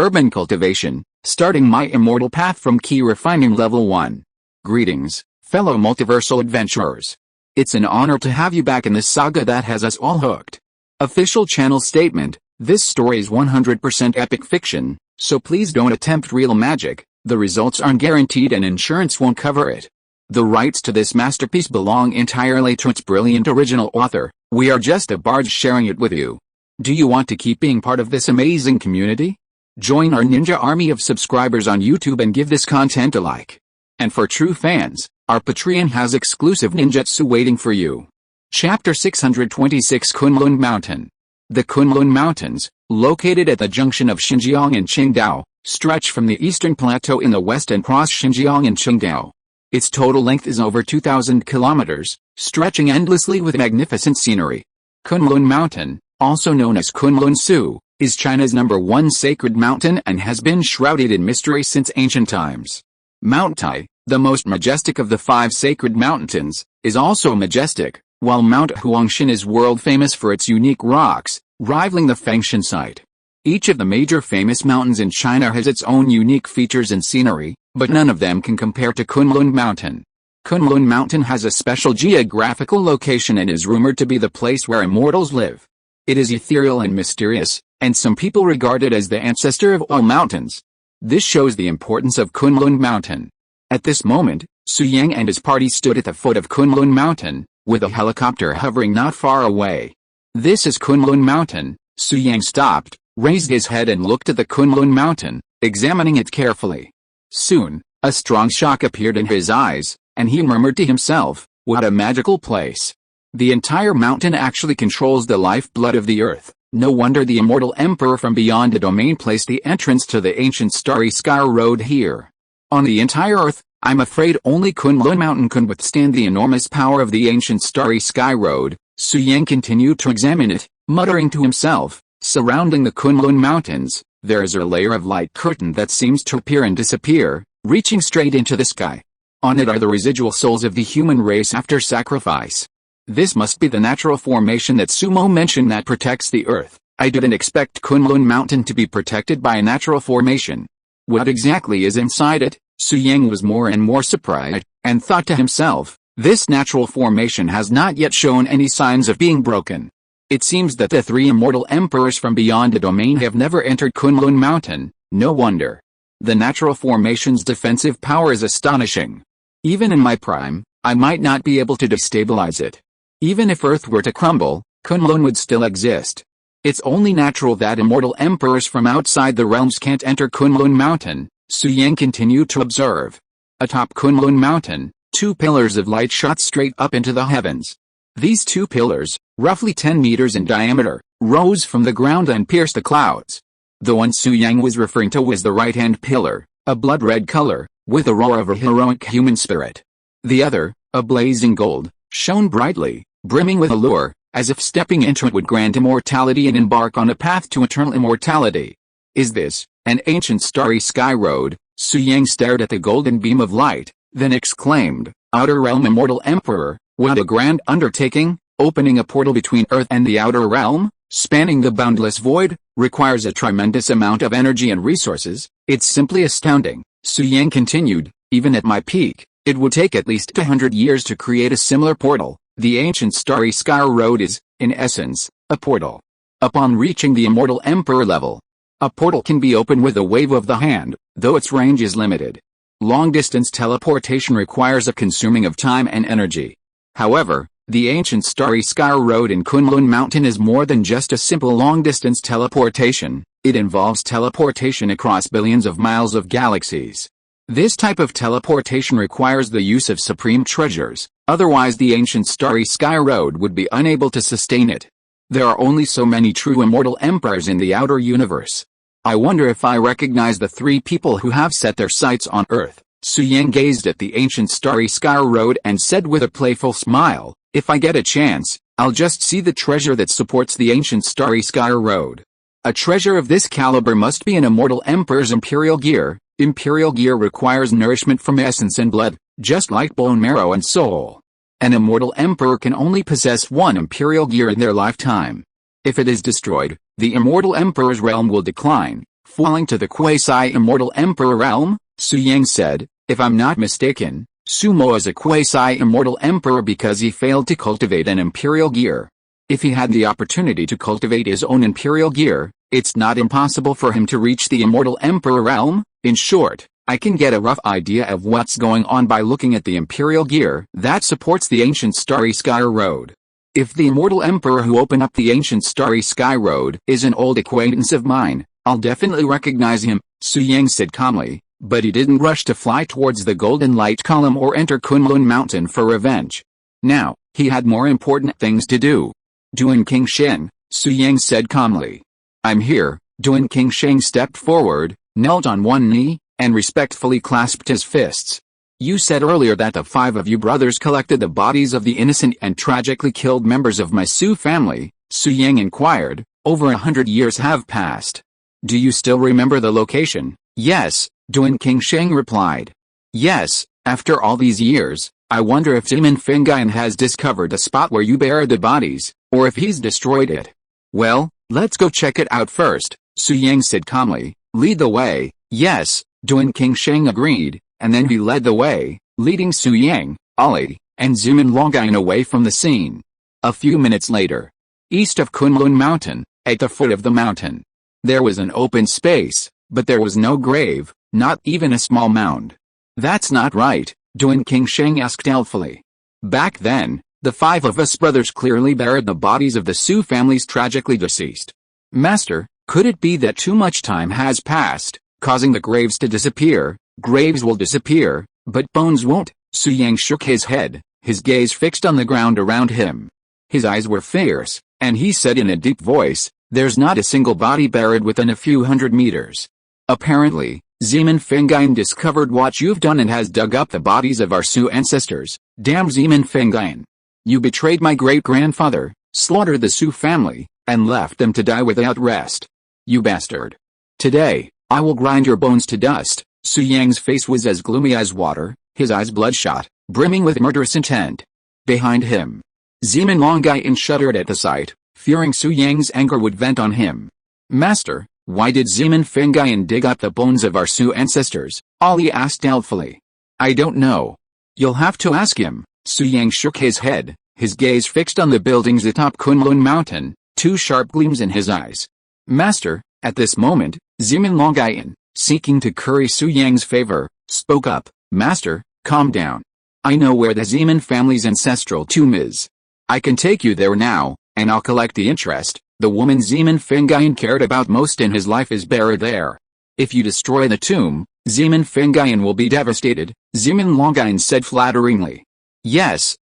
Urban Cultivation, starting my immortal path from Key Refining Level 1. Greetings, fellow multiversal adventurers. It's an honor to have you back in this saga that has us all hooked. Official channel statement: this story is 100% epic fiction, so please don't attempt real magic. The results aren't guaranteed and insurance won't cover it. The rights to this masterpiece belong entirely to its brilliant original author. We are just a barge sharing it with you. Do you want to keep being part of this amazing community? Join our ninja army of subscribers on YouTube and give this content a like. And for true fans, our Patreon has exclusive ninjutsu waiting for you. Chapter 626: Kunlun Mountain. The Kunlun Mountains, located at the junction of Xinjiang and Qingdao, stretch from the eastern plateau in the west and cross Xinjiang and Qingdao. Its total length is over 2,000 kilometers, stretching endlessly with magnificent scenery. Kunlun Mountain, also known as Kunlun Su, is China's #1 sacred mountain and has been shrouded in mystery since ancient times. Mount Tai, the most majestic of the 5 sacred mountains, is also majestic, while Mount Huangshan is world famous for its unique rocks, rivaling the Fengshan site. Each of the major famous mountains in China has its own unique features and scenery, but none of them can compare to Kunlun Mountain. Kunlun Mountain has a special geographical location and is rumored to be the place where immortals live. It is ethereal and mysterious, and some people regard it as the ancestor of all mountains. This shows the importance of Kunlun Mountain. At this moment, Su Yang and his party stood at the foot of Kunlun Mountain, with a helicopter hovering not far away. "This is Kunlun Mountain." Su Yang stopped, raised his head and looked at the Kunlun Mountain, examining it carefully. Soon, a strong shock appeared in his eyes, and he murmured to himself, "What a magical place. The entire mountain actually controls the lifeblood of the earth. No wonder the Immortal Emperor from beyond the domain placed the entrance to the ancient starry sky road here. On the entire earth, I'm afraid only Kunlun Mountain could withstand the enormous power of the ancient starry sky road." Su Yang continued to examine it, muttering to himself, "Surrounding the Kunlun Mountains, there is a layer of light curtain that seems to appear and disappear, reaching straight into the sky. On it are the residual souls of the human race after sacrifice. This must be the natural formation that Sumo mentioned that protects the earth. I didn't expect Kunlun Mountain to be protected by a natural formation. What exactly is inside it?" Su Yang was more and more surprised, and thought to himself, "This natural formation has not yet shown any signs of being broken. It seems that the 3 immortal emperors from beyond the domain have never entered Kunlun Mountain. No wonder. The natural formation's defensive power is astonishing. Even in my prime, I might not be able to destabilize it. Even if Earth were to crumble, Kunlun would still exist. It's only natural that immortal emperors from outside the realms can't enter Kunlun Mountain." Su Yang continued to observe. Atop Kunlun Mountain, 2 pillars of light shot straight up into the heavens. These 2 pillars, roughly 10 meters in diameter, rose from the ground and pierced the clouds. The one Su Yang was referring to was the right-hand pillar, a blood-red color, with a roar of a heroic human spirit. The other, a blazing gold, shone brightly, brimming with allure, as if stepping into it would grant immortality and embark on a path to eternal immortality. "Is this an ancient starry sky road?" Su Yang stared at the golden beam of light, then exclaimed, "Outer Realm Immortal Emperor, what a grand undertaking! Opening a portal between Earth and the Outer Realm, spanning the boundless void, requires a tremendous amount of energy and resources. It's simply astounding." Su Yang continued, "Even at my peak, it would take at least 100 years to create a similar portal. The ancient starry sky road is, in essence, a portal. Upon reaching the Immortal Emperor level, a portal can be opened with a wave of the hand, though its range is limited. Long-distance teleportation requires a consuming of time and energy. However, the ancient starry sky road in Kunlun Mountain is more than just a simple long-distance teleportation. It involves teleportation across billions of miles of galaxies. This type of teleportation requires the use of supreme treasures, otherwise the ancient starry sky road would be unable to sustain it. There are only so many true immortal emperors in the outer universe. I wonder if I recognize the 3 people who have set their sights on Earth." Su Yang gazed at the ancient starry sky road and said with a playful smile, "If I get a chance, I'll just see the treasure that supports the ancient starry sky road. A treasure of this caliber must be an immortal emperor's imperial gear. Imperial gear requires nourishment from essence and blood, just like bone marrow and soul. An immortal emperor can only possess 1 imperial gear in their lifetime. If it is destroyed, the immortal emperor's realm will decline, Falling to the quasi-immortal Emperor realm, Xuantian said, if I'm not mistaken, Sumo is a quasi-immortal emperor because he failed to cultivate an imperial gear. If he had the opportunity to cultivate his own imperial gear, it's not impossible for him to reach the immortal emperor realm. In short, I can get a rough idea of what's going on by looking at the imperial gear that supports the ancient Starry Sky Road. If the immortal emperor who opened up the ancient Starry Sky Road is an old acquaintance of mine, I'll definitely recognize him, Xuantian said calmly, but he didn't rush to fly towards the Golden Light Column or enter Kunlun Mountain for revenge. Now, he had more important things to do. Duan Qingshen, Xuantian said calmly. I'm here. Duan Qingshen stepped forward, knelt on one knee, and respectfully clasped his fists. You said earlier that the 5 of you brothers collected the bodies of the innocent and tragically killed members of my Su family, Xuantian inquired. Over 100 years have passed. Do you still remember the location? Yes, Duan Qingshen replied. Yes, after all these years, I wonder if Zimin Fingayan has discovered a spot where you buried the bodies, or if he's destroyed it. Well, let's go check it out first, Xuantian said calmly. Lead the way. Yes, Duan Qingshen agreed, and then he led the way, leading Xuantian, Ali, and Zimin Longayan away from the scene. A few minutes later, east of Kunlun Mountain, at the foot of the mountain, there was an open space, but there was no grave, not even a small mound. That's not right, Duan Qingshen asked doubtfully. Back then, the 5 of us brothers clearly buried the bodies of the Su families tragically deceased. Master, could it be that too much time has passed, causing the graves to disappear? Graves will disappear, but bones won't. Xuantian shook his head, his gaze fixed on the ground around him. His eyes were fierce, and he said in a deep voice, there's not a single body buried within a few hundred meters. Apparently, Zimin Fingayan discovered what you've done and has dug up the bodies of our Su ancestors. Damn Zimin Fingayan. You betrayed my great-grandfather, slaughtered the Su family, and left them to die without rest. You bastard. Today, I will grind your bones to dust. Xuantian's face was as gloomy as water, his eyes bloodshot, brimming with murderous intent. Behind him, Zimin Longayan shuddered at the sight, fearing Xuantian's anger would vent on him. Master, why did Zimin Fingayan dig up the bones of our Su ancestors? Ali asked doubtfully. I don't know. You'll have to ask him. Xuantian shook his head, his gaze fixed on the buildings atop Kunlun Mountain, 2 sharp gleams in his eyes. Master, at this moment, Zimin Longayan, seeking to curry Xuantian's favor, spoke up. Master, calm down. I know where the Zimin family's ancestral tomb is. I can take you there now, and I'll collect the interest. The woman Zimin Fingayan cared about most in his life is buried there. If you destroy the tomb, Zimin Fingayan will be devastated, Zimin Longayan said flatteringly. Yes,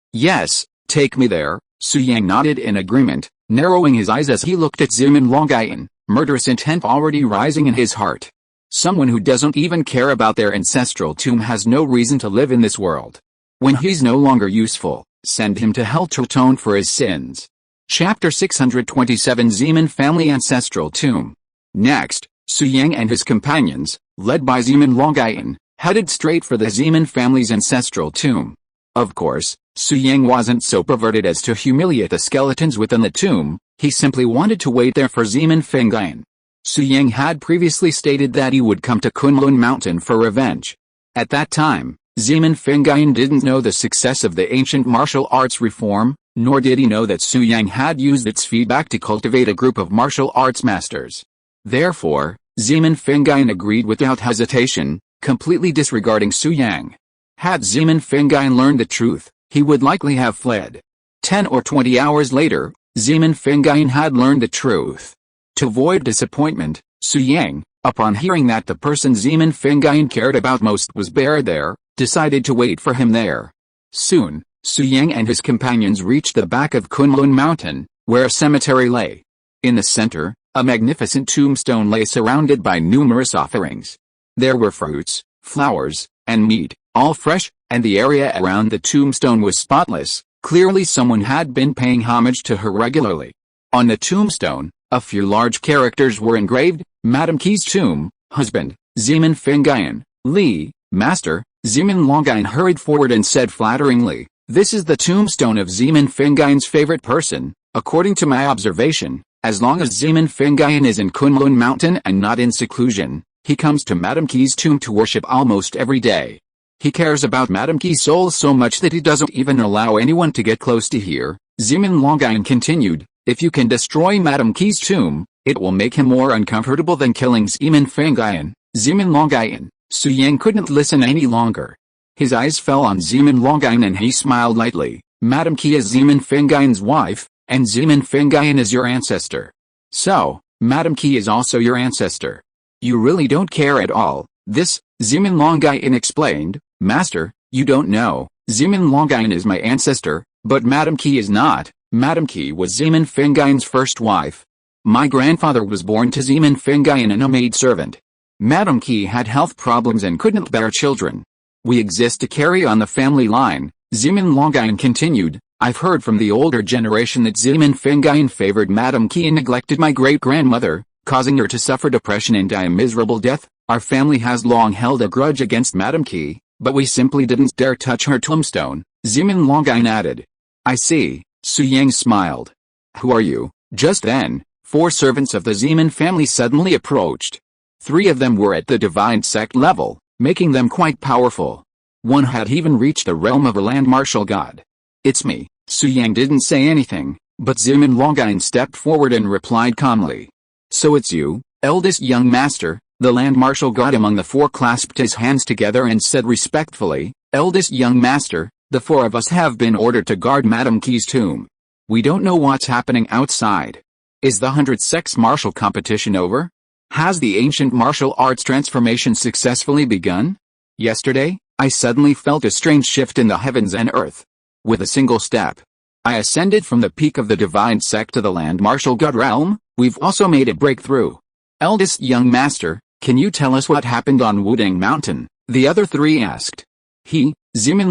take me there. Xuantian nodded in agreement, narrowing his eyes as he looked at Zimin Longayan, murderous intent already rising in his heart. Someone who doesn't even care about their ancestral tomb has no reason to live in this world. When he's no longer useful, send him to hell to atone for his sins. Chapter 627 Zimin Family Ancestral Tomb. Next, Xuantian and his companions, led by Zimin Longayan, headed straight for the Zimin family's ancestral tomb. Of course, Xuantian wasn't so perverted as to humiliate the skeletons within the tomb, he simply wanted to wait there for Zimin Fingayan. Xuantian had previously stated that he would come to Kunlun Mountain for revenge. At that time, Zimin Fingayan didn't know the success of the ancient martial arts reform, nor did he know that Xuantian had used its feedback to cultivate a group of martial arts masters. Therefore, Zimin Fingayan agreed without hesitation, completely disregarding Xuantian. Had Zimin Fingayan learned the truth, he would likely have fled. 10 or 20 hours later, Zimin Fingayan had learned the truth. To avoid disappointment, Xuantian, upon hearing that the person Zimin Fingayan cared about most was buried there, decided to wait for him there. Soon, Xuantian and his companions reached the back of Kunlun Mountain, where a cemetery lay. In the center, a magnificent tombstone lay surrounded by numerous offerings. There were fruits, flowers, and meat, all fresh, and the area around the tombstone was spotless. Clearly someone had been paying homage to her regularly. On the tombstone, a few large characters were engraved: Madam Qi's tomb, husband, Zimin Fingayan, Li, master. Zimin Longayan hurried forward and said flatteringly, "This is the tombstone of Zimin Fingayan's favorite person. According to my observation, As long as Zeman Fengyun is in Kunlun Mountain and not in seclusion, he comes to Madame Key's tomb to worship almost every day. He cares about Madame Key's soul so much that he doesn't even allow anyone to get close to here. Zeman Longyun continued, if you can destroy Madame Key's tomb, it will make him more uncomfortable than killing Zeman Fengyun. Zeman Longyun. Su Yang couldn't listen any longer. His eyes fell on Zeman Longyun and he smiled lightly. Madame Key is Zeman Fengyun's wife, and Zeman Fengyun is your ancestor. So, Madame Key is also your ancestor. You really don't care at all. This, Zeman Longyun explained. Master, you don't know. Zeman Longyun is my ancestor, but Madame Key is not. Madame Key was Zeman Fengyun's first wife. My grandfather was born to Zeman Fengyun and a maidservant. Madame Key had health problems and couldn't bear children. We exist to carry on the family line. Zeman Longyun continued, I've heard from the older generation that Zeman Fengyun favored Madame Key and neglected my great-grandmother, causing her to suffer depression and die a miserable death. Our family has long held a grudge against Madame Key, but we simply didn't dare touch her tombstone, Zeman Longyun added. I see, Su Yang smiled. Who are you? Just then, 4 servants of the Zeman family suddenly approached. 3 of them were at the divine sect level, making them quite powerful. One had even reached the realm of a land martial god. It's me. Su Yang didn't say anything, but Zeman Longyun stepped forward and replied calmly. So it's you, eldest young master. The land martial god among the 4 clasped his hands together and said respectfully, eldest young master, the 4 of us have been ordered to guard Madame Key's tomb. We don't know what's happening outside. Is the 100 sex martial competition over? Has the ancient martial arts transformation successfully begun? Yesterday, I suddenly felt a strange shift in the heavens and earth. With a single step, I ascended from the peak of the divine sect to the land martial god realm. We've also made a breakthrough. Eldest young master, can you tell us what happened on Wudang Mountain? The other 3 asked. Zeman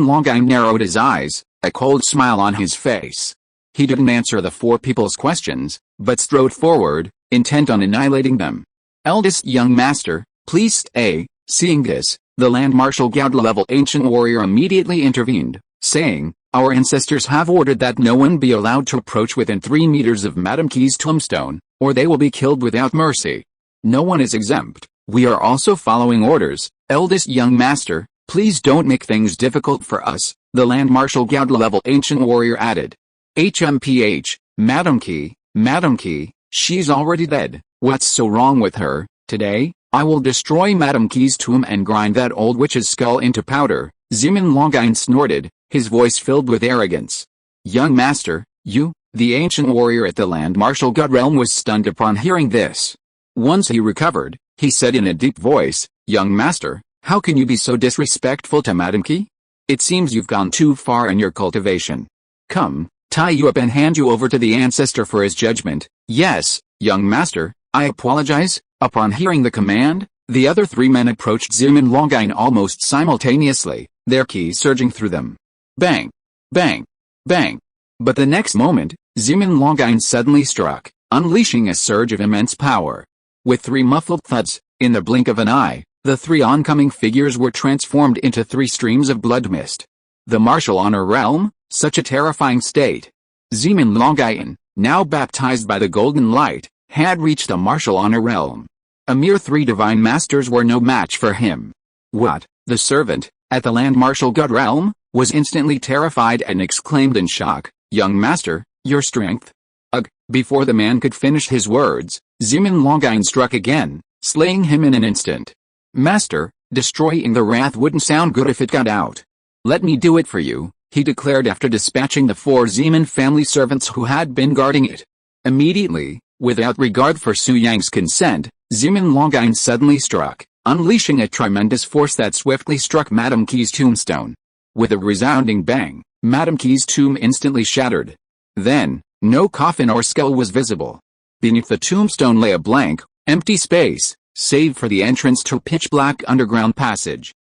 Longyun narrowed his eyes, a cold smile on his face. He didn't answer the 4 people's questions, but strode forward, intent on annihilating them. Eldest young master, please stay. Seeing this, the land martial god level ancient warrior immediately intervened, saying, our ancestors have ordered that no one be allowed to approach within 3 meters of Madame Key's tombstone, or they will be killed without mercy. No one is exempt. We are also following orders. Eldest young master, please don't make things difficult for us, the land martial god level ancient warrior added. HMPH, Madame Key, she's already dead. What's so wrong with her? Today, I will destroy Madame Key's tomb and grind that old witch's skull into powder. Zeman Longyun snorted, his voice filled with arrogance. Young master, you, the ancient warrior at the land martial god realm was stunned upon hearing this. Once he recovered, he said in a deep voice, young master, how can you be so disrespectful to Madame Key? It seems you've gone too far in your cultivation. Come, tie you up and hand you over to the ancestor for his judgment. Yes, young master, I apologize. Upon hearing the command, the other 3 men approached Zeman Longyun almost simultaneously, their ki surging through them. Bang! Bang! Bang! But the next moment, Zeman Longyun suddenly struck, unleashing a surge of immense power. With 3 muffled thuds, in the blink of an eye, the 3 oncoming figures were transformed into 3 streams of blood mist. The martial honor realm, such a terrifying state. Zeman Longyun, now baptized by the golden light, had reached the martial honor realm. A mere 3 divine masters were no match for him. What? The servant, at the land martial god realm, was instantly terrified and exclaimed in shock, young master, your strength? Ugh! Before the man could finish his words, Zeman Longyun struck again, slaying him in an instant. Master, destroying the wrath wouldn't sound good if it got out. Let me do it for you, he declared after dispatching the 4 Zeman family servants who had been guarding it. Immediately, without regard for Su Yang's consent, Zeman Longyun suddenly struck, unleashing a tremendous force that swiftly struck Madame Key's tombstone. With a resounding bang, Madame Key's tomb instantly shattered. Then, no coffin or skull was visible. Beneath the tombstone lay a blank, empty space, save for the entrance to a pitch-black underground passage.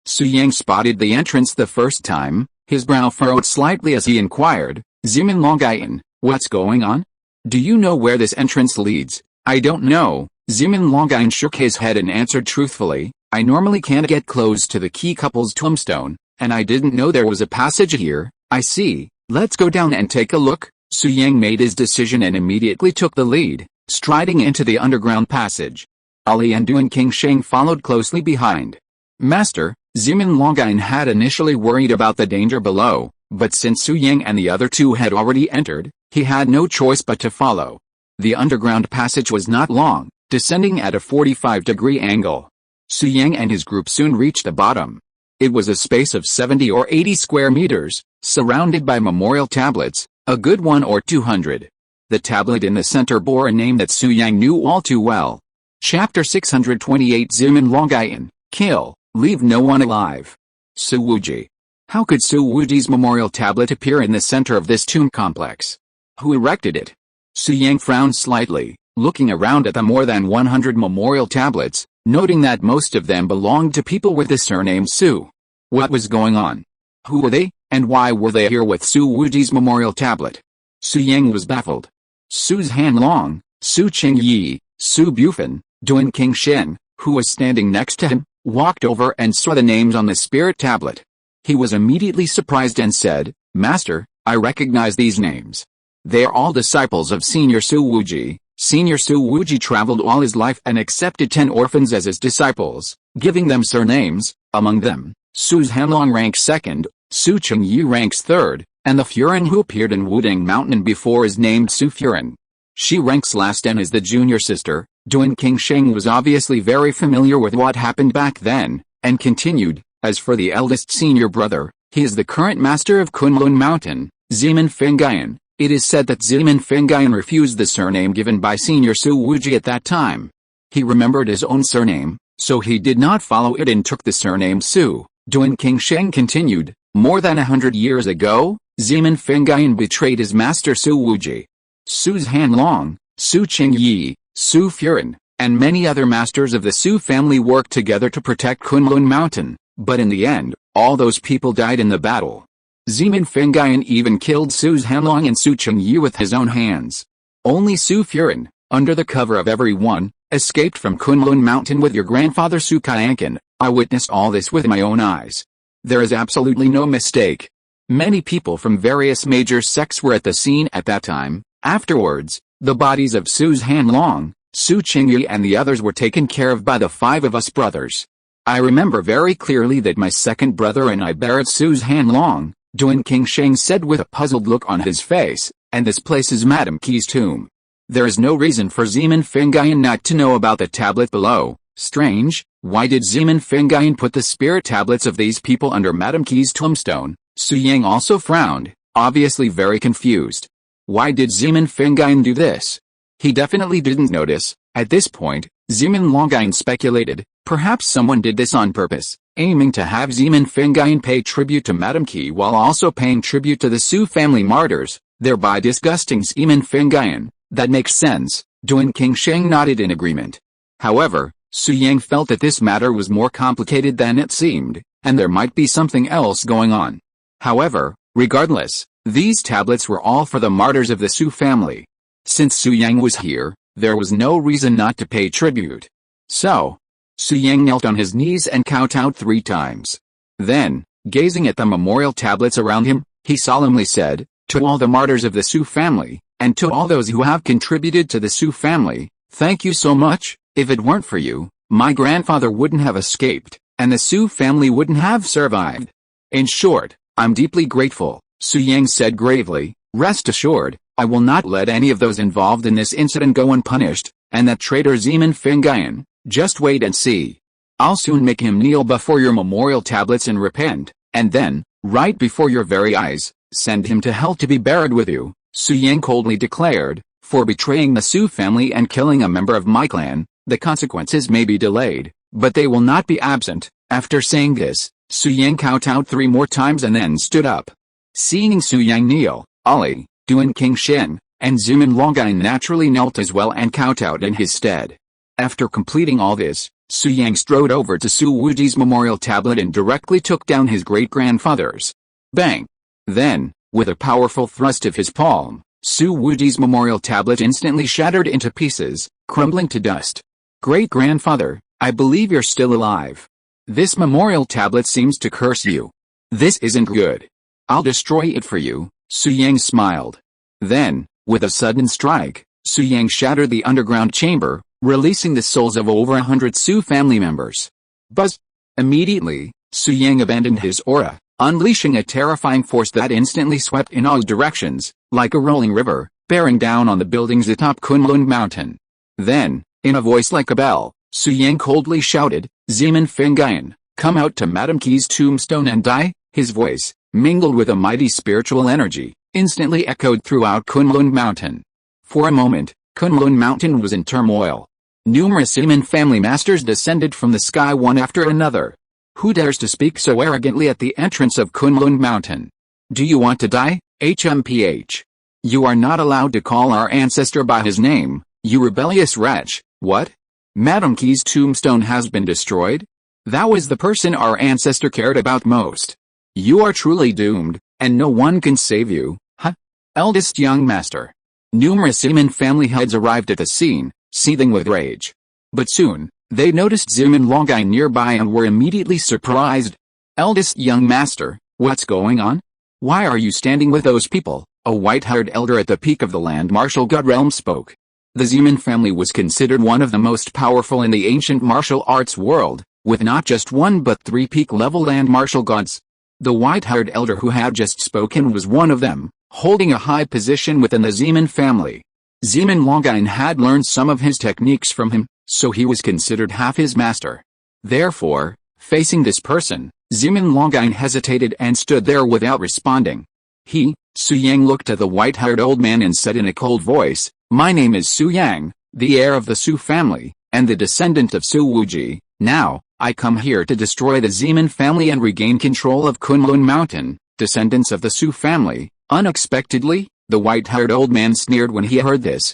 Su Yang spotted the entrance the first time, his brow furrowed slightly as he inquired, Zeman Longyun, what's going on? Do you know where this entrance leads? I don't know. Zeman Longyun shook his head and answered truthfully, I normally can't get close to the key couple's tombstone, and I didn't know there was a passage here. I see, let's go down and take a look. Su Yang made his decision and immediately took the lead, striding into the underground passage. Ali and Duan Qingsheng followed closely behind. Master, Zimin Longyan had initially worried about the danger below, but since Su Yang and the other two had already entered, he had no choice but to follow. The underground passage was not long, descending at a 45-degree angle. Su Yang and his group soon reached the bottom. It was a space of 70 or 80 square meters, surrounded by memorial tablets, a good 1 or 200. The tablet in the center bore a name that Su Yang knew all too well. Chapter 628 Zimin Longyan, Kill, Leave No One Alive. Su Wuji. How could Su Wuji's memorial tablet appear in the center of this tomb complex? Who erected it? Su Yang frowned slightly, looking around at the more than 100 memorial tablets, noting that most of them belonged to people with the surname Su. What was going on? Who were they, and why were they here with Su Wuji's memorial tablet? Su Yang was baffled. Su's Hanlong, Su Qingyi, Su Bufan, Duan Qingshen, who was standing next to him, walked over and saw the names on the spirit tablet. He was immediately surprised and said, Master, I recognize these names. They are all disciples of Senior Su Wuji. Senior Su Wuji traveled all his life and accepted 10 orphans as his disciples, giving them surnames. Among them, Su's Hanlong ranks 2nd, Su Qingyi ranks 3rd, and the Furin who appeared in Wuding Mountain before is named Su Furin. She ranks last and is the junior sister. Duan Qingsheng was obviously very familiar with what happened back then, and continued, as for the eldest senior brother, he is the current master of Kunlun Mountain, Zimin Fengyan. It is said that Zimin Fengyan refused the surname given by Senior Su Wuji at that time. He remembered his own surname, so he did not follow it and took the surname Su. Duan Qingsheng continued, more than 100 years ago, Zimin Fengyan betrayed his master Su Wuji. Su's Hanlong, Su Qingyi, Su Furin, and many other masters of the Su family worked together to protect Kunlun Mountain, but in the end, all those people died in the battle. Zimin Fengyan even killed Su's Hanlong and Su Qingyi with his own hands. Only Su Furin, under the cover of everyone, escaped from Kunlun Mountain with your grandfather Su Qianqian. I witnessed all this with my own eyes. There is absolutely no mistake. Many people from various major sects were at the scene at that time. Afterwards, the bodies of Su's Hanlong, Su Qingyi and the others were taken care of by the 5 of us brothers. I remember very clearly that my second brother and I buried Su's Hanlong, Duan Qingsheng said with a puzzled look on his face, and this place is Madame Qi's tomb. There is no reason for Zimin Fengyan not to know about the tablet below. Strange, why did Zimin Fengyan put the spirit tablets of these people under Madame Qi's tombstone? Su Yang also frowned, obviously very confused. Why did Zimin Fengyan do this? He definitely didn't notice. At this point, Zimin Longyan speculated, perhaps someone did this on purpose, aiming to have Zimin Fengyan pay tribute to Madame Qi while also paying tribute to the Su family martyrs, thereby disgusting Zimin Fengyan. That makes sense. Duan Qingsheng nodded in agreement. However, Su Yang felt that this matter was more complicated than it seemed, and there might be something else going on. However, regardless, these tablets were all for the martyrs of the Su family. Since Su Yang was here, there was no reason not to pay tribute. So, Su Yang knelt on his knees and kowtowed 3 times. Then, gazing at the memorial tablets around him, he solemnly said, to all the martyrs of the Su family, and to all those who have contributed to the Su family, thank you so much. If it weren't for you, my grandfather wouldn't have escaped, and the Su family wouldn't have survived. In short, I'm deeply grateful, Su Yang said gravely. Rest assured, I will not let any of those involved in this incident go unpunished, and that traitor Zimin Fengyan, just wait and see. I'll soon make him kneel before your memorial tablets and repent, and then, right before your very eyes, send him to hell to be buried with you, Su Yang coldly declared. For betraying the Su family and killing a member of my clan, the consequences may be delayed, but they will not be absent. After saying this, Su Yang kowtowed 3 more times and then stood up. Seeing Su Yang kneel, Ali, Duan Qingshen, and Zimin Longyan naturally knelt as well and kowtowed in his stead. After completing all this, Su Yang strode over to Su Wuji's memorial tablet and directly took down his great-grandfather's. Bang! Then, with a powerful thrust of his palm, Su Wuji's memorial tablet instantly shattered into pieces, crumbling to dust. Great-grandfather, I believe you're still alive. This memorial tablet seems to curse you. This isn't good. I'll destroy it for you, Su Yang smiled. Then, with a sudden strike, Su Yang shattered the underground chamber, releasing the souls of over 100 Su family members. Buzz! Immediately, Su Yang abandoned his aura, unleashing a terrifying force that instantly swept in all directions, like a rolling river, bearing down on the buildings atop Kunlun Mountain. Then, in a voice like a bell, Su Yang coldly shouted, "Zeman Fengyun, come out to Madame Qi's tombstone and die." His voice, mingled with a mighty spiritual energy, instantly echoed throughout Kunlun Mountain. For a moment, Kunlun Mountain was in turmoil. Numerous Zeman family masters descended from the sky one after another. Who dares to speak so arrogantly at the entrance of Kunlun Mountain? Do you want to die, HMPH? You are not allowed to call our ancestor by his name, you rebellious wretch. What? Madame Qi's tombstone has been destroyed? That was the person our ancestor cared about most. You are truly doomed, and no one can save you, huh? Eldest young master. Numerous Zeman family heads arrived at the scene, seething with rage. But soon, they noticed Zeman Longai nearby and were immediately surprised. Eldest young master, what's going on? Why are you standing with those people? A white-haired elder at the peak of the land martial god realm spoke. The Zeman family was considered one of the most powerful in the ancient martial arts world, with not just one but 3 peak-level land martial gods. The white-haired elder who had just spoken was one of them, holding a high position within the Zeman family. Zeman Longai had learned some of his techniques from him, so he was considered half his master. Therefore, facing this person, Zeman Longai hesitated and stood there without responding. He, Su Yang, looked at the white-haired old man and said in a cold voice, "My name is Su Yang, the heir of the Su family, and the descendant of Su Wuji. Now, I come here to destroy the Zeman family and regain control of Kunlun Mountain, descendants of the Su family." Unexpectedly, the white-haired old man sneered when he heard this.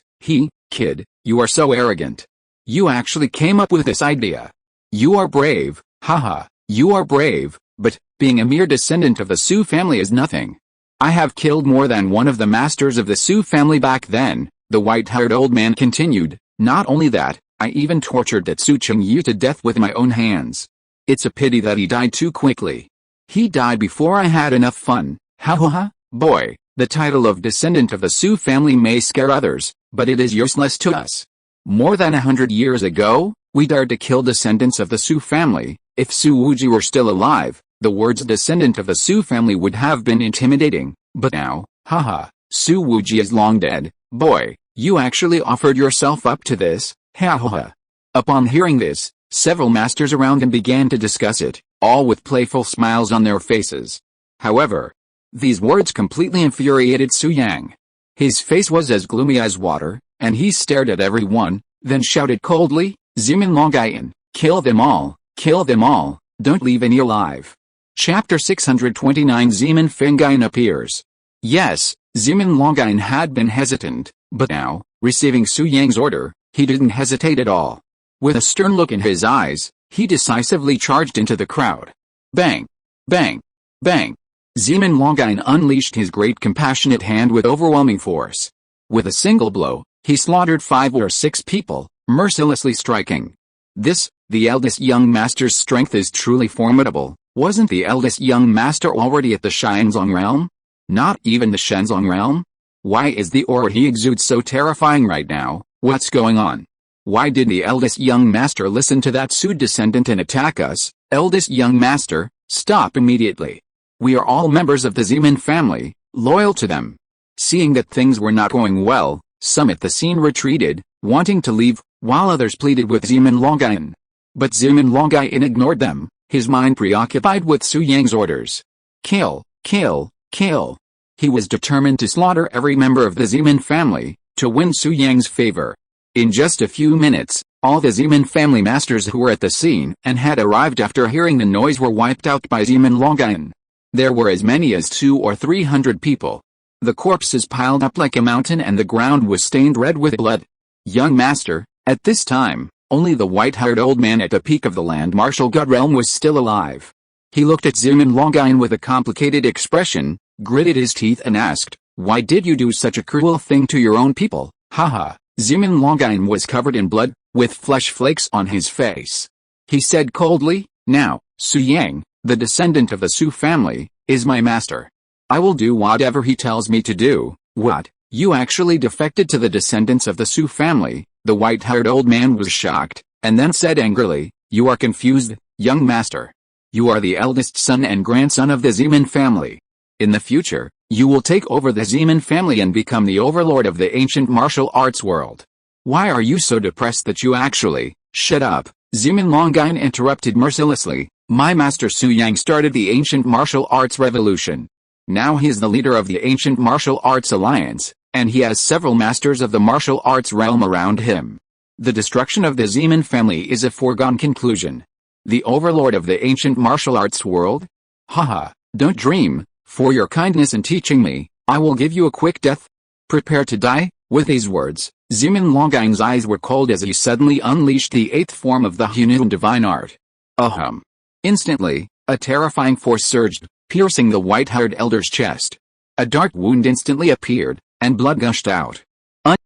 Kid, you are so arrogant. You actually came up with this idea. You are brave, haha, you are brave, but, being a mere descendant of the Su family is nothing. I have killed more than one of the masters of the Su family back then, the white-haired old man continued. Not only that, I even tortured that Su Chengyu to death with my own hands. It's a pity that he died too quickly. He died before I had enough fun. Ha ha ha, boy, the title of descendant of the Su family may scare others, but it is useless to us. More than 100 years ago, we dared to kill descendants of the Su family. If Su Wuji were still alive, the words descendant of the Su family would have been intimidating, but now, haha, Su Wuji is long dead. Boy, you actually offered yourself up to this, ha ha ha. Upon hearing this, several masters around him began to discuss it, all with playful smiles on their faces. However, these words completely infuriated Su Yang. His face was as gloomy as water, and he stared at everyone, then shouted coldly, "Zeman Longai, kill them all, don't leave any alive." Chapter 629 Zeman Fengyun appears. Yes, Zeman Longai had been hesitant, but now, receiving Su Yang's order, he didn't hesitate at all. With a stern look in his eyes, he decisively charged into the crowd. Bang! Bang! Bang! Zeman Longai unleashed his great compassionate hand with overwhelming force. With a single blow, he slaughtered 5 or 6 people, mercilessly striking. This, the eldest young master's strength is truly formidable. Wasn't the eldest young master already at the Shenzong realm? Not even the Shenzong realm? Why is the aura he exudes so terrifying right now? What's going on? Why did the eldest young master listen to that Su descendant and attack us? Eldest young master, stop immediately. We are all members of the Zeman family, loyal to them. Seeing that things were not going well, some at the scene retreated, wanting to leave, while others pleaded with Zeman Longai. But Zeman Longai ignored them, his mind preoccupied with Su Yang's orders. Kill, kill, kill. He was determined to slaughter every member of the Zeman family, to win Su Yang's favor. In just a few minutes, all the Zeman family masters who were at the scene and had arrived after hearing the noise were wiped out by Zeman Longai. There were as many as 200 or 300 people. The corpses piled up like a mountain and the ground was stained red with blood. Young master, at this time, only the white-haired old man at the peak of the land martial god realm was still alive. He looked at Zeman Longai with a complicated expression, gritted his teeth and asked, "Why did you do such a cruel thing to your own people?" Haha, Zeman Longai was covered in blood, with flesh flakes on his face. He said coldly, "Now, Su Yang, the descendant of the Su family, is my master. I will do whatever he tells me to do." What? You actually defected to the descendants of the Su family. The white-haired old man was shocked, and then said angrily, "You are confused, young master. You are the eldest son and grandson of the Zeman family. In the future, you will take over the Zeman family and become the overlord of the ancient martial arts world. Why are you so depressed that you actually—" "Shut up," Zeman Longine interrupted mercilessly. "My master Su Yang started the ancient martial arts revolution. Now he is the leader of the ancient martial arts alliance, and he has several masters of the martial arts realm around him. The destruction of the Zeman family is a foregone conclusion. The overlord of the ancient martial arts world? Haha, don't dream. For your kindness in teaching me, I will give you a quick death. Prepare to die." With these words, Zeman Longine's eyes were cold as he suddenly unleashed the eighth form of the Hunun divine art. Ahem. Instantly, a terrifying force surged, piercing the white-haired elder's chest. A dark wound instantly appeared, and blood gushed out.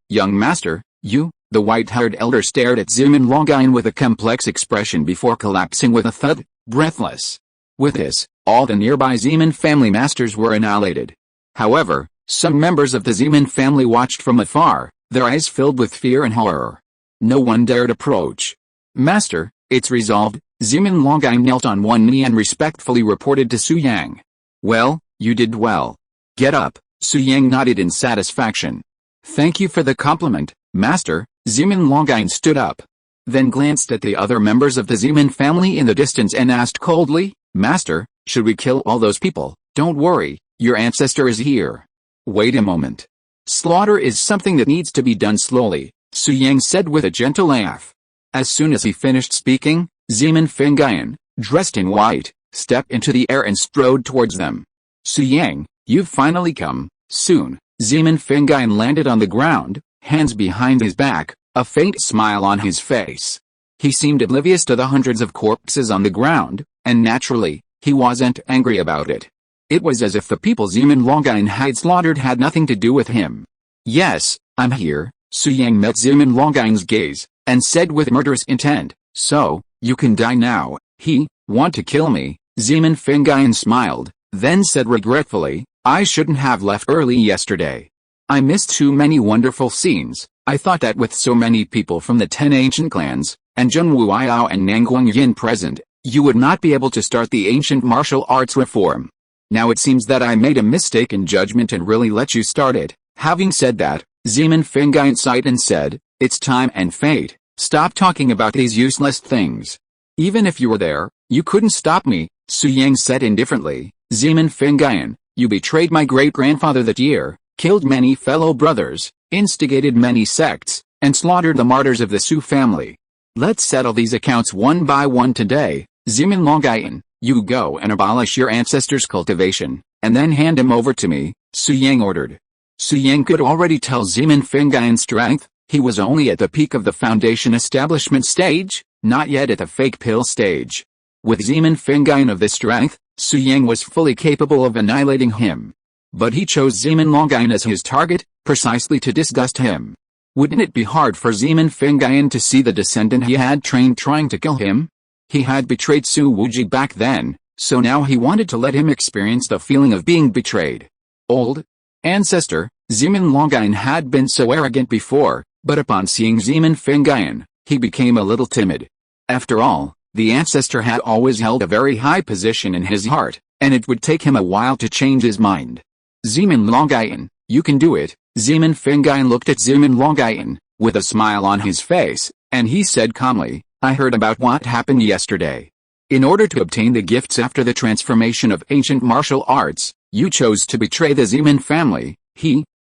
Young master, you?" The white-haired elder stared at Zeman Longine with a complex expression before collapsing with a thud, breathless. With this, all the nearby Zeman family masters were annihilated. However, some members of the Zeman family watched from afar, their eyes filled with fear and horror. No one dared approach. "Master, it's resolved." Zeman Longine knelt on one knee and respectfully reported to Su Yang. "Well, you did well. Get up." Su Yang nodded in satisfaction. "Thank you for the compliment, master." Zeman Longine stood up, then glanced at the other members of the Zeman family in the distance and asked coldly, "Master, should we kill all those people?" "Don't worry, your ancestor is here." "Wait a moment. Slaughter is something that needs to be done slowly," Su Yang said with a gentle laugh. As soon as he finished speaking, Zeman Fengyan, dressed in white, stepped into the air and strode towards them. "Su Yang, you've finally come." Soon, Zeman Fengyan landed on the ground, hands behind his back, a faint smile on his face. He seemed oblivious to the hundreds of corpses on the ground, and naturally, he wasn't angry about it. It was as if the people Zeman Longine had slaughtered had nothing to do with him. "Yes, I'm here." Su Yang met Zeman Longine's gaze, and said with murderous intent, "So, you can die now." Want to kill me?" Zeman Fengyan smiled, then said regretfully, "I shouldn't have left early yesterday. I missed too many wonderful scenes. I thought that with so many people from the 10 ancient clans, and Zheng Wuiao and Nanguang Yin present, you would not be able to start the ancient martial arts reform. Now it seems that I made a mistake in judgment and really let you start it." Having said that, Zeman Fengyan sighed and said, "It's time and fate. Stop talking about these useless things. Even if you were there, you couldn't stop me." Su Yang said indifferently, "Zeman Fengyan, you betrayed my great-grandfather that year, killed many fellow brothers, instigated many sects, and slaughtered the martyrs of the Su family. Let's settle these accounts one by one today. Zeman Longine, you go and abolish your ancestors' cultivation, and then hand him over to me," Su Yang ordered. Su Yang could already tell Zeman Fengyan's strength. He was only at the peak of the foundation establishment stage, not yet at the fake pill stage. With Zeman Fengyan of this strength, Su Yang was fully capable of annihilating him. But he chose Zeman Longine as his target, precisely to disgust him. Wouldn't it be hard for Zeman Fengyan to see the descendant he had trained trying to kill him? He had betrayed Su Wuji back then, so now he wanted to let him experience the feeling of being betrayed. Old ancestor, Zeman Longine had been so arrogant before, but upon seeing Zeman Fengyan, he became a little timid. After all, the ancestor had always held a very high position in his heart, and it would take him a while to change his mind. "Zeman Longine, you can do it." Zeman Fengyan looked at Zeman Longine, with a smile on his face, and he said calmly, "I heard about what happened yesterday. In order to obtain the gifts after the transformation of ancient martial arts, you chose to betray the Zeman family."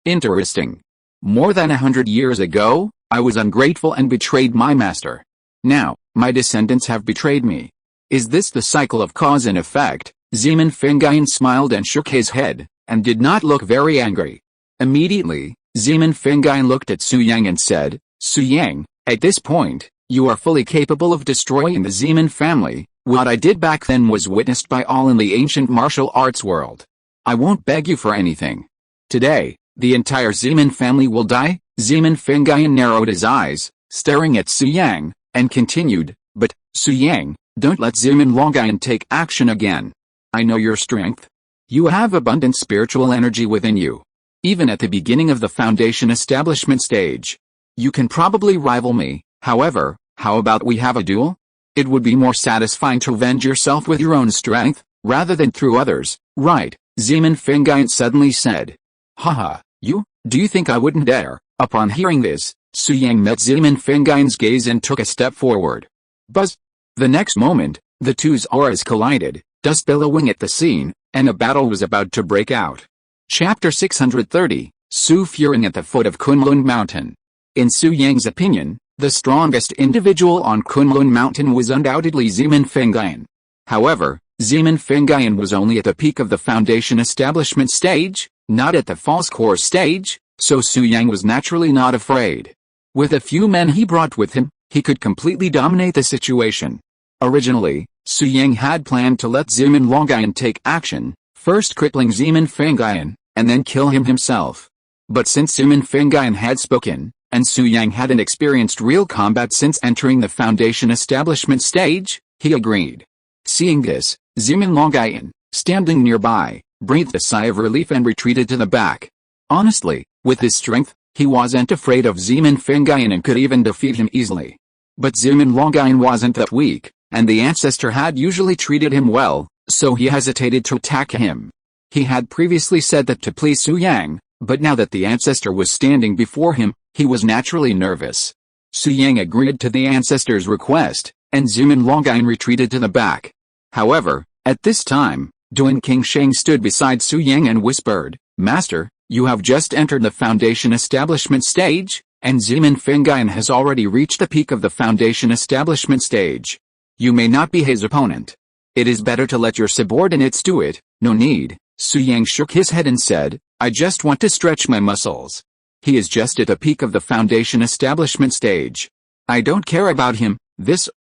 Interesting. More than 100 years ago, I was ungrateful and betrayed my master. Now, my descendants have betrayed me. Is this the cycle of cause and effect? Zeman Fengyan smiled and shook his head, and did not look very angry. Immediately, Zeman Fengyan looked at Su Yang and said, "Su Yang, at this point, you are fully capable of destroying the Zeman family. What I did back then was witnessed by all in the ancient martial arts world. I won't beg you for anything. Today, the entire Zeman family will die." Zeman Fengyan narrowed his eyes, staring at Su Yang, and continued, "But, Su Yang, don't let Zeman Longine take action again. I know your strength. You have abundant spiritual energy within you. even at the beginning of the foundation establishment stage. You can probably rival me, however, how about we have a duel? It would be more satisfying to avenge yourself with your own strength, rather than through others, right? Zeman Fengyan suddenly said. Haha, do you think I wouldn't dare? Upon hearing this, Su Yang met Zeman Fengyan's gaze and took a step forward. Buzz! The next moment, the two's auras collided, dust billowing at the scene, and a battle was about to break out. Chapter 630, Su Furing at the foot of Kunlun Mountain. In Su Yang's opinion, the strongest individual on Kunlun Mountain was undoubtedly Zeman Fengyan. However, Zeman Fengyan was only at the peak of the foundation establishment stage, not at the false core stage, so Su Yang was naturally not afraid. With a few men he brought with him, he could completely dominate the situation. Originally, Su Yang had planned to let Zeman Longyan take action, first crippling Zeman Fengyan, and then kill him himself. But since Zeman Fengyan had spoken, and Su Yang hadn't experienced real combat since entering the foundation establishment stage, he agreed. Seeing this, Zeman Longyan, standing nearby, breathed a sigh of relief and retreated to the back. Honestly, with his strength, he wasn't afraid of Zeman Fengyan and could even defeat him easily. But Zeman Longyan wasn't that weak, and the ancestor had usually treated him well, so he hesitated to attack him. He had previously said that to please Su Yang, but now that the ancestor was standing before him, he was naturally nervous. Su Yang agreed to the ancestor's request, and Zeman Longyan retreated to the back. However, at this time, Duan Qingsheng stood beside Su Yang and whispered, "Master, you have just entered the foundation establishment stage, and Zeman Fengyan has already reached the peak of the foundation establishment stage. You may not be his opponent. It is better to let your subordinates do it." "No need," Su Yang shook his head and said, "I just want to stretch my muscles. He is just at the peak of the foundation establishment stage. I don't care about him."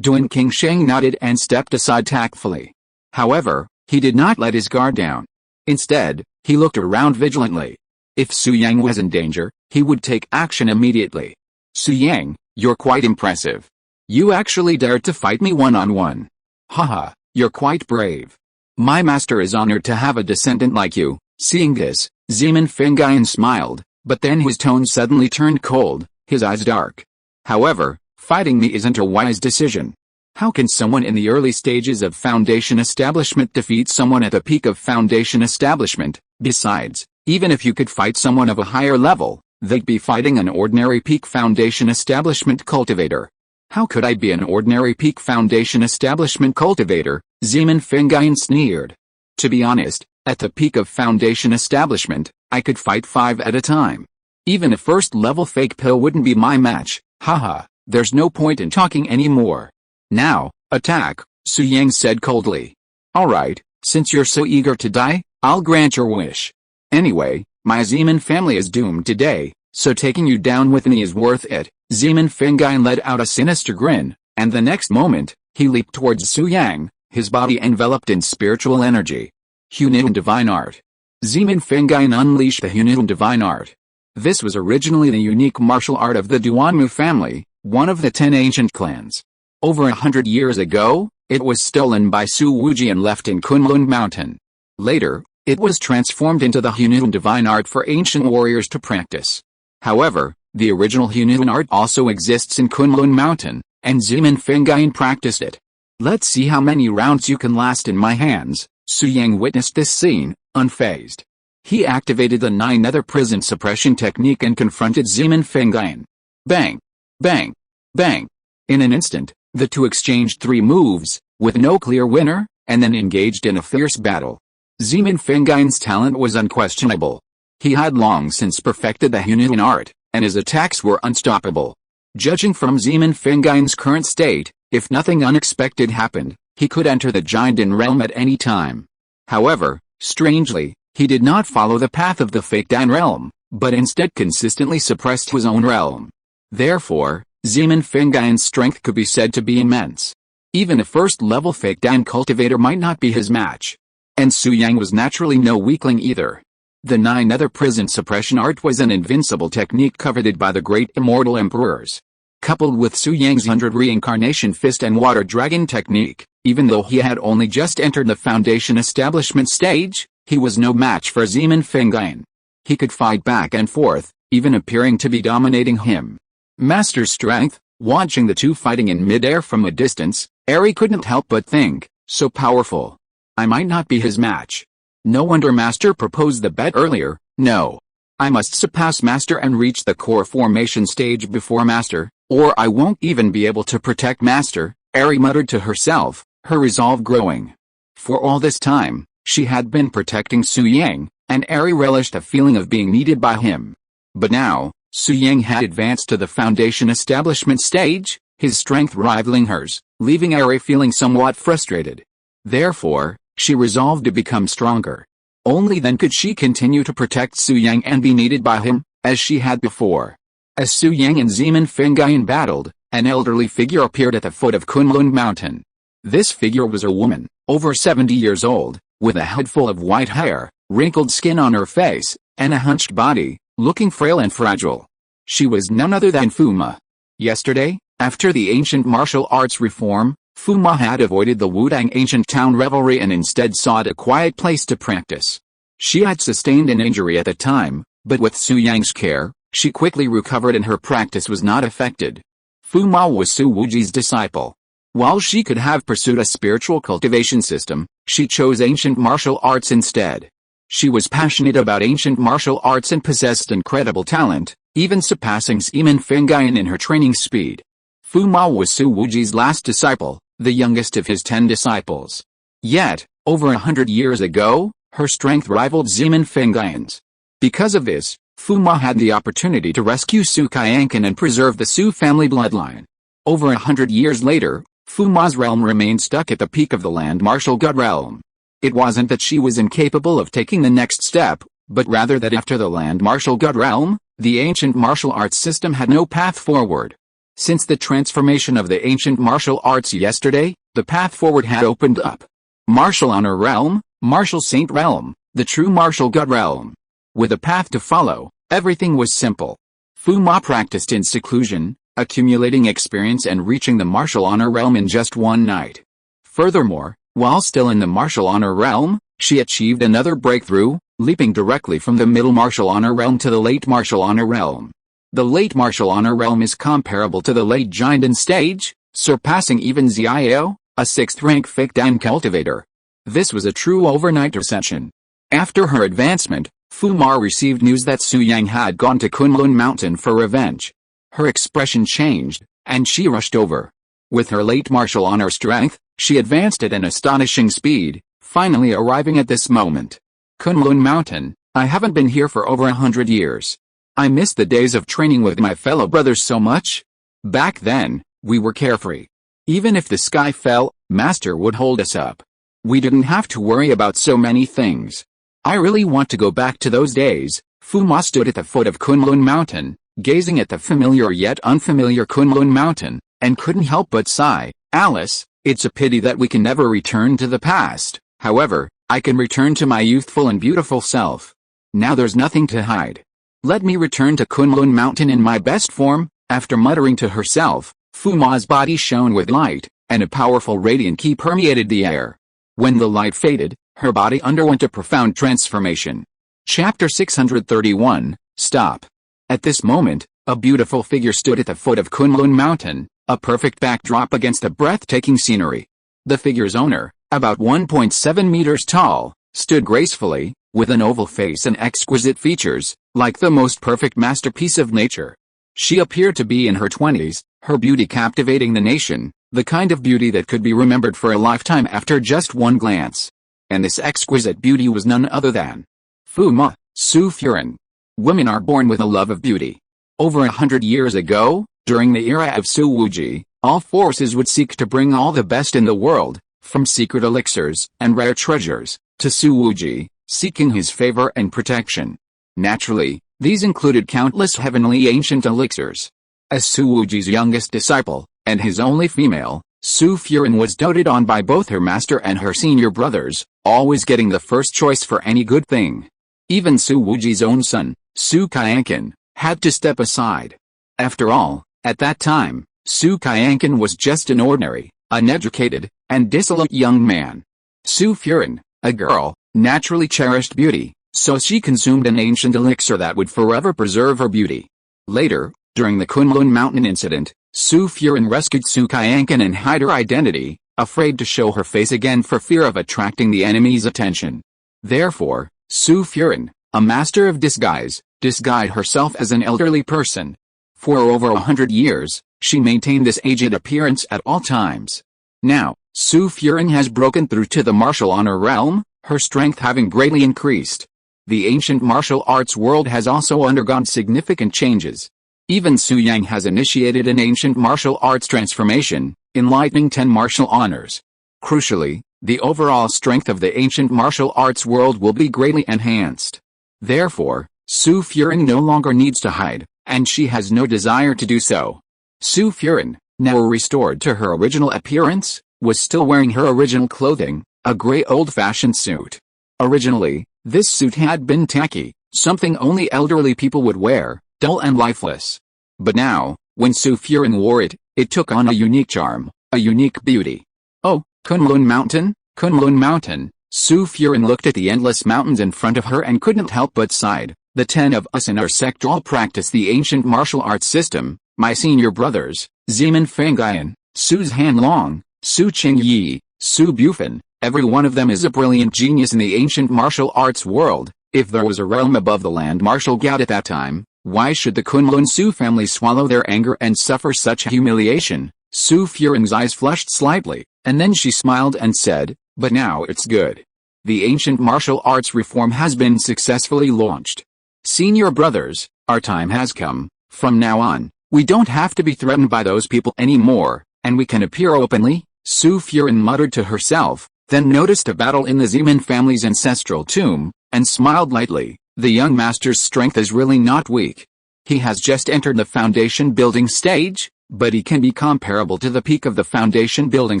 Duan Qingsheng nodded and stepped aside tactfully. However, he did not let his guard down. Instead, he looked around vigilantly. If Su Yang was in danger, he would take action immediately. "Su Yang, you're quite impressive. You actually dared to fight me one-on-one. Haha, you're quite brave. My master is honored to have a descendant like you." Seeing this, Zeman Fengyan smiled, but then his tone suddenly turned cold, his eyes dark. "However, fighting me isn't a wise decision. How can someone in the early stages of foundation establishment defeat someone at the peak of foundation establishment? Besides, even if you could fight someone of a higher level, they'd be fighting an ordinary peak foundation establishment cultivator. How could I be an ordinary peak foundation establishment cultivator?" Zeman Fengyan sneered. "To be honest, at the peak of foundation establishment, I could fight 5 at a time. Even a first-level fake pill wouldn't be my match. Haha, there's no point in talking anymore. Now, attack," Su Yang said coldly. "Alright, since you're so eager to die, I'll grant your wish. Anyway, my Zeman family is doomed today, so taking you down with me is worth it." Zeman Fengyan let out a sinister grin, and the next moment, he leaped towards Su Yang, his body enveloped in spiritual energy. Hunitun Divine Art. Zeman Fengyan unleashed the Hunitun Divine Art. This was originally the unique martial art of the Duanmu family, one of the 10 ancient clans. Over 100 years ago, it was stolen by Su Wuji and left in Kunlun Mountain. Later, it was transformed into the Hunitun Divine Art for ancient warriors to practice. However, the original Hunitun art also exists in Kunlun Mountain, and Zeman Fengyan practiced it. "Let's see how many rounds you can last in my hands." Su Yang witnessed this scene, unfazed. He activated the 9-nether prison suppression technique and confronted Zeman Fengyan. Bang! Bang! Bang! In an instant, the two exchanged 3 moves, with no clear winner, and then engaged in a fierce battle. Zeman Fengyan's talent was unquestionable. He had long since perfected the Hunitun art, and his attacks were unstoppable. Judging from Zeman Fengyan's current state, if nothing unexpected happened, he could enter the Jinden realm at any time. However, strangely, he did not follow the path of the fake Dan realm, but instead consistently suppressed his own realm. Therefore, Zeman Fengyan's strength could be said to be immense. Even a first-level fake Dan cultivator might not be his match. And Su Yang was naturally no weakling either. The 9-nether prison suppression art was an invincible technique coveted by the great immortal emperors. Coupled with Su Yang's 100 reincarnation fist and water dragon technique, even though he had only just entered the foundation establishment stage, he was no match for Zeman Fengyan. He could fight back and forth, even appearing to be dominating him. Master strength. Watching the two fighting in midair from a distance, Eri couldn't help but think, so powerful. I might not be his match. No wonder Master proposed the bet earlier. No. I must surpass Master and reach the core formation stage before Master, or I won't even be able to protect Master, Eri muttered to herself, her resolve growing. For all this time, she had been protecting Su Yang, and Eri relished a feeling of being needed by him. But now, Su Yang had advanced to the foundation establishment stage, his strength rivaling hers, leaving Eri feeling somewhat frustrated. Therefore, she resolved to become stronger. Only then could she continue to protect Su Yang and be needed by him, as she had before. As Su Yang and Zeman Fengyun battled, an elderly figure appeared at the foot of Kunlun Mountain. This figure was a woman, over 70 years old, with a head full of white hair, wrinkled skin on her face, and a hunched body, looking frail and fragile. She was none other than Fuma. Yesterday, after the ancient martial arts reform, Fuma had avoided the Wudang ancient town revelry and instead sought a quiet place to practice. She had sustained an injury at the time, but with Su Yang's care, she quickly recovered and her practice was not affected. Fuma was Su Wuji's disciple. While she could have pursued a spiritual cultivation system, she chose ancient martial arts instead. She was passionate about ancient martial arts and possessed incredible talent, even surpassing Zeman Fengyun in her training speed. Fuma was Su Wuji's last disciple, the youngest of his 10 disciples. Yet, over 100 years ago, her strength rivaled Zeman Fengyun's. Because of this, Fuma had the opportunity to rescue Su Qianqin and preserve the Su family bloodline. Over 100 years later, Fuma's realm remained stuck at the peak of the land martial god realm. It wasn't that she was incapable of taking the next step, but rather that after the land martial god realm, the ancient martial arts system had no path forward. Since the transformation of the ancient martial arts yesterday, the path forward had opened up. Martial honor realm, martial saint realm, the true martial god realm. With a path to follow, everything was simple. Fuma practiced in seclusion, accumulating experience and reaching the martial honor realm in just one night. Furthermore, while still in the martial honor realm, she achieved another breakthrough, leaping directly from the middle martial honor realm to the late martial honor realm. The late martial honor realm is comparable to the late Jinden stage, surpassing even Xiao, a 6th-rank Fake-Dan cultivator. This was a true overnight ascension. After her advancement, Fuma received news that Su Yang had gone to Kunlun Mountain for revenge. Her expression changed, and she rushed over. With her late martial honor strength, she advanced at an astonishing speed, finally arriving at this moment. Kunlun Mountain, I haven't been here for over 100 years. I miss the days of training with my fellow brothers so much. Back then, we were carefree. Even if the sky fell, Master would hold us up. We didn't have to worry about so many things. I really want to go back to those days. Fuma stood at the foot of Kunlun Mountain, gazing at the familiar yet unfamiliar Kunlun Mountain, and couldn't help but sigh. Alice, it's a pity that we can never return to the past. However, I can return to my youthful and beautiful self. Now there's nothing to hide. Let me return to Kunlun Mountain in my best form. After muttering to herself, Fuma's body shone with light, and a powerful radiant ki permeated the air. When the light faded, her body underwent a profound transformation. Chapter 631, Stop. At this moment, a beautiful figure stood at the foot of Kunlun Mountain, a perfect backdrop against the breathtaking scenery. The figure's owner, about 1.7 meters tall, stood gracefully, with an oval face and exquisite features, like the most perfect masterpiece of nature. She appeared to be in her 20s, her beauty captivating the nation, the kind of beauty that could be remembered for a lifetime after just one glance. And this exquisite beauty was none other than Fuma, Su Furen. Women are born with a love of beauty. Over 100 years ago, during the era of Su Wuji, all forces would seek to bring all the best in the world, from secret elixirs and rare treasures, to Su Wuji, seeking his favor and protection. Naturally, these included countless heavenly ancient elixirs. As Su Wuji's youngest disciple, and his only female, Su Furen was doted on by both her master and her senior brothers, always getting the first choice for any good thing. Even Su Wuji's own son, Su Qianqin, had to step aside. After all, at that time, Su Qianqin was just an ordinary, uneducated, and dissolute young man. Su Furen, a girl, naturally cherished beauty, so she consumed an ancient elixir that would forever preserve her beauty. Later, during the Kunlun Mountain incident, Su Furin rescued Su Qianqian and hid her identity, afraid to show her face again for fear of attracting the enemy's attention. Therefore, Su Furin, a master of disguise, disguised herself as an elderly person. For over 100 years, she maintained this aged appearance at all times. Now, Su Furin has broken through to the martial honor realm, her strength having greatly increased. The ancient martial arts world has also undergone significant changes. Even Su Yang has initiated an ancient martial arts transformation, enlightening 10 martial honors. Crucially, the overall strength of the ancient martial arts world will be greatly enhanced. Therefore, Su Furin no longer needs to hide, and she has no desire to do so. Su Furin, now restored to her original appearance, was still wearing her original clothing, a gray old-fashioned suit. Originally, this suit had been tacky, something only elderly people would wear, dull and lifeless. But now, when Su Furin wore it, it took on a unique charm, a unique beauty. Oh, Kunlun Mountain, Kunlun Mountain. Su Furin looked at the endless mountains in front of her and couldn't help but sighed. The 10 of us in our sect all practice the ancient martial arts system. My senior brothers, Zeman Fengyan, Su Hanlong, Su Qingyi, Su Bufan, every one of them is a brilliant genius in the ancient martial arts world. If there was a realm above the land martial god at that time, why should the Kunlun Su family swallow their anger and suffer such humiliation? Su Furin's eyes flushed slightly, and then she smiled and said, but now it's good. The ancient martial arts reform has been successfully launched. Senior brothers, our time has come. From now on, we don't have to be threatened by those people anymore, and we can appear openly. Su Furin muttered to herself, then noticed a battle in the Zeman family's ancestral tomb, and smiled lightly. The young master's strength is really not weak. He has just entered the foundation building stage, but he can be comparable to the peak of the foundation building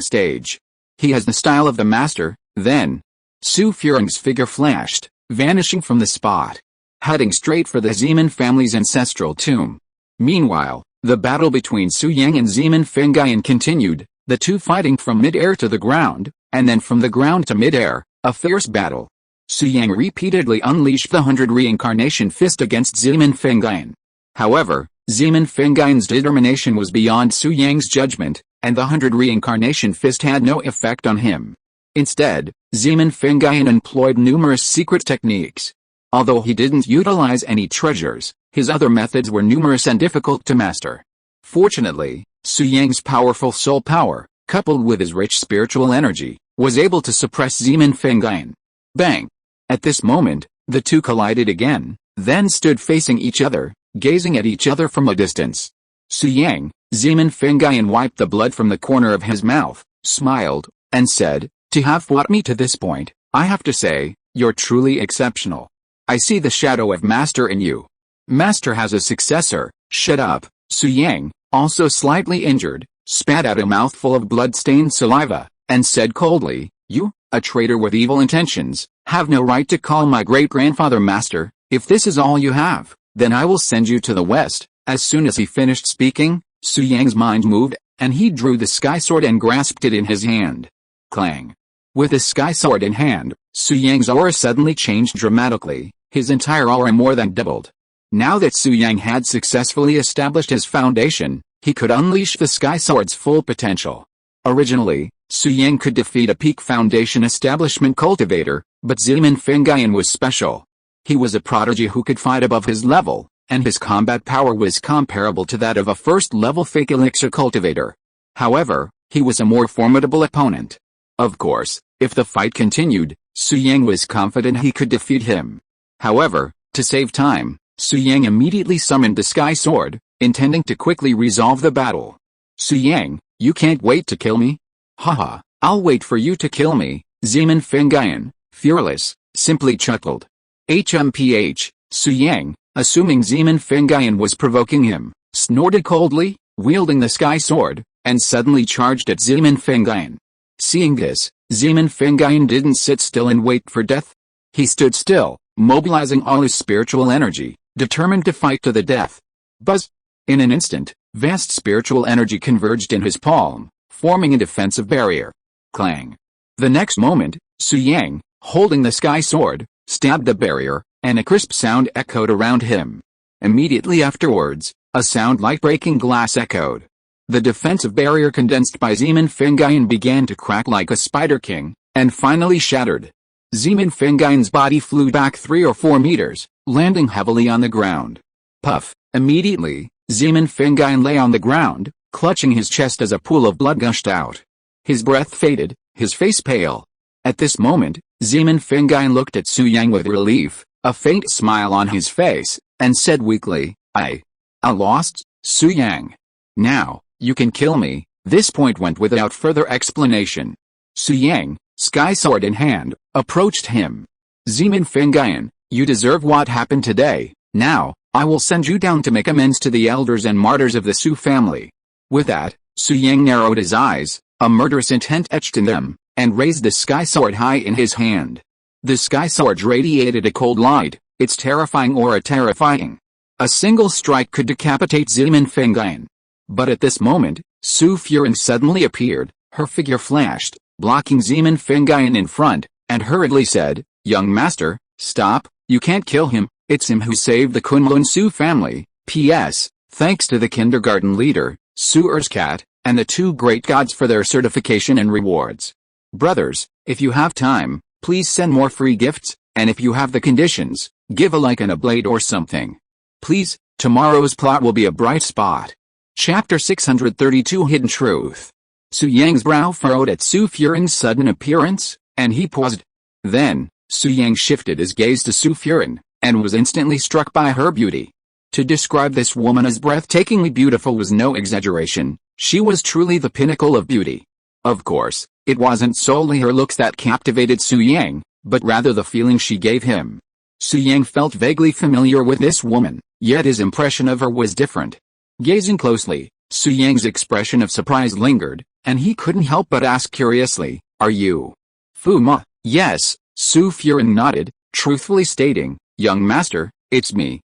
stage. He has the style of the master. Then, Su Furin's figure flashed, vanishing from the spot, heading straight for the Zeman family's ancestral tomb. Meanwhile, the battle between Su Yang and Zeman Fengyan continued, the two fighting from mid-air to the ground, and then from the ground to mid-air, a fierce battle. Su Yang repeatedly unleashed the 100 reincarnation fist against Zeman Fengyan. However, Zeman Fengyan's determination was beyond Su Yang's judgment, and the 100 reincarnation fist had no effect on him. Instead, Zeman Fengyan employed numerous secret techniques. Although he didn't utilize any treasures, his other methods were numerous and difficult to master. Fortunately, Su Yang's powerful soul power, coupled with his rich spiritual energy, was able to suppress Zeman Fengyan. Bang! At this moment, the two collided again, then stood facing each other, gazing at each other from a distance. Su Yang, Zeman Fengyan wiped the blood from the corner of his mouth, smiled, and said, to have fought me to this point, I have to say, you're truly exceptional. I see the shadow of Master in you. Master has a successor. Shut up. Su Yang, also slightly injured, spat out a mouthful of blood-stained saliva, and said coldly, you, a traitor with evil intentions, have no right to call my great-grandfather master. If this is all you have, then I will send you to the west. As soon as he finished speaking, Su Yang's mind moved, and he drew the sky sword and grasped it in his hand. Clang. With the sky sword in hand, Su Yang's aura suddenly changed dramatically, his entire aura more than doubled. Now that Su Yang had successfully established his foundation, he could unleash the sky sword's full potential. Originally, Su Yang could defeat a peak foundation establishment cultivator, but Zeman Fengyan was special. He was a prodigy who could fight above his level, and his combat power was comparable to that of a first-level fake elixir cultivator. However, he was a more formidable opponent. Of course, if the fight continued, Su Yang was confident he could defeat him. However, to save time, Su Yang immediately summoned the sky sword, intending to quickly resolve the battle. Su Yang, you can't wait to kill me? Haha, I'll wait for you to kill me. Zeman Fengyan, fearless, simply chuckled. HMPH, Su Yang, assuming Zeman Fengyan was provoking him, snorted coldly, wielding the sky sword, and suddenly charged at Zeman Fengyan. Seeing this, Zeman Fengyan didn't sit still and wait for death. He stood still, mobilizing all his spiritual energy, determined to fight to the death. Buzz! In an instant, vast spiritual energy converged in his palm, forming a defensive barrier. Clang! The next moment, Su Yang, holding the sky sword, stabbed the barrier, and a crisp sound echoed around him. Immediately afterwards, a sound like breaking glass echoed. The defensive barrier condensed by Zeman Fingayan began to crack like a spider king, and finally shattered. Zeman Fingayan's body flew back 3 or 4 meters, landing heavily on the ground. Puff! Immediately, Zeman Fingayan lay on the ground, clutching his chest as a pool of blood gushed out. His breath faded, his face pale. At this moment, Zeman Fingayan looked at Su Yang with relief, a faint smile on his face, and said weakly, I lost, Su Yang. Now, you can kill me. This point went without further explanation. Su Yang, sky sword in hand, approached him. Zeman Fingayan, you deserve what happened today. Now, I will send you down to make amends to the elders and martyrs of the Su family. With that, Su Yang narrowed his eyes, a murderous intent etched in them, and raised the sky sword high in his hand. The sky sword radiated a cold light, its terrifying aura terrifying. A single strike could decapitate Zeman Fingayan. But at this moment, Su Furin suddenly appeared, her figure flashed, blocking Zeman Fingayan in front, and hurriedly said, Young master, stop, you can't kill him, it's him who saved the Kunlun Su family. P.S. Thanks to the kindergarten leader, Su Erskat, and the 2 great gods for their certification and rewards. Brothers, if you have time, please send more free gifts, and if you have the conditions, give a like and a blade or something. Please, tomorrow's plot will be a bright spot. Chapter 632 Hidden Truth. Su Yang's brow furrowed at Su Furin's sudden appearance, and he paused. Then, Su Yang shifted his gaze to Su Furin, and was instantly struck by her beauty. To describe this woman as breathtakingly beautiful was no exaggeration, she was truly the pinnacle of beauty. Of course, it wasn't solely her looks that captivated Su Yang, but rather the feeling she gave him. Su Yang felt vaguely familiar with this woman, yet his impression of her was different. Gazing closely, Su Yang's expression of surprise lingered, and he couldn't help but ask curiously, Are you Fu Ma? Yes, Su Furin nodded, truthfully stating, Young master, it's me.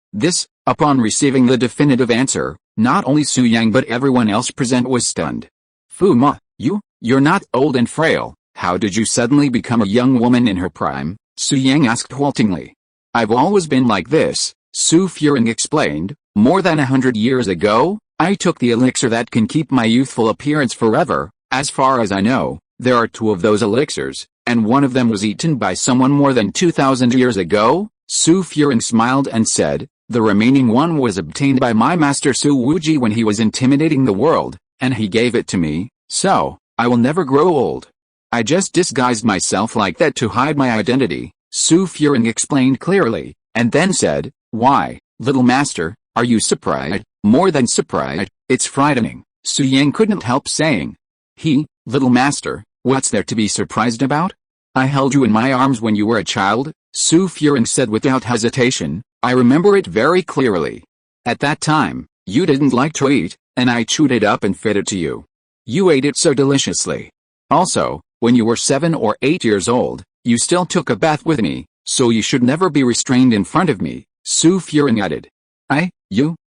Upon receiving the definitive answer, not only Su Yang but everyone else present was stunned. Fu Ma, you're not old and frail, how did you suddenly become a young woman in her prime? Su Yang asked haltingly. I've always been like this, Su Furin explained, more than 100 years ago, I took the elixir that can keep my youthful appearance forever. As far as I know, there are 2 of those elixirs, and one of them was eaten by someone more than 2,000 years ago. Su Furin smiled and said, the remaining one was obtained by my master Su Wuji when he was intimidating the world, and he gave it to me, so, I will never grow old. I just disguised myself like that to hide my identity, Su Furin explained clearly, and then said, Why, little master, are you surprised? More than surprised, it's frightening, Su Yang couldn't help saying. Little master, what's there to be surprised about? I held you in my arms when you were a child, Su Furin said without hesitation, I remember it very clearly. At that time, you didn't like to eat, and I chewed it up and fed it to you. You ate it so deliciously. Also, when you were 7 or 8 years old, you still took a bath with me, so you should never be restrained in front of me, Su Furin added.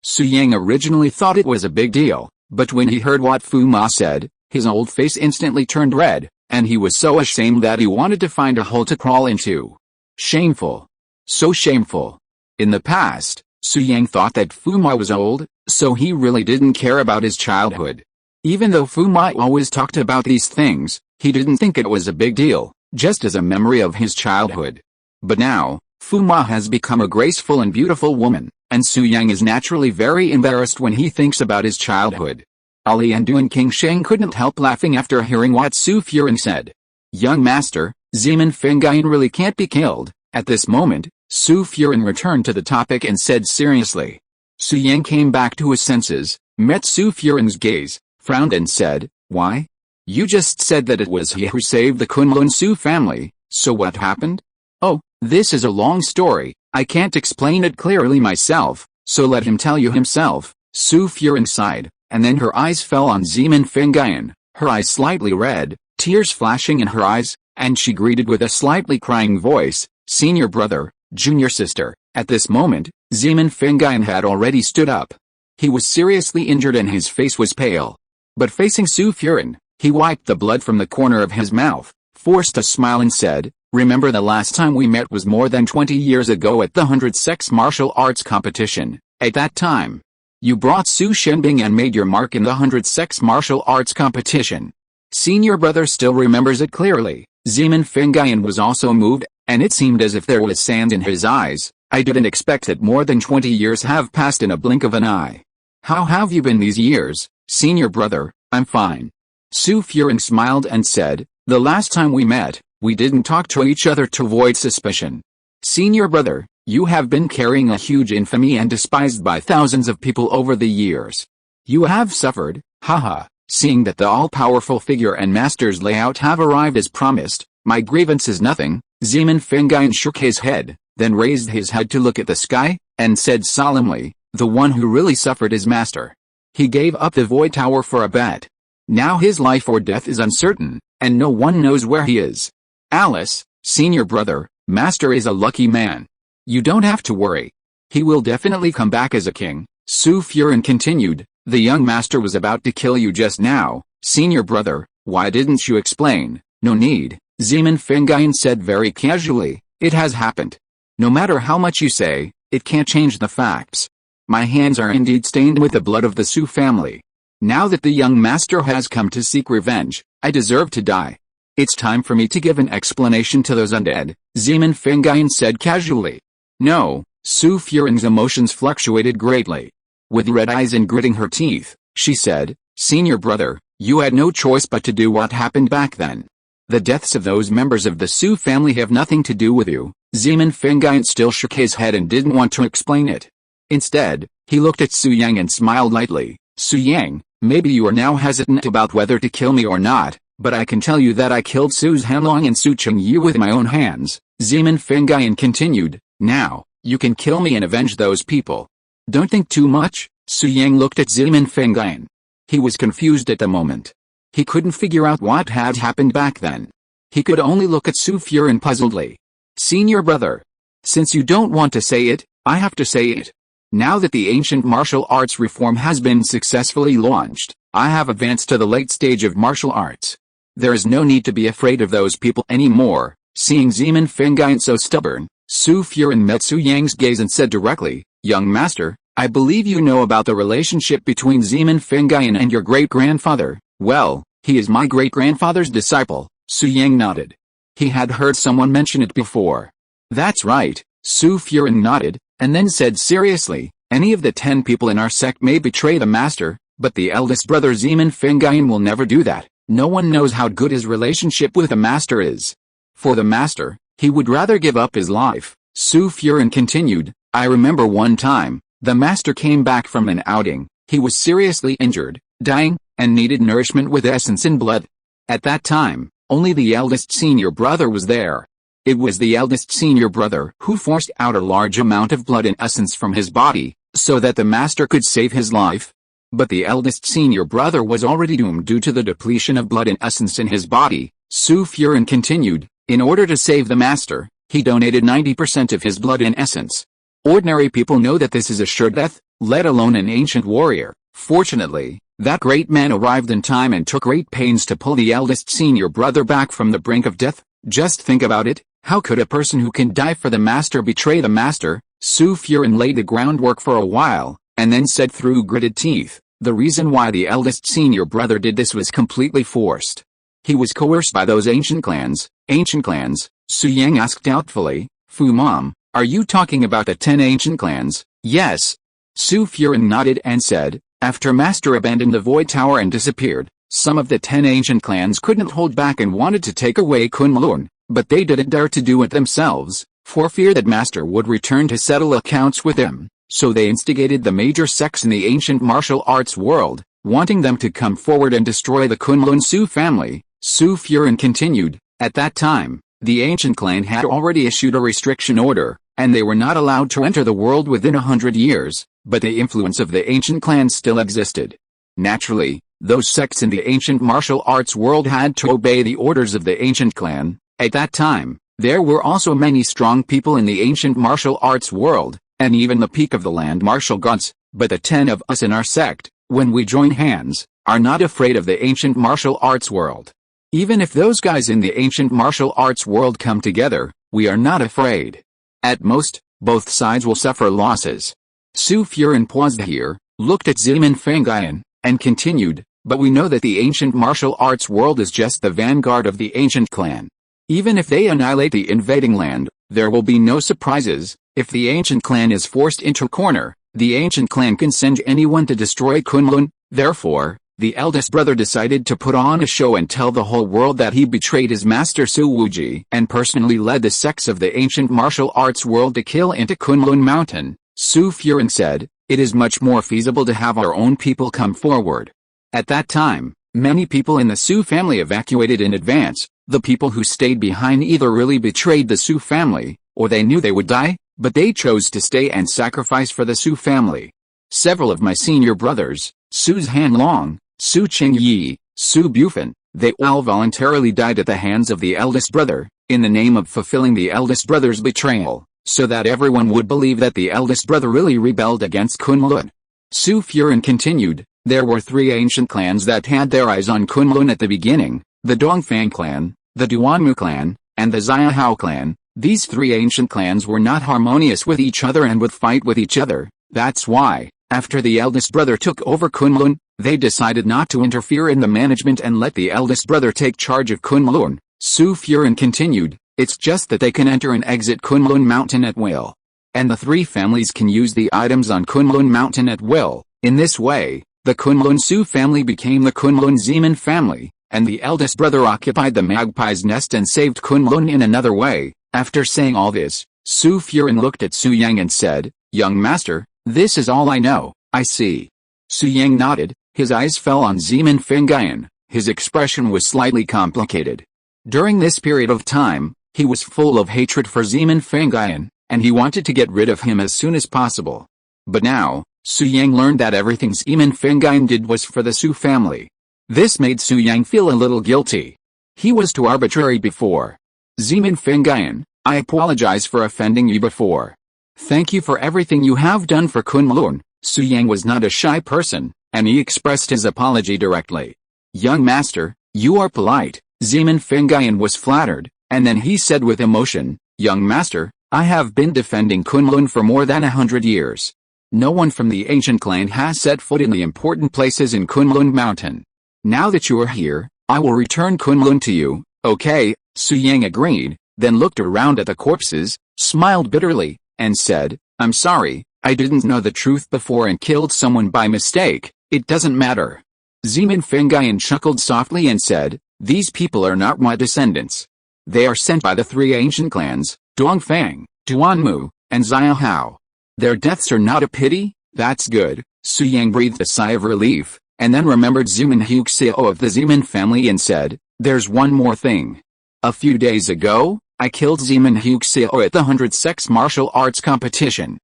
Su Yang originally thought it was a big deal, but when he heard what Fu Ma said, his old face instantly turned red, and he was so ashamed that he wanted to find a hole to crawl into. Shameful. So shameful. In the past, Su Yang thought that Fu Ma was old, so he really didn't care about his childhood. Even though Fu Ma always talked about these things, he didn't think it was a big deal, just as a memory of his childhood. But now, Fu Ma has become a graceful and beautiful woman, and Su Yang is naturally very embarrassed when he thinks about his childhood. Ali Andu and King Sheng couldn't help laughing after hearing what Su Furin said. Young master, Zeman Fingayan really can't be killed. At this moment, Su Furin returned to the topic and said seriously. Su Yang came back to his senses, met Su Furin's gaze, frowned and said, Why? You just said that it was he who saved the Kunlun Su family, so what happened? Oh, this is a long story, I can't explain it clearly myself, so let him tell you himself, Su Furin sighed, and then her eyes fell on Zeman Fingayan, her eyes slightly red, tears flashing in her eyes, and she greeted with a slightly crying voice, Senior brother, junior sister. At this moment, Zeman Fingayan had already stood up. He was seriously injured and his face was pale. But facing Su Furin, he wiped the blood from the corner of his mouth, forced a smile and said, Remember the last time we met was more than 20 years ago at the 100 Sex Martial Arts competition. At that time, you brought Su Shenbing and made your mark in the 100 Sex Martial Arts competition. Senior brother still remembers it clearly. Zeman Fengyan was also moved, and it seemed as if there was sand in his eyes. I didn't expect that more than 20 years have passed in a blink of an eye. How have you been these years, senior brother? I'm fine. Su Furing smiled and said, the last time we met, we didn't talk to each other to avoid suspicion. Senior brother, you have been carrying a huge infamy and despised by thousands of people over the years. You have suffered, haha. Seeing that the all-powerful figure and master's layout have arrived as promised, my grievance is nothing. Zeman Fengyan shook his head, then raised his head to look at the sky, and said solemnly, the one who really suffered is master. He gave up the Void Tower for a bet. Now his life or death is uncertain, and no one knows where he is. Alice, senior brother, master is a lucky man. You don't have to worry. He will definitely come back as a king. Su Furin continued, the young master was about to kill you just now, senior brother, why didn't you explain? No need, Zeman Fengyan said very casually, it has happened. No matter how much you say, it can't change the facts. My hands are indeed stained with the blood of the Su family. Now that the young master has come to seek revenge, I deserve to die. It's time for me to give an explanation to those undead, Zeman Fengyan said casually. No, Su Furing's emotions fluctuated greatly. With red eyes and gritting her teeth, she said, senior brother, you had no choice but to do what happened back then. The deaths of those members of the Su family have nothing to do with you. Zeman Fengyan still shook his head and didn't want to explain it. Instead, he looked at Su Yang and smiled lightly. Su Yang, maybe you are now hesitant about whether to kill me or not, but I can tell you that I killed Su's Hanlong and Su Chengyu with my own hands. Zeman Fengyan continued, now, you can kill me and avenge those people. Don't think too much. Su Yang looked at Zeman Fengyan. He was confused at the moment. He couldn't figure out what had happened back then. He could only look at Su Furin puzzledly. Senior brother. Since you don't want to say it, I have to say it. Now that the ancient martial arts reform has been successfully launched, I have advanced to the late stage of martial arts. There is no need to be afraid of those people anymore. Seeing Zeman Fengyan so stubborn, Su Furin met Su Yang's gaze and said directly, young master, I believe you know about the relationship between Zeman Fengyan and your great-grandfather. Well, he is my great-grandfather's disciple. Su Yang nodded. He had heard someone mention it before. That's right, Su Furin nodded, and then said seriously, any of the 10 people in our sect may betray the master, but the eldest brother Zeman Fengyan will never do that. No one knows how good his relationship with the master is. For the master, he would rather give up his life. Su Furin continued, I remember one time, the master came back from an outing. He was seriously injured, dying, and needed nourishment with essence and blood. At that time, only the eldest senior brother was there. It was the eldest senior brother who forced out a large amount of blood and essence from his body, so that the master could save his life. But the eldest senior brother was already doomed due to the depletion of blood and essence in his body. Su Furin continued, in order to save the master, he donated 90% of his blood and essence. Ordinary people know that this is a sure death, let alone an ancient warrior. Fortunately, that great man arrived in time and took great pains to pull the eldest senior brother back from the brink of death. Just think about it, how could a person who can die for the master betray the master? Su Furin laid the groundwork for a while, and then said through gritted teeth, the reason why the eldest senior brother did this was completely forced. He was coerced by those ancient clans. Ancient clans? Su Yang asked doubtfully. Fu Mom, are you talking about the 10 ancient clans? Yes. Su Furin nodded and said, after master abandoned the Void Tower and disappeared, some of the 10 ancient clans couldn't hold back and wanted to take away Kunlun, but they didn't dare to do it themselves, for fear that master would return to settle accounts with them. So they instigated the major sects in the ancient martial arts world, wanting them to come forward and destroy the Kunlun Su family. Su Furin continued, at that time, the ancient clan had already issued a restriction order, and they were not allowed to enter the world within 100 years, but the influence of the ancient clan still existed. Naturally, those sects in the ancient martial arts world had to obey the orders of the ancient clan. At that time, there were also many strong people in the ancient martial arts world, and even the peak of the land martial gods, but the 10 of us in our sect, when we join hands, are not afraid of the ancient martial arts world. Even if those guys in the ancient martial arts world come together, we are not afraid. At most, both sides will suffer losses. Su Furin paused here, looked at Zeman Fangayan, and continued, but we know that the ancient martial arts world is just the vanguard of the ancient clan. Even if they annihilate the invading land, there will be no surprises. If the ancient clan is forced into a corner, the ancient clan can send anyone to destroy Kunlun. Therefore, the eldest brother decided to put on a show and tell the whole world that he betrayed his master Su Wuji and personally led the sects of the ancient martial arts world to kill into Kunlun Mountain. Su Furin said, "It is much more feasible to have our own people come forward." At that time, many people in the Su family evacuated in advance. The people who stayed behind either really betrayed the Su family, or they knew they would die, but they chose to stay and sacrifice for the Su family. Several of my senior brothers, Su Hanlong, Su Qingyi, Su Bufan, they all voluntarily died at the hands of the eldest brother, in the name of fulfilling the eldest brother's betrayal, so that everyone would believe that the eldest brother really rebelled against Kunlun. Su Furin continued, there were 3 ancient clans that had their eyes on Kunlun at the beginning, the Dongfang clan, the Duanmu clan, and the Xiahao clan. These 3 ancient clans were not harmonious with each other and would fight with each other. That's why, after the eldest brother took over Kunlun, they decided not to interfere in the management and let the eldest brother take charge of Kunlun. Su Furin continued, it's just that they can enter and exit Kunlun Mountain at will. And the 3 families can use the items on Kunlun Mountain at will. In this way, the Kunlun Su family became the Kunlun Zeman family, and the eldest brother occupied the magpie's nest and saved Kunlun in another way. After saying all this, Su Furin looked at Su Yang and said, young master, this is all I know. I see. Su Yang nodded, his eyes fell on Zeman Fangayan. His expression was slightly complicated. During this period of time, he was full of hatred for Zeman Fangayan, and he wanted to get rid of him as soon as possible. But now, Su Yang learned that everything Zeman Fangayan did was for the Su family. This made Su Yang feel a little guilty. He was too arbitrary before. Zeman Fangayan, I apologize for offending you before. Thank you for everything you have done for Kunlun. Su Yang was not a shy person, and he expressed his apology directly. Young master, you are polite. Zeman Fangayan was flattered, and then he said with emotion, young master, I have been defending Kunlun for more than 100 years. No one from the ancient clan has set foot in the important places in Kunlun Mountain. Now that you are here, I will return Kunlun to you. Okay, Su Yang agreed, then looked around at the corpses, smiled bitterly, and said, I'm sorry, I didn't know the truth before and killed someone by mistake. It doesn't matter. Zeman Fangayan chuckled softly and said, these people are not my descendants. They are sent by the 3 ancient clans, Dongfang, Duanmu, and Xiahao. Their deaths are not a pity? That's good. Su Yang breathed a sigh of relief, and then remembered Zeman Huxiao of the Zeman family and said, there's one more thing. A few days ago, I killed Zeman Huxiao at the 100 Sex Martial Arts competition.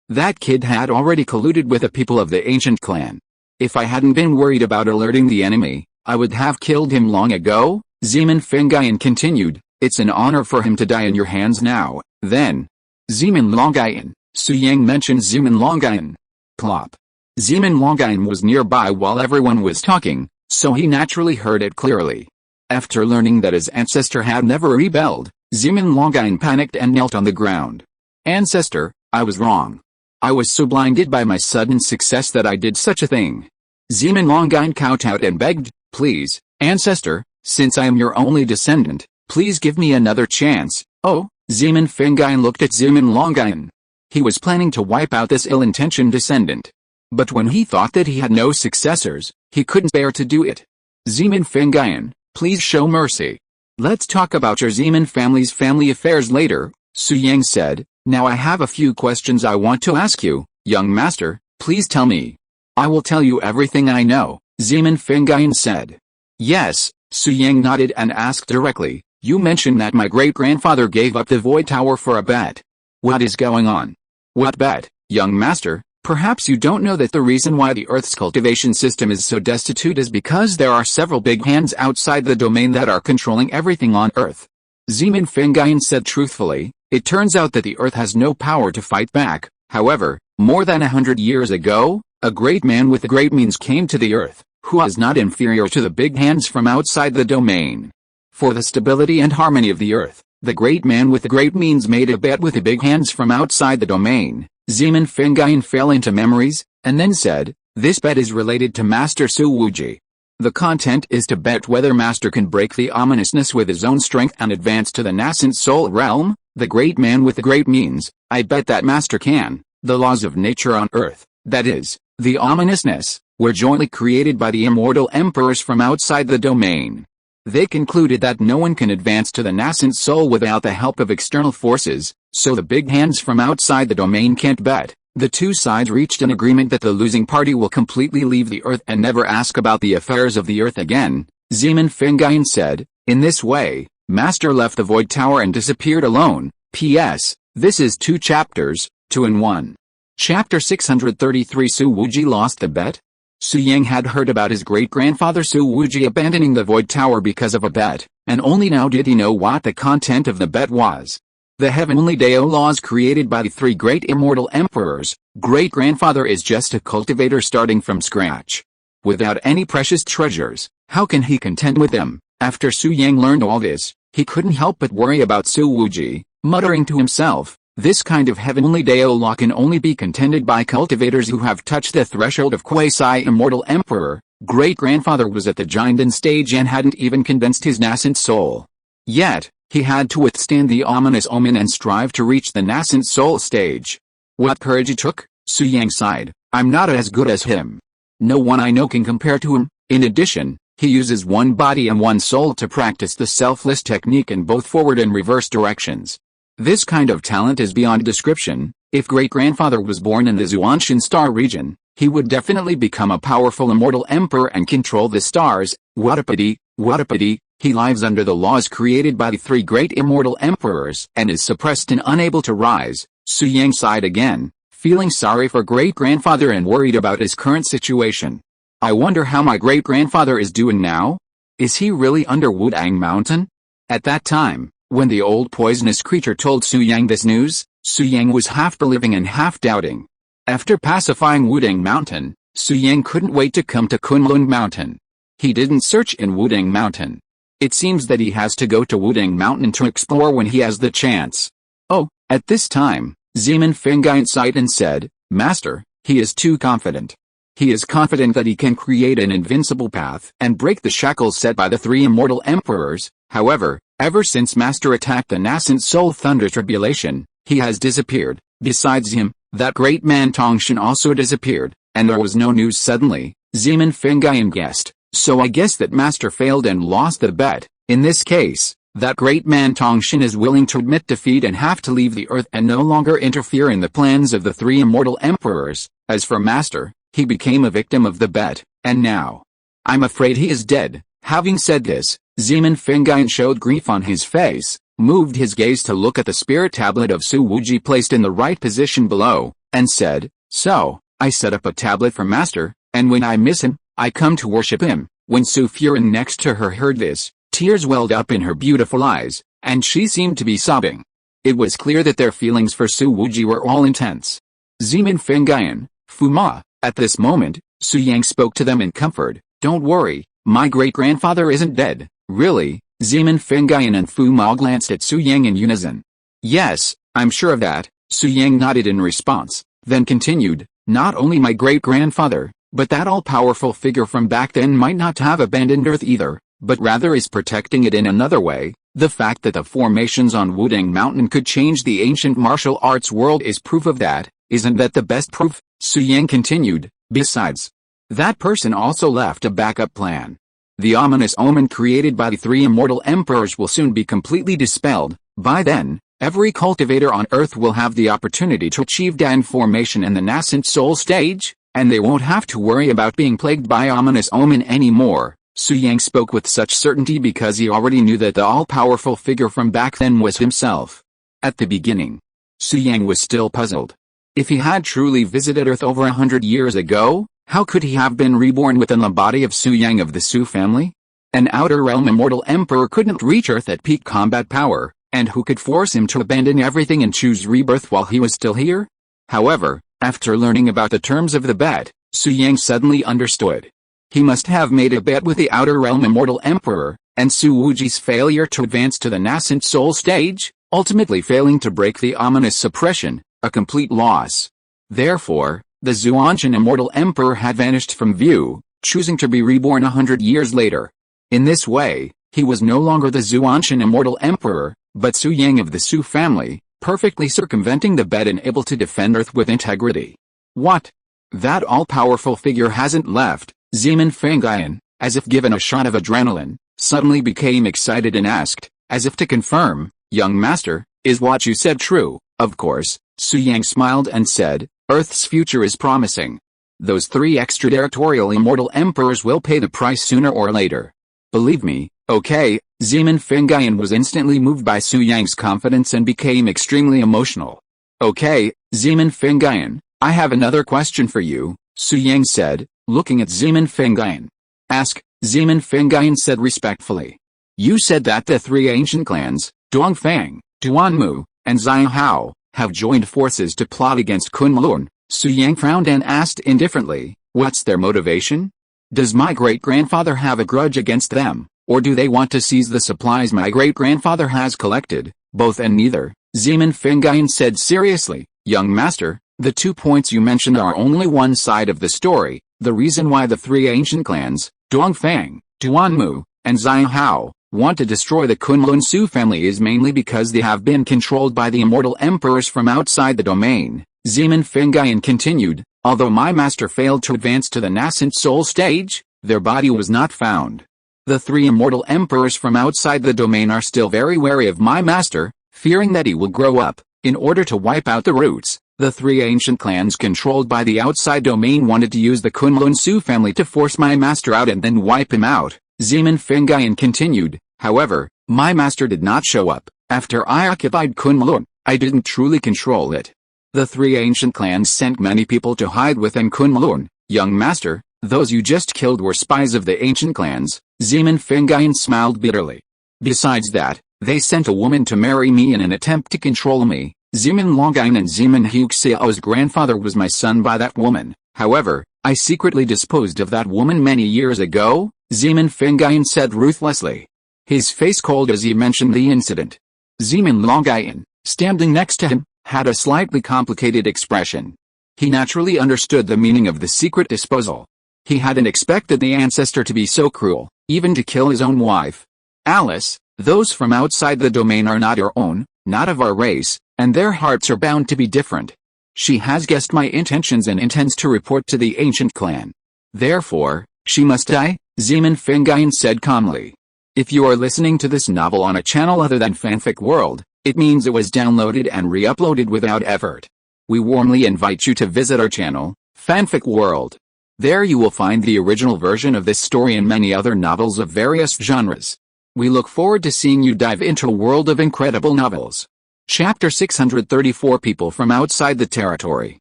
That kid had already colluded with the people of the ancient clan. If I hadn't been worried about alerting the enemy, I would have killed him long ago. Zeman Fangayan continued, it's an honor for him to die in your hands now. Then, Zeman Longayan, Su Yang mentioned Zeman Longayan. Plop. Zeman Longayan was nearby while everyone was talking, so he naturally heard it clearly. After learning that his ancestor had never rebelled, Zeman Longayan panicked and knelt on the ground. Ancestor, I was wrong. I was so blinded by my sudden success that I did such a thing. Zeman Longayan kowtowed and begged, please, ancestor, since I am your only descendant, please give me another chance. Oh, Zeman Fangayan looked at Zeman Longayan. He was planning to wipe out this ill-intentioned descendant. But when he thought that he had no successors, he couldn't bear to do it. Zeman Fangayan, please show mercy. Let's talk about your Zeman family's family affairs later, Su Yang said. Now I have a few questions I want to ask you, young master, please tell me. I will tell you everything I know, Zeman Fangayan said. Yes, Su Yang nodded and asked directly, you mentioned that my great-grandfather gave up the Void Tower for a bet. What is going on? What bet, young master? Perhaps you don't know that the reason why the Earth's cultivation system is so destitute is because there are several big hands outside the domain that are controlling everything on Earth. Zeman Fangayan said truthfully, it turns out that the Earth has no power to fight back. However, more than 100 years ago, a great man with great means came to the Earth. who is not inferior to the big hands from outside the domain. For the stability and harmony of the earth, the great man with the great means made a bet with the big hands from outside the domain. Zeman Fengyun fell into memories, and then said, "This bet is related to Master Su Wuji. The content is to bet whether Master can break the ominousness with his own strength and advance to the nascent soul realm. The great man with the great means, I bet that Master can. The laws of nature on earth, that is, the ominousness, were jointly created by the immortal emperors from outside the domain. They concluded that no one can advance to the nascent soul without the help of external forces, so the big hands from outside the domain can't bet. The two sides reached an agreement that the losing party will completely leave the earth and never ask about the affairs of the earth again." Zeman Fengyun said, "In this way, Master left the Void Tower and disappeared alone. P.S. This is 2 chapters, 2 in 1. Chapter 633 Su Wuji lost the bet? Su Yang had heard about his great-grandfather Su Wuji abandoning the Void Tower because of a bet, and only now did he know what the content of the bet was. The heavenly Dao laws created by the 3 great immortal emperors. Great-grandfather is just a cultivator starting from scratch. Without any precious treasures, how can he contend with them? After Su Yang learned all this, he couldn't help but worry about Su Wuji, muttering to himself, "This kind of heavenly Dao law can only be contended by cultivators who have touched the threshold of quasi-immortal emperor." Great-grandfather was at the Jinden stage and hadn't even condensed his nascent soul. Yet, he had to withstand the ominous omen and strive to reach the nascent soul stage. What courage it took, Su Yang sighed. "I'm not as good as him. No one I know can compare to him. In addition, he uses one body and one soul to practice the selfless technique in both forward and reverse directions. This kind of talent is beyond description. If great-grandfather was born in the Xuantian star region, he would definitely become a powerful immortal emperor and control the stars. What a pity, what a pity. He lives under the laws created by the 3 great immortal emperors and is suppressed and unable to rise." Su Yang sighed again, feeling sorry for great-grandfather and worried about his current situation. "I wonder how my great-grandfather is doing now? Is he really under Wudang Mountain?" At that time, when the old poisonous creature told Su Yang this news, Su Yang was half believing and half doubting. After pacifying Wudang Mountain, Su Yang couldn't wait to come to Kunlun Mountain. He didn't search in Wudang Mountain. It seems that he has to go to Wudang Mountain to explore when he has the chance. Oh, at this time, Zeman Fengyun sighed and said, "Master, he is too confident. He is confident that he can create an invincible path and break the shackles set by the 3 immortal emperors. However, ever since Master attacked the nascent soul thunder tribulation, he has disappeared. Besides him, that great man Tongshan also disappeared, and there was no news suddenly." Zeman Fengyun guessed, "So I guess that Master failed and lost the bet. In this case, that great man Tongshan is willing to admit defeat and have to leave the earth and no longer interfere in the plans of the 3 immortal emperors. As for Master, he became a victim of the bet, and now, I'm afraid he is dead." Having said this, Zeman Fengyun showed grief on his face, moved his gaze to look at the spirit tablet of Su Wuji placed in the right position below, and said, "So, I set up a tablet for Master, and when I miss him, I come to worship him." When Su Furin next to her heard this, tears welled up in her beautiful eyes, and she seemed to be sobbing. It was clear that their feelings for Su Wuji were all intense. Zeman Fengyun, Fuma. At this moment, Su Yang spoke to them in comfort. "Don't worry, my great-grandfather isn't dead." "Really?" Zeman Fengyun and Fuma glanced at Su Yang in unison. "Yes, I'm sure of that." Su Yang nodded in response, then continued, "Not only my great-grandfather, but that all-powerful figure from back then might not have abandoned Earth either, but rather is protecting it in another way. The fact that the formations on Wudang Mountain could change the ancient martial arts world is proof of that. Isn't that the best proof?" Su Yang continued. "Besides, that person also left a backup plan. The ominous omen created by the 3 immortal emperors will soon be completely dispelled. By then, every cultivator on Earth will have the opportunity to achieve Dan formation in the nascent soul stage, and they won't have to worry about being plagued by ominous omen anymore." Su Yang spoke with such certainty because he already knew that the all-powerful figure from back then was himself. At the beginning, Su Yang was still puzzled. If he had truly visited Earth over 100 years ago, how could he have been reborn within the body of Su Yang of the Su family? An outer realm immortal emperor couldn't reach Earth at peak combat power, and who could force him to abandon everything and choose rebirth while he was still here? However, after learning about the terms of the bet, Su Yang suddenly understood. He must have made a bet with the Outer Realm Immortal Emperor, and Su Wuji's failure to advance to the nascent soul stage, ultimately failing to break the ominous suppression, a complete loss. Therefore, the Xuantian Immortal Emperor had vanished from view, choosing to be reborn 100 years later. In this way, he was no longer the Xuantian Immortal Emperor, but Su Yang of the Su family, perfectly circumventing the bet and able to defend Earth with integrity. What? That all-powerful figure hasn't left. Zeman Fangayan, as if given a shot of adrenaline, suddenly became excited and asked, as if to confirm, "Young master, is what you said true?" Of course, Su Yang smiled and said, "Earth's future is promising. Those 3 extraterritorial immortal emperors will pay the price sooner or later. Believe me, okay." Zeman Fangayan was instantly moved by Su Yang's confidence and became extremely emotional. "Okay, Zeman Fangayan, I have another question for you," Su Yang said, looking at Zeman Fangayan. "Ask," Zeman Fangayan said respectfully. "You said that the 3 ancient clans, Dongfang, Duanmu, and Xiahao, have joined forces to plot against Kunlun." Su Yang frowned and asked indifferently, "What's their motivation? Does my great-grandfather have a grudge against them, or do they want to seize the supplies my great-grandfather has collected?" "Both and neither," Zeman Fangayan said seriously. "Young master, the 2 points you mentioned are only one side of the story. The reason why the 3 ancient clans, Dongfang, Duanmu, and Xiahao, want to destroy the Kunlun Su family is mainly because they have been controlled by the immortal emperors from outside the domain." Zeman Fangayan continued, "Although my master failed to advance to the nascent soul stage, their body was not found. The 3 immortal emperors from outside the domain are still very wary of my master, fearing that he will grow up. In order to wipe out the roots, the 3 ancient clans controlled by the outside domain wanted to use the Kunlun Su family to force my master out and then wipe him out." Zeman Fangayan continued, "However, my master did not show up. After I occupied Kunlun, I didn't truly control it. The 3 ancient clans sent many people to hide within Kunlun. Young master, those you just killed were spies of the ancient clans." Zeman Fangayan smiled bitterly. "Besides that, they sent a woman to marry me in an attempt to control me. Zeman Longain and Zeman Huxiao's grandfather was my son by that woman. However, I secretly disposed of that woman many years ago," Zeman Fangayan said ruthlessly. His face cold as he mentioned the incident. Zeman Longain, standing next to him, had a slightly complicated expression. He naturally understood the meaning of the secret disposal. He hadn't expected the ancestor to be so cruel, even to kill his own wife. "Alice, those from outside the domain are not your own, not of our race, and their hearts are bound to be different. She has guessed my intentions and intends to report to the ancient clan. Therefore, she must die," Zeman Fangayan said calmly. If you are listening to this novel on a channel other than Fanfic World, it means it was downloaded and re-uploaded without effort. We warmly invite you to visit our channel, Fanfic World. There you will find the original version of this story and many other novels of various genres. We look forward to seeing you dive into a world of incredible novels. Chapter 634 People from outside the territory.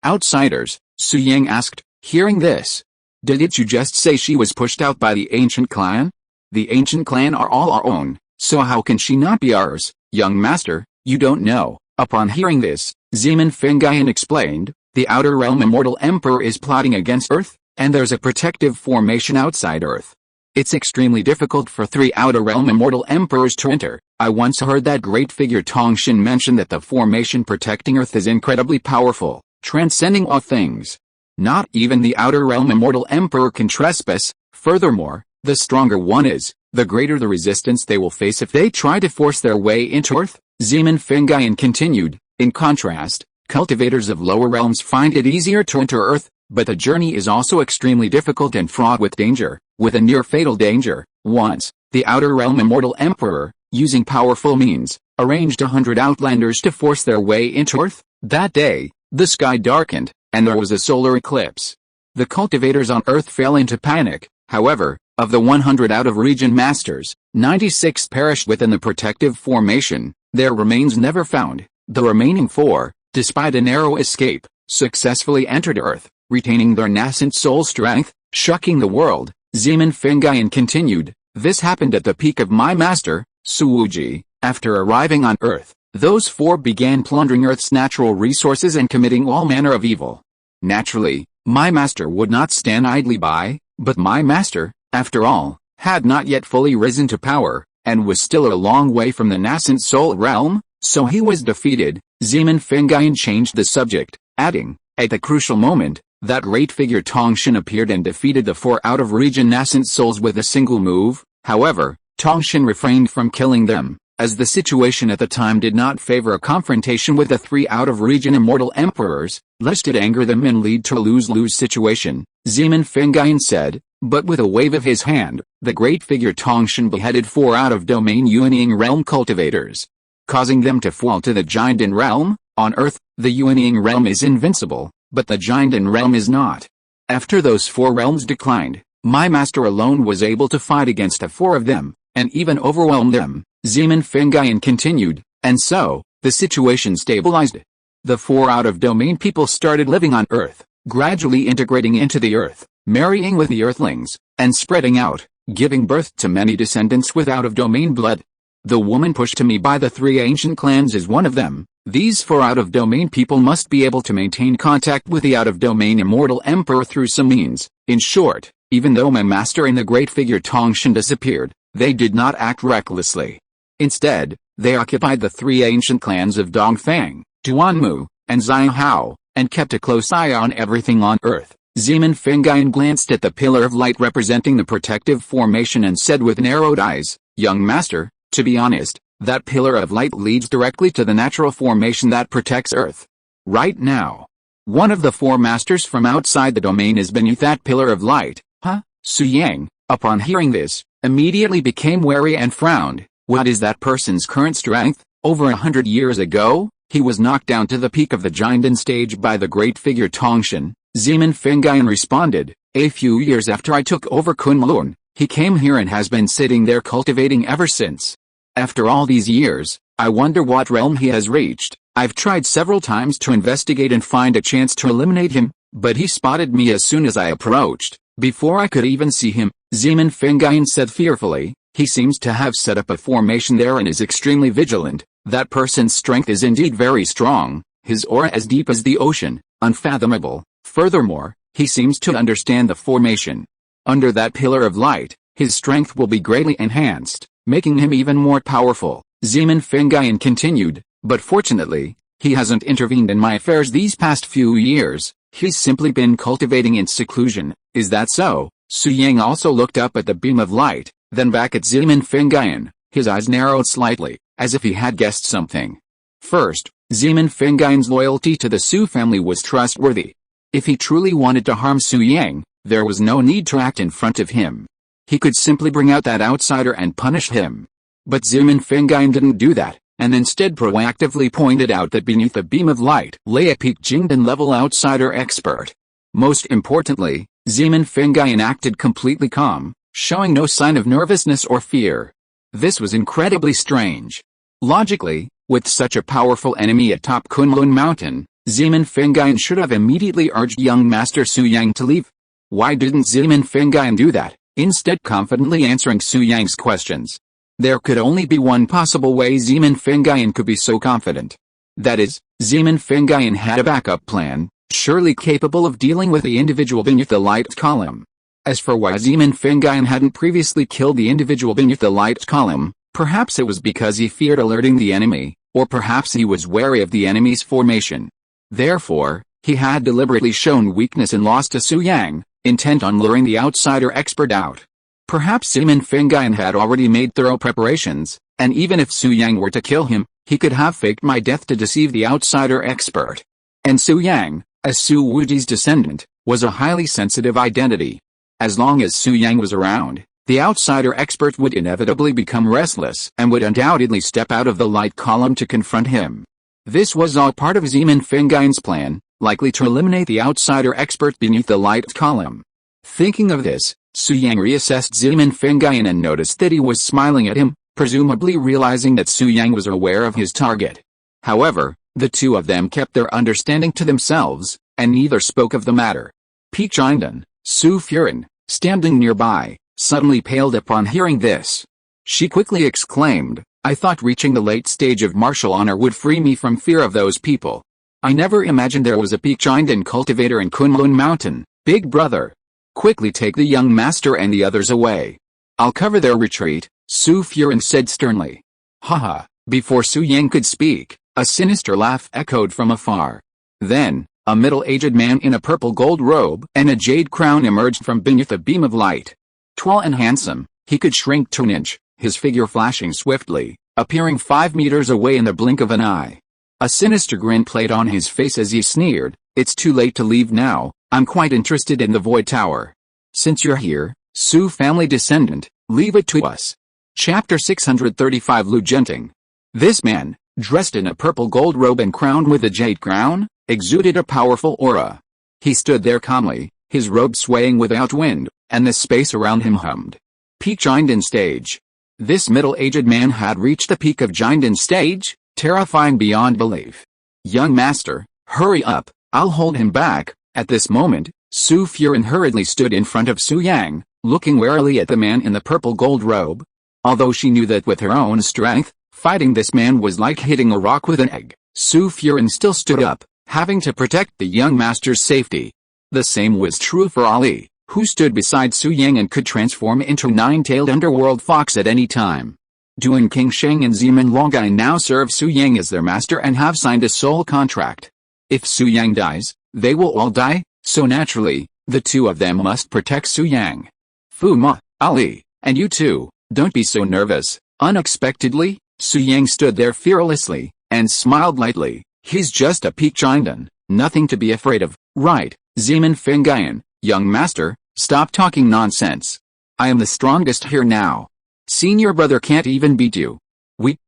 Outsiders, Su Yang asked, hearing this. "Didn't you just say she was pushed out by the ancient clan? The ancient clan are all our own, so how can she not be ours?" "Young master, you don't know." Upon hearing this, Zeman Fangayan explained, "The Outer Realm Immortal Emperor is plotting against Earth, and there's a protective formation outside Earth. It's extremely difficult for 3 Outer Realm Immortal Emperors to enter. I once heard that great figure Tongshin mention that the formation protecting Earth is incredibly powerful, transcending all things. Not even the Outer Realm Immortal Emperor can trespass. Furthermore, the stronger one is, the greater the resistance they will face if they try to force their way into Earth." Zeman Fangayan continued, "In contrast, cultivators of lower realms find it easier to enter Earth, but the journey is also extremely difficult and fraught with danger, with a near-fatal danger. Once, the Outer Realm Immortal Emperor, using powerful means, arranged 100 outlanders to force their way into Earth. That day, the sky darkened, and there was a solar eclipse. The cultivators on Earth fell into panic. However, of the 100 out-of-region masters, 96 perished within the protective formation, their remains never found. The remaining 4, despite a narrow escape, successfully entered Earth, retaining their nascent soul strength, shocking the world." Zeman Fangayan continued, "This happened at the peak of my master, Su Wuji. After arriving on Earth, those 4 began plundering Earth's natural resources and committing all manner of evil. Naturally, my master would not stand idly by. But my master, after all, had not yet fully risen to power, and was still a long way from the nascent soul realm, so he was defeated. Zeman Fengyun changed the subject, adding, at the crucial moment, that great figure Tongshan appeared and defeated the 4 out-of-region nascent souls with a single move. However, Tongshan refrained from killing them, as the situation at the time did not favor a confrontation with the 3 out-of-region immortal emperors, lest it anger them and lead to a lose-lose situation, Zeman Fengyun said, but with a wave of his hand, the great figure Tongshan beheaded 4 out-of-domain Yuanying realm cultivators, causing them to fall to the Jiandan realm. On Earth, the Yuanying realm is invincible, but the Jiandan realm is not. After those 4 realms declined, my master alone was able to fight against the 4 of them, and even overwhelm them, Zeman Fengyun continued, and so, the situation stabilized. The 4 out-of-domain people started living on Earth, gradually integrating into the Earth, marrying with the Earthlings, and spreading out, giving birth to many descendants with out-of-domain blood. The woman pushed to me by the 3 ancient clans is one of them. These 4 out-of-domain people must be able to maintain contact with the out-of-domain Immortal Emperor through some means. In short, even though my master and the great figure Tongshan disappeared, they did not act recklessly. Instead, they occupied the 3 ancient clans of Dongfang, Duanmu, and Zhihao, and kept a close eye on everything on Earth. Zeman Fengyun glanced at the pillar of light representing the protective formation and said with narrowed eyes, "Young master, to be honest, that pillar of light leads directly to the natural formation that protects Earth. Right now, one of the 4 masters from outside the domain is beneath that pillar of light." Huh? Su Yang, upon hearing this, immediately became wary and frowned. What is that person's current strength? Over 100 years ago, he was knocked down to the peak of the Jiandan stage by the great figure Tongshan. Zeman Fengyun responded, "A few years after I took over Kunlun, he came here and has been sitting there cultivating ever since. After all these years, I wonder what realm he has reached. I've tried several times to investigate and find a chance to eliminate him, but he spotted me as soon as I approached, before I could even see him." Zeman Fengyun said fearfully, "He seems to have set up a formation there and is extremely vigilant. That person's strength is indeed very strong, his aura as deep as the ocean, unfathomable. Furthermore, he seems to understand the formation. Under that pillar of light, his strength will be greatly enhanced, making him even more powerful." Zeman Fengyun continued, "But fortunately, he hasn't intervened in my affairs these past few years. He's simply been cultivating in seclusion." "Is that so?" Su Yang also looked up at the beam of light, then back at Zeman Fengyun. His eyes narrowed slightly, as if he had guessed something. First, Zeman Fengyun's loyalty to the Su family was trustworthy. If he truly wanted to harm Su Yang, there was no need to act in front of him. He could simply bring out that outsider and punish him. But Zeman Fengyun didn't do that, and instead proactively pointed out that beneath the beam of light lay a peak Jingdan-level outsider expert. Most importantly, Zeman Fengyun acted completely calm, showing no sign of nervousness or fear. This was incredibly strange. Logically, with such a powerful enemy atop Kunlun Mountain, Zeman Fengyun should have immediately urged young Master Su Yang to leave. Why didn't Zeman Fengyun do that, instead confidently answering Su Yang's questions? There could only be one possible way Zeman Fengyun could be so confident. That is, Zeman Fengyun had a backup plan, surely capable of dealing with the individual beneath the light column. As for why Zeman Fengyun hadn't previously killed the individual beneath the light column, perhaps it was because he feared alerting the enemy, or perhaps he was wary of the enemy's formation. Therefore, he had deliberately shown weakness and lost to Su Yang, intent on luring the outsider expert out. Perhaps Zeman Fengyun had already made thorough preparations, and even if Su Yang were to kill him, he could have faked my death to deceive the outsider expert. And Su Yang, as Su Wuji's descendant, was a highly sensitive identity. As long as Su Yang was around, the outsider expert would inevitably become restless and would undoubtedly step out of the light column to confront him. This was all part of Zeman Fengyun's plan, likely to eliminate the outsider expert beneath the light column. Thinking of this, Su Yang reassessed Zeman Fengyun and noticed that he was smiling at him, presumably realizing that Su Yang was aware of his target. However, the two of them kept their understanding to themselves, and neither spoke of the matter. Peak Jiandan, Su Furin, standing nearby, suddenly paled upon hearing this. She quickly exclaimed, "I thought reaching the late stage of martial honor would free me from fear of those people. I never imagined there was a peak Jiandan cultivator in Kunlun Mountain, big brother." Quickly take the young master and the others away. I'll cover their retreat, Su Furin said sternly. Haha, before Su Yang could speak, a sinister laugh echoed from afar. Then, a middle-aged man in a purple gold robe and a jade crown emerged from beneath a beam of light. Tall and handsome, he could shrink to an inch, his figure flashing swiftly, appearing 5 meters away in the blink of an eye. A sinister grin played on his face as he sneered, "It's too late to leave now, I'm quite interested in the Void Tower. Since you're here, Su family descendant, leave it to us." Chapter 635 Lugenting. This man, dressed in a purple gold robe and crowned with a jade crown, exuded a powerful aura. He stood there calmly, his robe swaying without wind, and the space around him hummed. Peak Jinden stage. This middle-aged man had reached the peak of Jinden stage, terrifying beyond belief. "Young master, hurry up, I'll hold him back." At this moment, Su Furin hurriedly stood in front of Su Yang, looking warily at the man in the purple gold robe. Although she knew that with her own strength, fighting this man was like hitting a rock with an egg, Su Furin still stood up, having to protect the young master's safety. The same was true for Ali, who stood beside Su Yang and could transform into a 9-tailed underworld fox at any time. Duan Qingsheng and Zeman Longai now serve Su Yang as their master and have signed a soul contract. If Su Yang dies, they will all die, so naturally, the two of them must protect Su Yang. "Fu Ma, Ali, and you too, don't be so nervous." Unexpectedly, Su Yang stood there fearlessly, and smiled lightly. "He's just a peak Jinden, nothing to be afraid of, right, Zeman Fengayan, young master, stop talking nonsense. I am the strongest here now. Senior brother can't even beat you."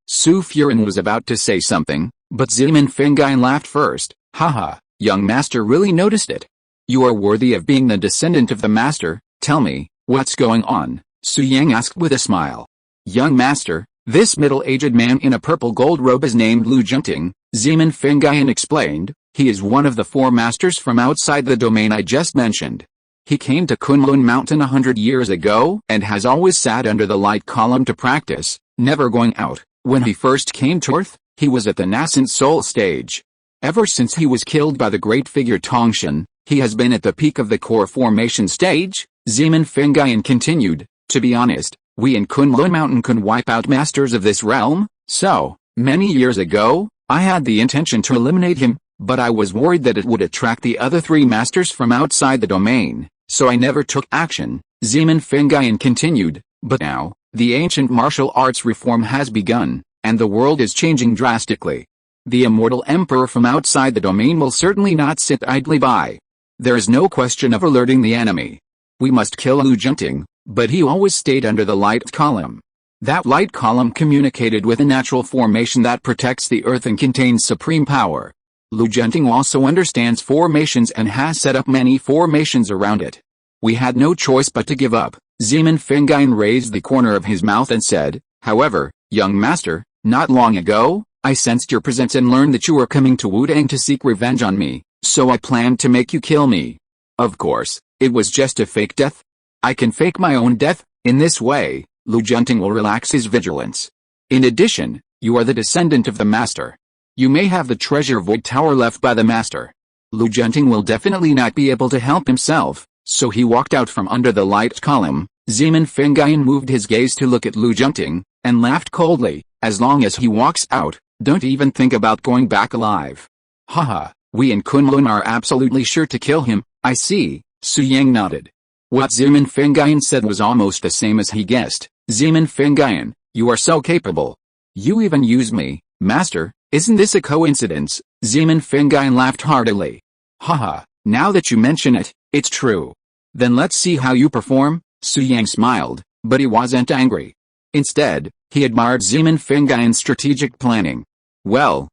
Su Furin was about to say something, but Zeman Fengayan laughed first. "Haha, young master really noticed it. You are worthy of being the descendant of the master, tell me, what's going on?" Su Yang asked with a smile. "Young master, this middle-aged man in a purple gold robe is named Lugenting," Zeman Fengayan explained. "He is one of the 4 masters from outside the domain I just mentioned. He came to Kunlun Mountain 100 years ago and has always sat under the light column to practice, never going out. When he first came to Earth, he was at the nascent soul stage. Ever since he was killed by the great figure Tongshan, he has been at the peak of the core formation stage," Zeman Fengayan continued. "To be honest, we in Kunlun Mountain could wipe out masters of this realm, so, many years ago, I had the intention to eliminate him, but I was worried that it would attract the other 3 masters from outside the domain, so I never took action," Zeman Fengayan continued. "But now, the ancient martial arts reform has begun, and the world is changing drastically. The Immortal Emperor from outside the domain will certainly not sit idly by. There is no question of alerting the enemy. We must kill Lugenting, but he always stayed under the light column. That light column communicated with a natural formation that protects the earth and contains supreme power. Lugenting also understands formations and has set up many formations around it. We had no choice but to give up." Zeman Fengayan raised the corner of his mouth and said, "However, young master, not long ago, I sensed your presence and learned that you were coming to Wudang to seek revenge on me, so I planned to make you kill me. Of course, it was just a fake death. I can fake my own death. In this way, Lugenting will relax his vigilance. In addition, you are the descendant of the master. You may have the treasure Void Tower left by the master. Lugenting will definitely not be able to help himself, so he walked out from under the light column." Zeman Fengayan moved his gaze to look at Lugenting, and laughed coldly. "As long as he walks out, don't even think about going back alive." "Haha, we in Kunlun are absolutely sure to kill him." "I see," Su Yang nodded. What Zeman Fengayan said was almost the same as he guessed. "Zeman Fengayan, you are so capable. You even use me, master, isn't this a coincidence?" Zeman Fengayan laughed heartily. "Haha, now that you mention it, it's true. Then let's see how you perform." Su Yang smiled, but he wasn't angry. Instead, he admired Zeman Fengayan's strategic planning. Well,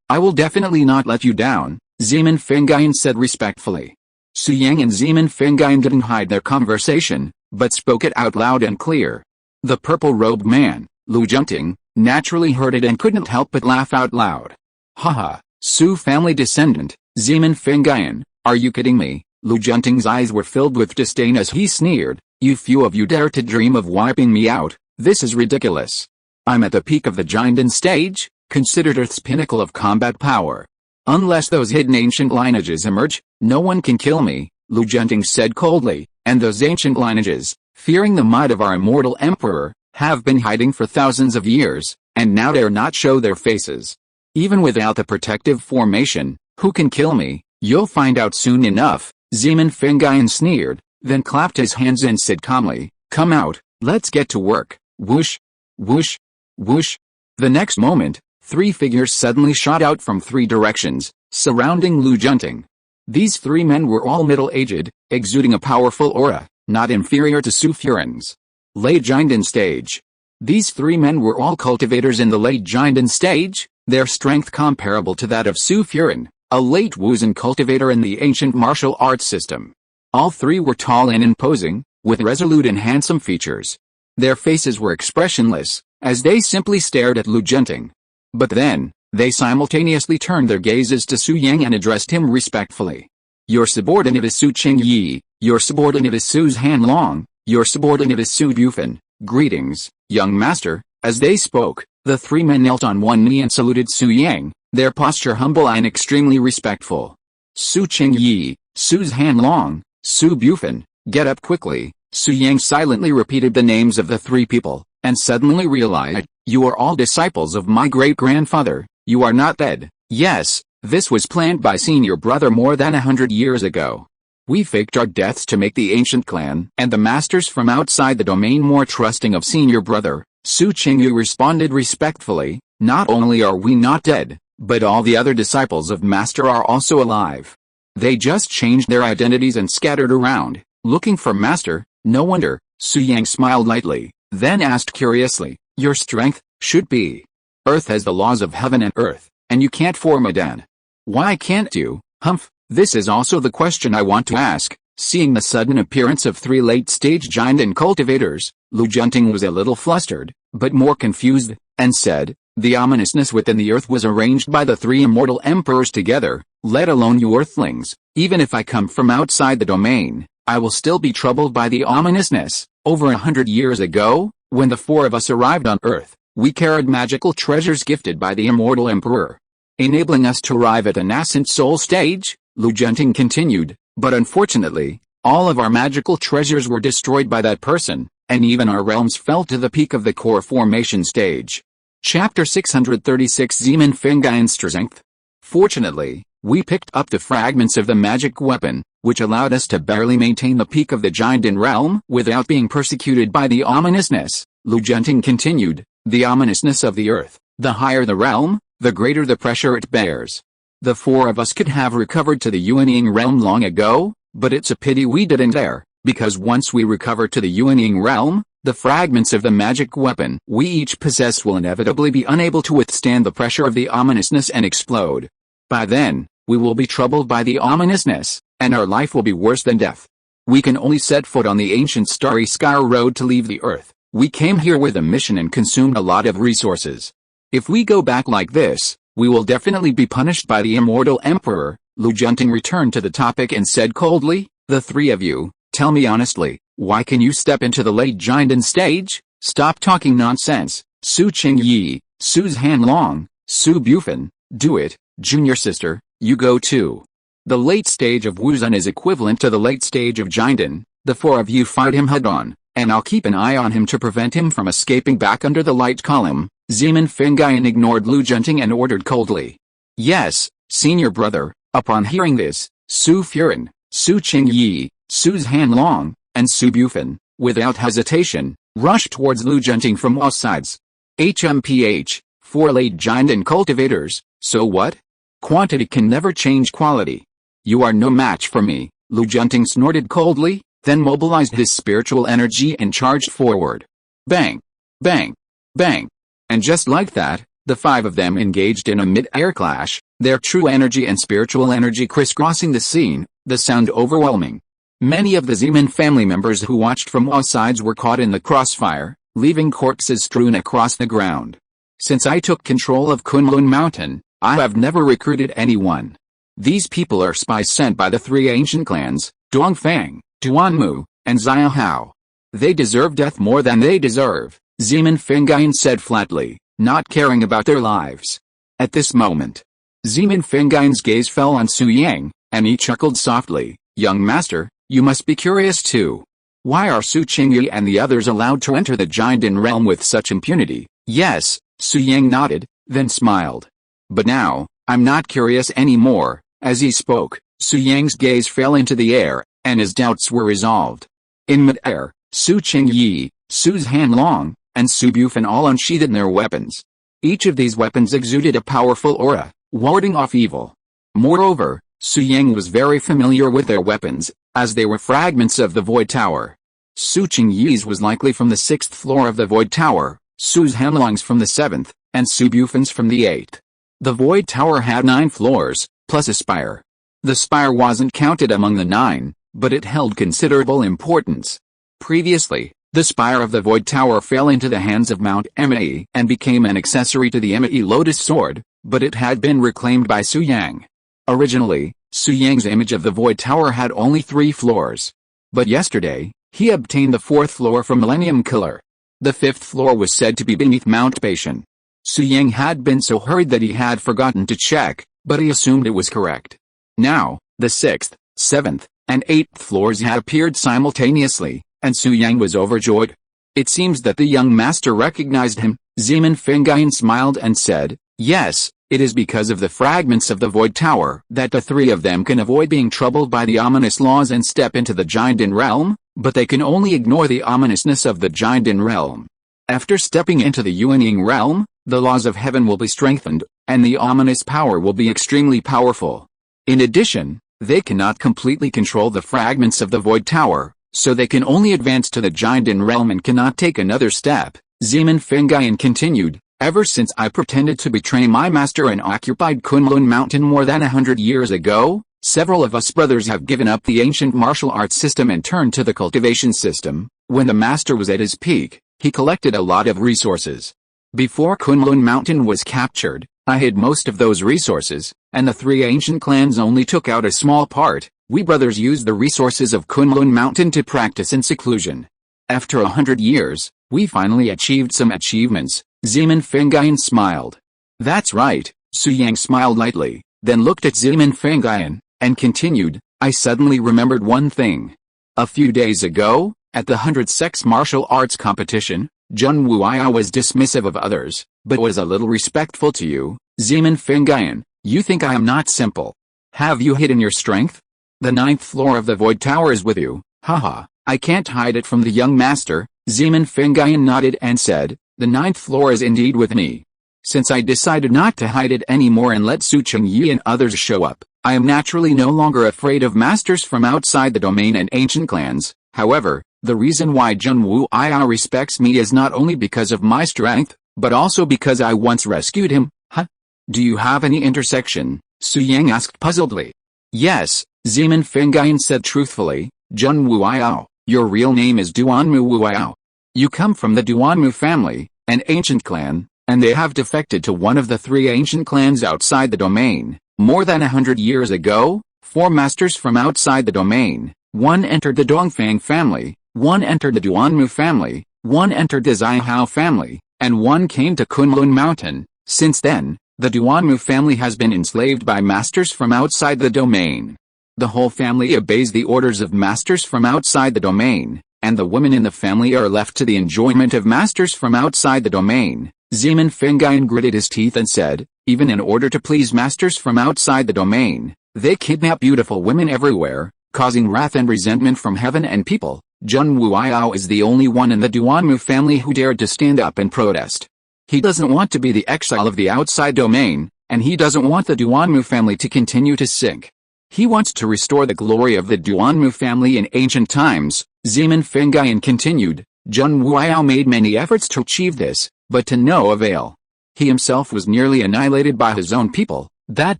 I will definitely not let you down," Zeman Fengayan said respectfully. Su Yang and Zeman Fengayan didn't hide their conversation, but spoke it out loud and clear. The purple-robed man, Lugenting, naturally heard it and couldn't help but laugh out loud. "Haha, Su family descendant, Zeman Fengayan, are you kidding me?" Lugenting's eyes were filled with disdain as he sneered. "You few of you dare to dream of wiping me out, this is ridiculous. I'm at the peak of the Jinden stage, considered Earth's pinnacle of combat power. Unless those hidden ancient lineages emerge, no one can kill me," Lugenting said coldly, and those ancient lineages, fearing the might of our immortal emperor, have been hiding for thousands of years, and now dare not show their faces. Even without the protective formation, who can kill me? You'll find out soon enough, Xuantian sneered, then clapped his hands and said calmly, "Come out, let's get to work." Whoosh, whoosh, whoosh. The next moment, 3 figures suddenly shot out from 3 directions, surrounding Xuantian. These 3 men were all middle-aged, exuding a powerful aura, not inferior to Suppression's late Xuantian stage. These 3 men were all cultivators in the late Xuantian stage, their strength comparable to that of Suppression, a late Wuxan cultivator in the ancient martial arts system. All 3 were tall and imposing, with resolute and handsome features. Their faces were expressionless, as they simply stared at Xuantian. But then, they simultaneously turned their gazes to Su Yang and addressed him respectfully. "Your subordinate is Su Qingyi, your subordinate is Su Hanlong, your subordinate is Su Bufan. Greetings, young master." As they spoke, the 3 men knelt on one knee and saluted Su Yang, their posture humble and extremely respectful. "Su Qingyi, Su Hanlong, Su Bufan, get up quickly." Su Yang silently repeated the names of the 3 people, and suddenly realized, "You are all disciples of my great-grandfather, you are not dead." Yes, this was planned by senior brother more than 100 years ago. We faked our deaths to make the ancient clan and the masters from outside the domain more trusting of senior brother. Su Qingyu responded respectfully, "Not only are we not dead, but all the other disciples of master are also alive. They just changed their identities and scattered around, looking for master." "No wonder." Su Yang smiled lightly, then asked curiously, "Your strength should be. Earth has the laws of heaven and earth, and you can't form a den. Why can't you?" "Humph, this is also the question I want to ask." Seeing the sudden appearance of 3 late-stage Xuantian cultivators, Xuantian was a little flustered, but more confused, and said, "The ominousness within the earth was arranged by the 3 immortal emperors together, let alone you earthlings. Even if I come from outside the domain, I will still be troubled by the ominousness. Over 100 years ago, when the 4 of us arrived on Earth, we carried magical treasures gifted by the Immortal Emperor, enabling us to arrive at a nascent soul stage," Xuantian continued, "but unfortunately, all of our magical treasures were destroyed by that person, and even our realms fell to the peak of the core formation stage." Chapter 636 Xuantian's Strength. Fortunately, we picked up the fragments of the magic weapon, which allowed us to barely maintain the peak of the Xuantian realm without being persecuted by the ominousness. Xuantian continued, "The ominousness of the earth, the higher the realm, the greater the pressure it bears. The 4 of us could have recovered to the Yuanying realm long ago, but it's a pity we didn't dare, because once we recover to the Yuanying realm, the fragments of the magic weapon we each possess will inevitably be unable to withstand the pressure of the ominousness and explode. By then, we will be troubled by the ominousness, and our life will be worse than death. We can only set foot on the ancient starry sky road to leave the earth. We came here with a mission and consumed a lot of resources. If we go back like this, we will definitely be punished by the Immortal Emperor." Xuantian returned to the topic and said coldly, "The 3 of you, tell me honestly, why can you step into the late Xuantian stage? Stop talking nonsense. Su Qingyi, Su Hanlong, Su Bufan, do it. Junior sister, you go too. The late stage of Wuxan is equivalent to the late stage of Xuantian. The 4 of you fight him head-on, and I'll keep an eye on him to prevent him from escaping back under the light column." Xuantian ignored Xuantian and ordered coldly, "Yes, senior brother." Upon hearing this, Su Furan, Su Qingyi, Su Hanlong, and Su Bufan, without hesitation, rushed towards Xuantian from all sides. HMPH, 4 late Xuantian cultivators, so what? Quantity can never change quality. You are no match for me. Xuantian snorted coldly, then mobilized his spiritual energy and charged forward. Bang! Bang! Bang! And just like that, the 5 of them engaged in a mid-air clash, their true energy and spiritual energy crisscrossing the scene, the sound overwhelming. Many of the Zeman family members who watched from all sides were caught in the crossfire, leaving corpses strewn across the ground. Since I took control of Kunlun Mountain, I have never recruited anyone. These people are spies sent by the 3 ancient clans, Dongfang, Duanmu, and Xiaohao. They deserve death more than they deserve, Xuantian said flatly, not caring about their lives. At this moment, Xuantian's gaze fell on Su Yang, and he chuckled softly, "Young master, You must be curious too. Why are Su Qingyi and the others allowed to enter the Jianden realm with such impunity? Yes, Su Yang nodded, then smiled. But now, I'm not curious anymore. As he spoke, Su Yang's gaze fell into the air, and his doubts were resolved. In mid-air, Su Qingyi, Su's Hanlong, and Su Bufan all unsheathed their weapons. Each of these weapons exuded a powerful aura, warding off evil. Moreover, Su Yang was very familiar with their weapons, as they were fragments of the Void Tower. Su Qingyi's was likely from the 6th floor of the Void Tower, Su's Hanlong's from the 7th, and Su Bufan's from the 8th. The Void Tower had 9 floors, plus a spire. The spire wasn't counted among the 9, but it held considerable importance. Previously, the spire of the Void Tower fell into the hands of Mount Emei and became an accessory to the Emei Lotus Sword, but it had been reclaimed by Su Yang. Originally, Su Yang's image of the Void Tower had only 3 floors. But yesterday, he obtained the 4th floor from Millennium Killer. The 5th floor was said to be beneath Mount Patient. Su Yang had been so hurried that he had forgotten to check, but he assumed it was correct. Now, the 6th, 7th, and 8th floors had appeared simultaneously, and Su Yang was overjoyed. It seems that the young master recognized him. Zeman Fengyan smiled and said, "Yes, it is because of the fragments of the Void Tower that the 3 of them can avoid being troubled by the ominous laws and step into the Jianden realm, but they can only ignore the ominousness of the Jianden realm. After stepping into the Yuanying realm, the laws of heaven will be strengthened, and the ominous power will be extremely powerful. In addition, they cannot completely control the fragments of the Void Tower, so they can only advance to the Jianden realm and cannot take another step." Zeman Fengyan continued, "Ever since I pretended to betray my master and occupied Kunlun Mountain more than 100 years ago, several of us brothers have given up the ancient martial arts system and turned to the cultivation system. When the master was at his peak, he collected a lot of resources. Before Kunlun Mountain was captured, I hid most of those resources, and the 3 ancient clans only took out a small part. We brothers used the resources of Kunlun Mountain to practice in seclusion. After 100 years, we finally achieved some achievements." Zeman Fengyan smiled. "That's right." Su Yang smiled lightly, then looked at Zeman Fengyan, and continued, "I suddenly remembered one thing. A few days ago, at the 100 Sex Martial Arts competition, Jun Wuya was dismissive of others, but was a little respectful to you. Zeman Fengyan, you think I am not simple. Have you hidden your strength? The 9th floor of the Void Tower is with you." "Haha, I can't hide it from the young master." Zeman Fengyan nodded and said, "The 9th floor is indeed with me. Since I decided not to hide it anymore and let Su Qingyi and others show up, I am naturally no longer afraid of masters from outside the domain and ancient clans. However, the reason why Jun Wuya respects me is not only because of my strength, but also because I once rescued him." "Huh? Do you have any intersection?" Su Yang asked puzzledly. "Yes," Zeman Fengyan said truthfully, "Jun Wuya, your real name is Duanmu Wuya. You come from the Duanmu family, an ancient clan, and they have defected to one of the 3 ancient clans outside the domain. More than 100 years ago, 4 masters from outside the domain, 1 entered the Dongfang family, 1 entered the Duanmu family, 1 entered the Zhaihao family, and 1 came to Kunlun Mountain. Since then, the Duanmu family has been enslaved by masters from outside the domain. The whole family obeys the orders of masters from outside the domain, and the women in the family are left to the enjoyment of masters from outside the domain." Zeman Fengyan gritted his teeth and said, "Even in order to please masters from outside the domain, they kidnap beautiful women everywhere, causing wrath and resentment from heaven and people. Jun Wuya is the only one in the Duanmu family who dared to stand up and protest. He doesn't want to be the exile of the outside domain, and he doesn't want the Duanmu family to continue to sink. He wants to restore the glory of the Duanmu family in ancient times." Zeman Fengyan continued, "Jun Wuya made many efforts to achieve this, but to no avail. He himself was nearly annihilated by his own people. That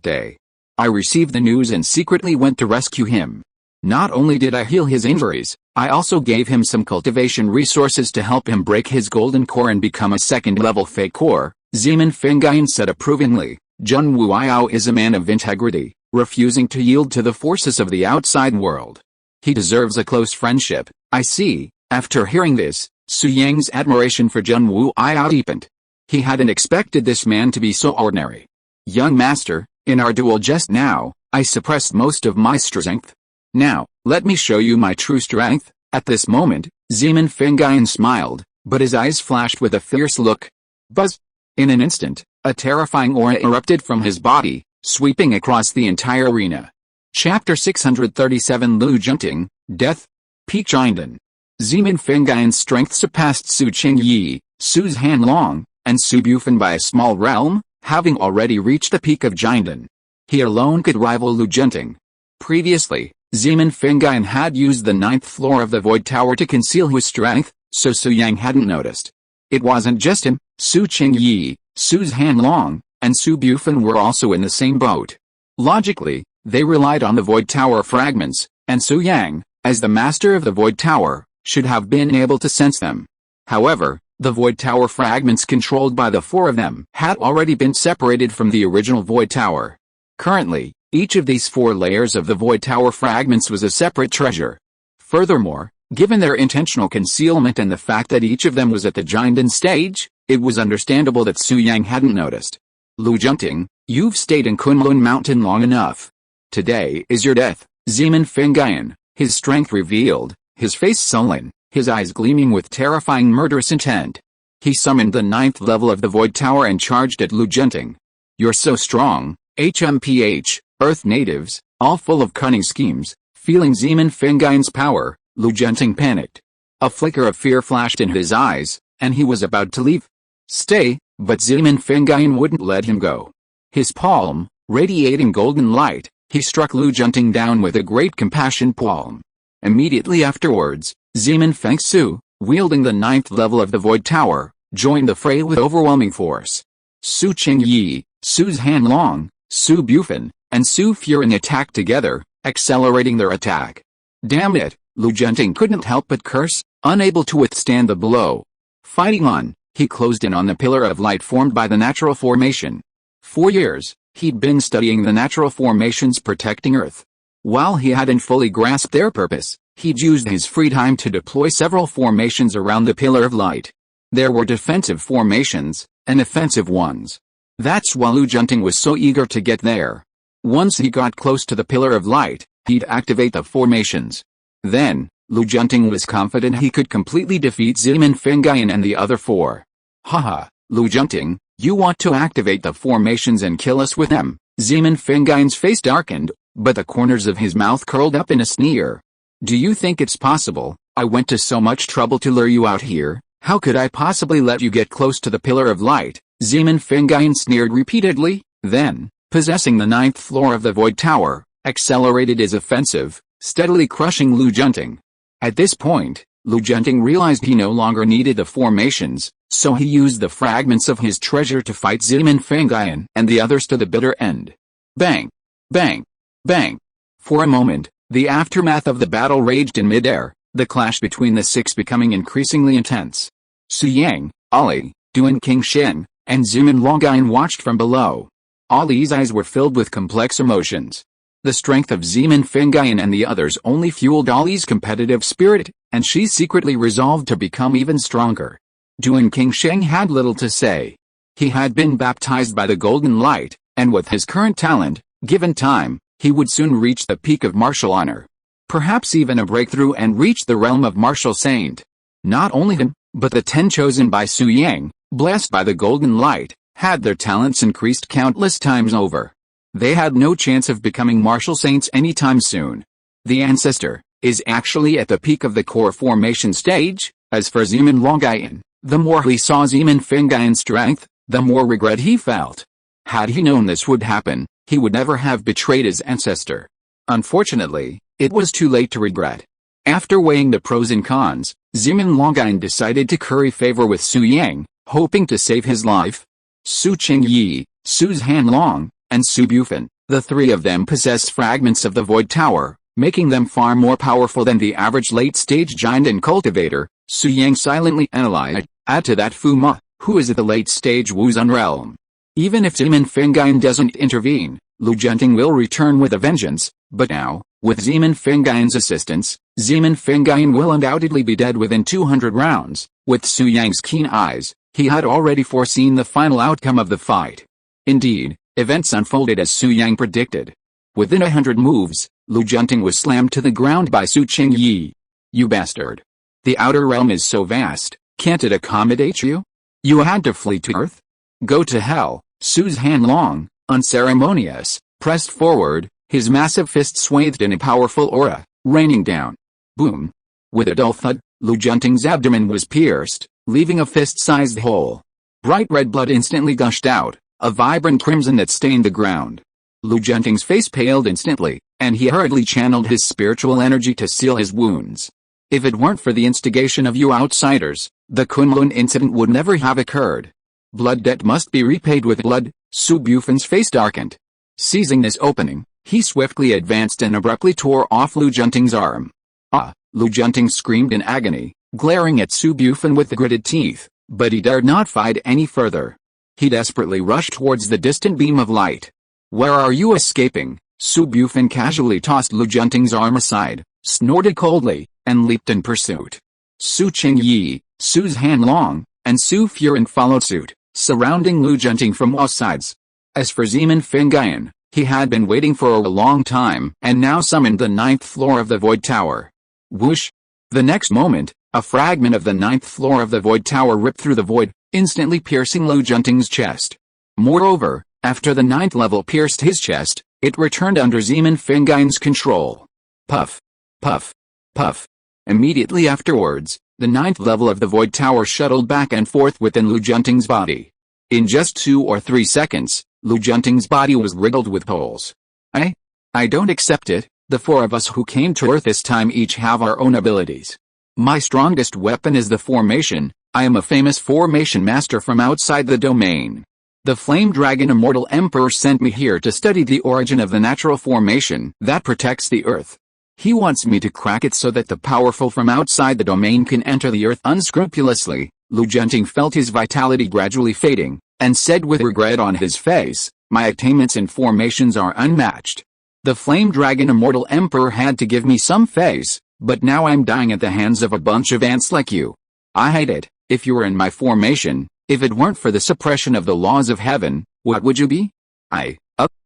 day, I received the news and secretly went to rescue him. Not only did I heal his injuries, I also gave him some cultivation resources to help him break his golden core and become a second-level fake core." Zeman Fengyan said approvingly, "Jun Wuya is a man of integrity, refusing to yield to the forces of the outside world. He deserves a close friendship." "I see." After hearing this, Su Yang's admiration for Jun Wuya deepened. He hadn't expected this man to be so ordinary. "Young master, in our duel just now, I suppressed most of my strength. Now, let me show you my true strength. At this moment, Zeman Fingayan smiled, but his eyes flashed with a fierce look. Buzz! In an instant, a terrifying aura erupted from his body, sweeping across the entire arena. Chapter 637 Lu Junting, Death, Peak Jinden. Zeman Fingayan's strength surpassed Su Qingyi, Su's Hanlong, and Su Bufan by a small realm, having already reached the peak of Jinden. He alone could rival Lu Junting. Previously, Zeman Fingayan had used the 9th floor of the Void Tower to conceal his strength, so Su Yang hadn't noticed. It wasn't just him, Su Qingyi, Su's Hanlong, and Su Bufan were also in the same boat. Logically, they relied on the Void Tower fragments, and Su Yang, as the master of the Void Tower, should have been able to sense them. However, the Void Tower fragments controlled by the 4 of them had already been separated from the original Void Tower. Currently, each of these 4 layers of the Void Tower fragments was a separate treasure. Furthermore, given their intentional concealment and the fact that each of them was at the Jinden stage, it was understandable that Su Yang hadn't noticed. Lu Junting, you've stayed in Kunlun Mountain long enough. Today is your death, Zeman Fingayan, his strength revealed, his face sullen, his eyes gleaming with terrifying murderous intent. He summoned the 9th level of the Void Tower and charged at Lu Junting. You're so strong, HMPH, Earth natives, all full of cunning schemes. Feeling Zeman Fingayan's power, Lu Junting panicked. A flicker of fear flashed in his eyes, and he was about to leave. Stay, but Zeman Fingayan wouldn't let him go. His palm, radiating golden light, he struck Lu Junting down with a great compassion palm. Immediately afterwards, Zeman Fengsu, wielding the 9th level of the Void Tower, joined the fray with overwhelming force. Su Qingyi, Su's Hanlong, Su Bufan, and Su Furin attacked together, accelerating their attack. Damn it, Lu Junting couldn't help but curse, unable to withstand the blow. Fighting on, he closed in on the pillar of light formed by the natural formation. For years, he'd been studying the natural formations protecting Earth. While he hadn't fully grasped their purpose, he'd used his free time to deploy several formations around the pillar of light. There were defensive formations, and offensive ones. That's why Lu Junting was so eager to get there. Once he got close to the pillar of light, he'd activate the formations. Then, Lu Junting was confident he could completely defeat Zeman Fingayan and the other 4. Haha, Lu Junting, you want to activate the formations and kill us with them? Zeman Fingayan's face darkened, but the corners of his mouth curled up in a sneer. Do you think it's possible? I went to so much trouble to lure you out here. How could I possibly let you get close to the pillar of light? Zeman Fingayan sneered repeatedly, then, possessing the 9th floor of the Void Tower, accelerated his offensive, steadily crushing Lu Junting. At this point, Lu Junting realized he no longer needed the formations, so he used the fragments of his treasure to fight Zeman Fingayan and the others to the bitter end. Bang! Bang! Bang! For a moment, the aftermath of the battle raged in midair, the clash between the 6 becoming increasingly intense. Su Yang, Ali, Duan Qingshen, and Zeman Longayan watched from below. Ali's eyes were filled with complex emotions. The strength of Zeman Fingayan and the others only fueled Ali's competitive spirit, and she secretly resolved to become even stronger. Duan Qingshen had little to say. He had been baptized by the golden light, and with his current talent, given time, he would soon reach the peak of martial honor. Perhaps even a breakthrough and reach the realm of martial saint. Not only him, but the 10 chosen by Su Yang, blessed by the golden light, had their talents increased countless times over. They had no chance of becoming martial saints anytime soon. The ancestor is actually at the peak of the core formation stage. As for Zeman Longayan, the more he saw Zeman Fingayan's strength, the more regret he felt. Had he known this would happen, he would never have betrayed his ancestor. Unfortunately, it was too late to regret. After weighing the pros and cons, Zeman Longayan decided to curry favor with Su Yang, hoping to save his life. Su Qingyi, Su's Hanlong, and Su Bufan, the 3 of them possessed fragments of the Void Tower, making them far more powerful than the average late-stage giant and cultivator. Su Yang silently analyzed, add to that Fu Ma, who is at the late-stage Wuzun realm. Even if Zeman Fingayan doesn't intervene, Lu Junting will return with a vengeance, but now, with Zeman Fingayan's assistance, Zeman Fingayan will undoubtedly be dead within 200 rounds. With Su Yang's keen eyes, he had already foreseen the final outcome of the fight. Indeed, events unfolded as Su Yang predicted. Within 100 moves, Lu Junting was slammed to the ground by Su Qingyi. You bastard. The outer realm is so vast, can't it accommodate you? You had to flee to Earth? Go to hell. Su's hand long, unceremonious, pressed forward, his massive fist swathed in a powerful aura, raining down. Boom. With a dull thud, Lu Junting's abdomen was pierced, leaving a fist-sized hole. Bright red blood instantly gushed out, a vibrant crimson that stained the ground. Lu Junting's face paled instantly, and he hurriedly channeled his spiritual energy to seal his wounds. If it weren't for the instigation of you outsiders, the Kunlun incident would never have occurred. Blood debt must be repaid with blood. Su Bufan's face darkened. Seizing this opening, he swiftly advanced and abruptly tore off Lu Junting's arm. Ah! Lu Junting screamed in agony, glaring at Su Bufan with the gritted teeth, but he dared not fight any further. He desperately rushed towards the distant beam of light. Where are you escaping? Su Bufan casually tossed Lu Junting's arm aside, snorted coldly, and leaped in pursuit. Su Qingyi, Su's hand long, and Su Furan followed suit, surrounding Lu Junting from all sides. As for Zeman Fingayan, he had been waiting for a long time and now summoned the 9th floor of the Void Tower. Whoosh! The next moment, a fragment of the 9th floor of the Void Tower ripped through the void, instantly piercing Lu Junting's chest. Moreover, after the 9th level pierced his chest, it returned under Zeman Fingayan's control. Puff! Puff! Puff! Immediately afterwards, the 9th level of the Void Tower shuttled back and forth within Lu Junting's body. In just 2 or 3 seconds, Lu Junting's body was riddled with holes. I don't accept it. The 4 of us who came to Earth this time each have our own abilities. My strongest weapon is the formation. I am a famous formation master from outside the domain. The Flame Dragon Immortal Emperor sent me here to study the origin of the natural formation that protects the Earth. He wants me to crack it so that the powerful from outside the domain can enter the Earth unscrupulously. Lu Junting felt his vitality gradually fading, and said with regret on his face, my attainments and formations are unmatched. The Flame Dragon Immortal Emperor had to give me some face, but now I'm dying at the hands of a bunch of ants like you. I hate it. If you were in my formation, if it weren't for the suppression of the laws of heaven, what would you be?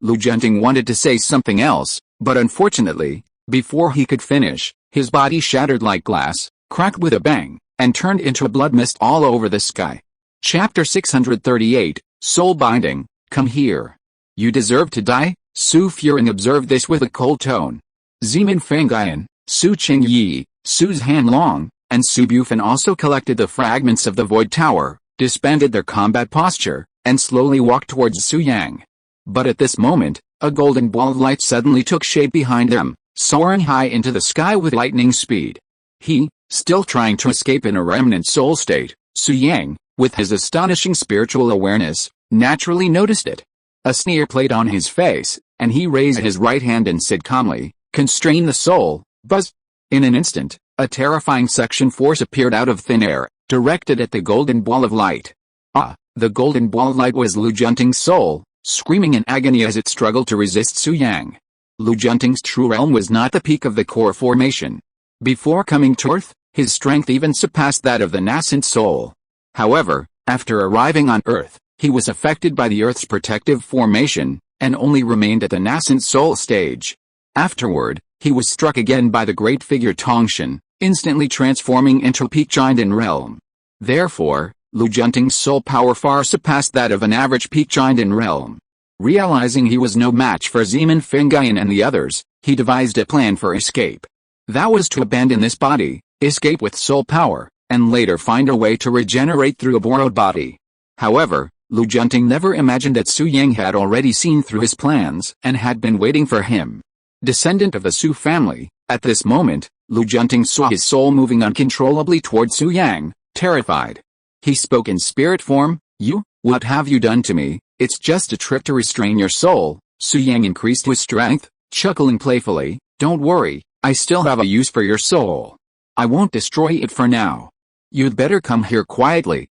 Lu Junting wanted to say something else, but unfortunately, before he could finish, his body shattered like glass, cracked with a bang, and turned into a blood mist all over the sky. Chapter 638, Soul Binding, come here. You deserve to die? Su Furan observed this with a cold tone. Zeman Fingayan, Su Qingyi, Su's hand long, and Su Bufan also collected the fragments of the Void Tower, disbanded their combat posture, and slowly walked towards Su Yang. But at this moment, a golden ball of light suddenly took shape behind them, soaring high into the sky with lightning speed. He, still trying to escape in a remnant soul state, Su Yang, with his astonishing spiritual awareness, naturally noticed it. A sneer played on his face, and he raised his right hand and said calmly, constrain the soul, buzz. In an instant, a terrifying suction force appeared out of thin air, directed at the golden ball of light. The golden ball of light was Lu Junting's soul, screaming in agony as it struggled to resist Su Yang. Lu Junting's true realm was not the peak of the core formation. Before coming to Earth, his strength even surpassed that of the nascent soul. However, after arriving on Earth, he was affected by the Earth's protective formation, and only remained at the nascent soul stage. Afterward, he was struck again by the great figure Tongshan, instantly transforming into peak giant in realm. Therefore, Lu Junting's soul power far surpassed that of an average peak giant in realm. Realizing he was no match for Zeman Fingayan and the others, he devised a plan for escape. That was to abandon this body, escape with soul power, and later find a way to regenerate through a borrowed body. However, Lu Junting never imagined that Su Yang had already seen through his plans and had been waiting for him. Descendant of the Su family, at this moment, Lu Junting saw his soul moving uncontrollably toward Su Yang, terrified. He spoke in spirit form, "You, what have you done to me? It's just a trick to restrain your soul." Su Yang increased his strength, chuckling playfully, "Don't worry, I still have a use for your soul. I won't destroy it for now. You'd better come here quietly.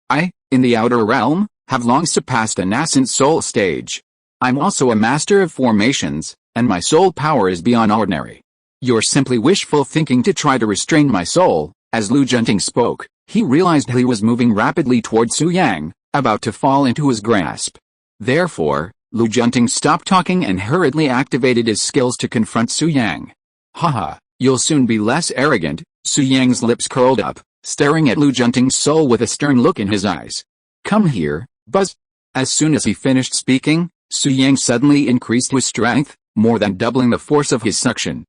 I, in the outer realm, have long surpassed the nascent soul stage. I'm also a master of formations, and my soul power is beyond ordinary. You're simply wishful thinking to try to restrain my soul." As Lu Junting spoke, he realized he was moving rapidly towards Su Yang, about to fall into his grasp. Therefore, Lu Junting stopped talking and hurriedly activated his skills to confront Su Yang. Haha, you'll soon be less arrogant. Su Yang's lips curled up, staring at Lu Junting's soul with a stern look in his eyes. Come here, Buzz. As soon as he finished speaking, Su Yang suddenly increased his strength, more than doubling the force of his suction.